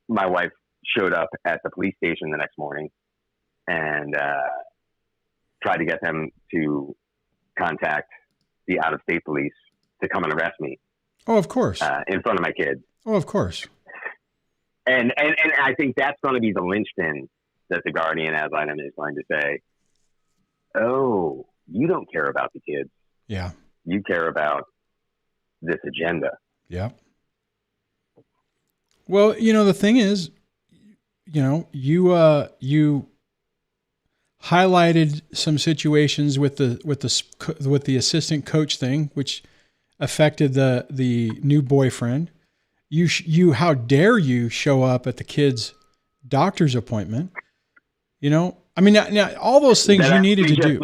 my wife showed up at the police station the next morning and tried to get them to contact the out-of-state police to come and arrest me. Oh, of course. In front of my kids. Oh, of course. And I think that's going to be the linchpin that the guardian ad litem is going to say, oh, you don't care about the kids. Yeah. You care about this agenda. Yeah. Well, the thing is, you highlighted some situations with the assistant coach thing, which affected the new boyfriend. You how dare you show up at the kid's doctor's appointment? I mean, now all those things you needed to do.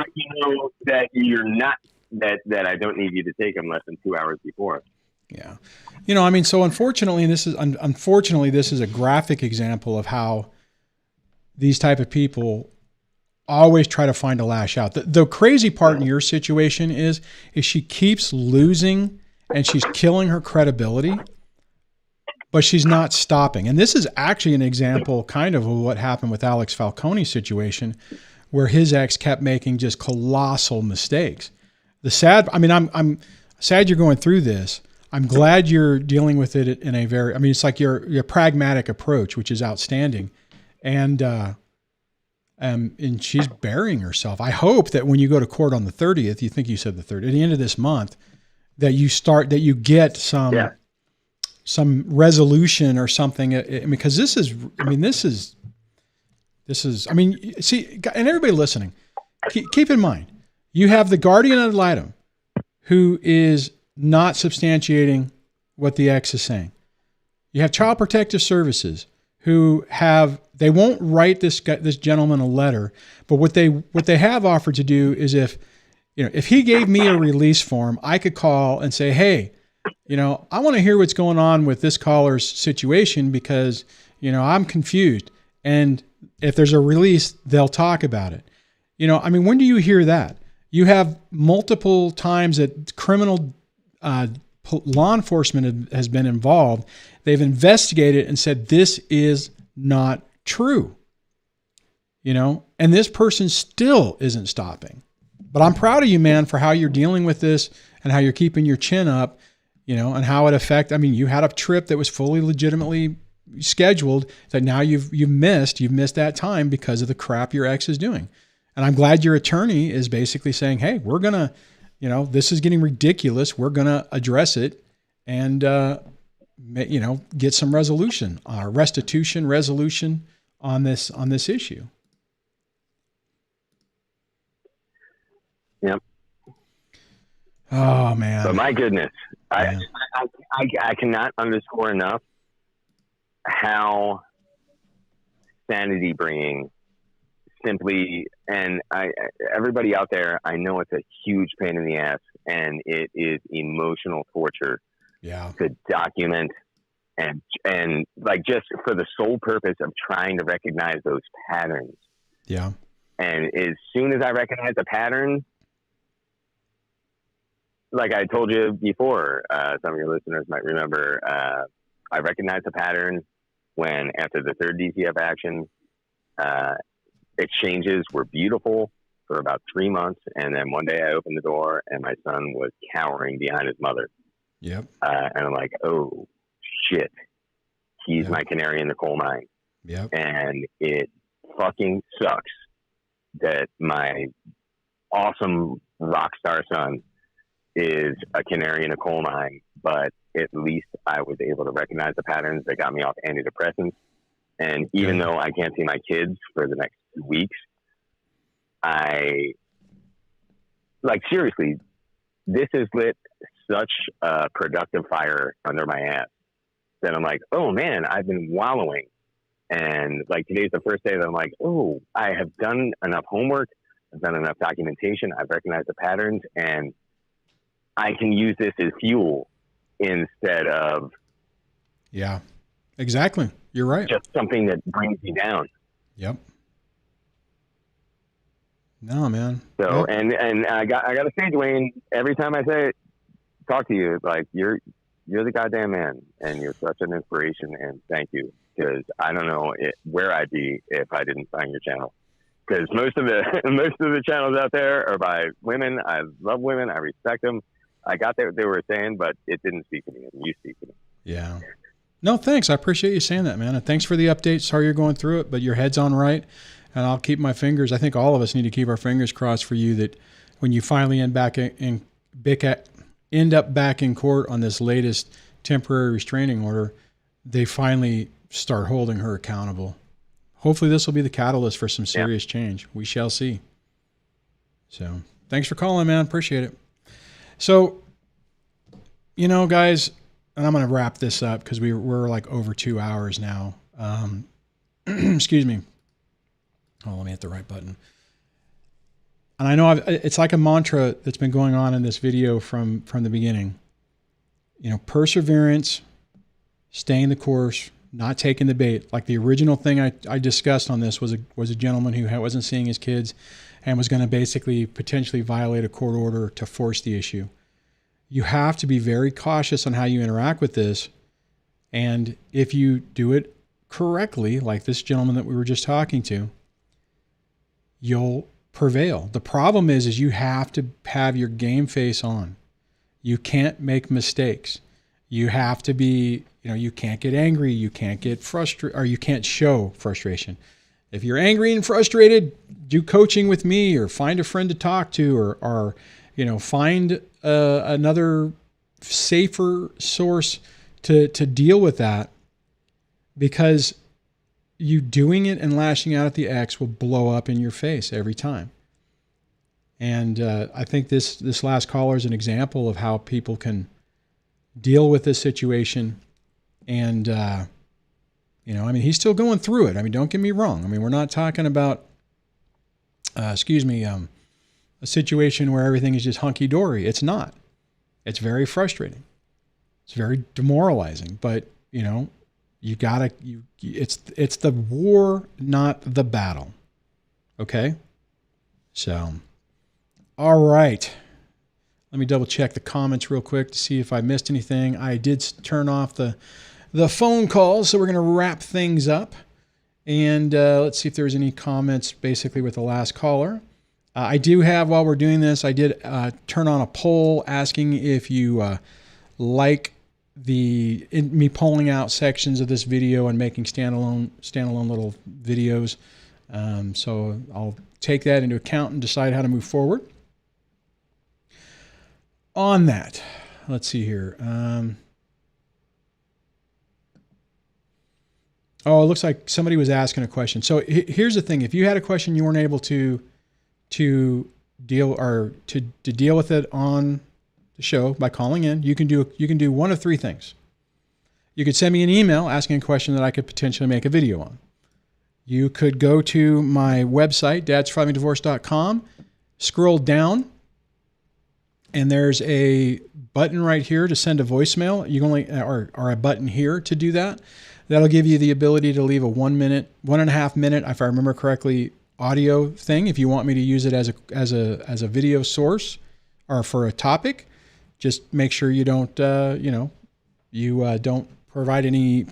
that you're not, that I don't need you to take them less than 2 hours before. Yeah. You know, I mean, so unfortunately, this is a graphic example of how these type of people always try to find a lash out. The crazy part in your situation is she keeps losing and she's killing her credibility, but she's not stopping. And this is actually an example kind of what happened with Alex Falcone's situation, where his ex kept making just colossal mistakes. I'm sad you're going through this. I'm glad you're dealing with it in a very, I mean, it's like your pragmatic approach, which is outstanding. And she's burying herself. I hope that when you go to court on the 30th, you think you said the 30th, at the end of this month, that you get some resolution or something. Because see, and everybody listening, keep in mind, you have the guardian ad litem who is not substantiating what the ex is saying. You have Child Protective Services who they won't write this gentleman a letter, but what they have offered to do is if he gave me a release form, I could call and say, hey, I want to hear what's going on with this caller's situation because, I'm confused. And if there's a release, they'll talk about it. When do you hear that? You have multiple times that criminal law enforcement has been involved. They've investigated and said, this is not true, and this person still isn't stopping. But I'm proud of you, man, for how you're dealing with this and how you're keeping your chin up, and how it affects. You had a trip that was fully legitimately scheduled that now you've missed that time because of the crap your ex is doing. And I'm glad your attorney is basically saying, hey, we're going to, this is getting ridiculous. We're going to address it and, get some resolution, resolution on this issue. Yep. Oh man. But my goodness, I cannot underscore enough how sanity bringing simply, and everybody out there, I know it's a huge pain in the ass and it is emotional torture to document and like just for the sole purpose of trying to recognize those patterns. Yeah. And as soon as I recognize a pattern, like I told you before, some of your listeners might remember, I recognized a pattern when after the third DCF action, exchanges were beautiful for about 3 months. And then one day I opened the door and my son was cowering behind his mother. Yep. And I'm like, oh shit, he's my canary in the coal mine. Yep. And it fucking sucks that my awesome rock star son is a canary in a coal mine, but at least I was able to recognize the patterns that got me off antidepressants. And even though I can't see my kids for the next 2 weeks, seriously, this has lit such a productive fire under my ass that I'm like, oh man, I've been wallowing. And like today's the first day that I'm like, oh, I have done enough homework. I've done enough documentation. I've recognized the patterns and I can use this as fuel instead of. Yeah, exactly. You're right. Just something that brings me down. Yep. No, man. So, and I got to say, Duane, every time I talk to you, like you're the goddamn man and you're such an inspiration and thank you. Because I don't know where I'd be if I didn't find your channel. Because most of the channels out there are by women. I love women. I respect them. I got what they were saying, but it didn't speak to me. And you speak to me. Yeah. No, thanks. I appreciate you saying that, man. And thanks for the update. Sorry you're going through it, but your head's on right. And I'll keep my fingers. I think all of us need to keep our fingers crossed for you that when you finally end up back in court on this latest temporary restraining order, they finally start holding her accountable. Hopefully this will be the catalyst for some serious change. We shall see. So thanks for calling, man. Appreciate it. So, guys, and I'm going to wrap this up because we're like over 2 hours now. Excuse me. Oh, let me hit the right button. and I know it's like a mantra that's been going on in this video from the beginning. You know, perseverance, staying the course, not taking the bait. Like the original thing I discussed on this was a gentleman who wasn't seeing his kids and was going to basically potentially violate a court order to force the issue. You have to be very cautious on how you interact with this. And if you do it correctly, like this gentleman that we were just talking to, you'll prevail. The problem is you have to have your game face on. You can't make mistakes. You have to be, you can't get angry. You can't get frustrated, or you can't show frustration. If you're angry and frustrated, do coaching with me, or find a friend to talk to, or find another safer source to deal with that, because you doing it and lashing out at the ex will blow up in your face every time. And I think this last caller is an example of how people can deal with this situation. And, he's still going through it. I mean, don't get me wrong. I mean, we're not talking about, a situation where everything is just hunky-dory. It's not. It's very frustrating. It's very demoralizing. But, you gotta, it's the war, not the battle. Okay? So, all right. Let me double check the comments real quick to see if I missed anything. I did turn off the phone calls, so we're going to wrap things up. And let's see if there's any comments basically with the last caller. I do have, while we're doing this, I did turn on a poll asking if you like me pulling out sections of this video and making standalone little videos. So I'll take that into account and decide how to move forward. On that, let's see here. It looks like somebody was asking a question. So here's the thing: if you had a question you weren't able to deal with it on the show by calling in, you can do one of three things. You could send me an email asking a question that I could potentially make a video on. You could go to my website, dadssurvivingdivorce.com, scroll down, and there's a button right here to send a voicemail. You can only, or a button here to do that. That'll give you the ability to leave a 1 minute, 1.5 minute, if I remember correctly, audio thing. If you want me to use it as a video source or for a topic, just make sure you don't, don't provide any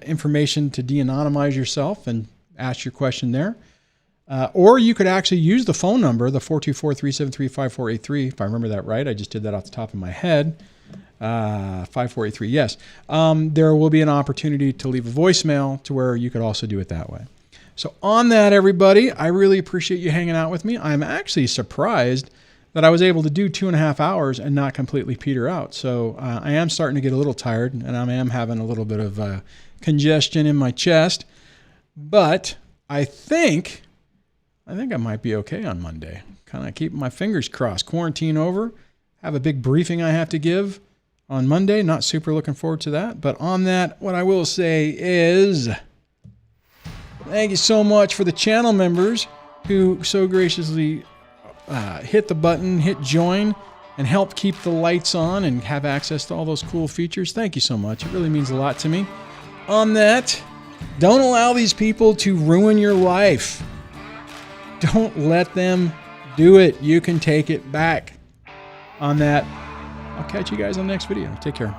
information to de-anonymize yourself and ask your question there. Or you could actually use the phone number, the 424-373-5483, if I remember that right. I just did that off the top of my head. 5483, yes. There will be an opportunity to leave a voicemail to where you could also do it that way. So on that, everybody, I really appreciate you hanging out with me. I'm actually surprised that I was able to do 2.5 hours and not completely peter out. So I am starting to get a little tired, and I am having a little bit of congestion in my chest. But I think I might be okay on Monday. Kind of keeping my fingers crossed. Quarantine over. Have a big briefing I have to give on Monday. Not super looking forward to that. But on that, what I will say is thank you so much for the channel members who so graciously hit the button, hit join, and help keep the lights on and have access to all those cool features. Thank you so much. It really means a lot to me. On that, don't allow these people to ruin your life. Don't let them do it. You can take it back. On that, I'll catch you guys on the next video. Take care.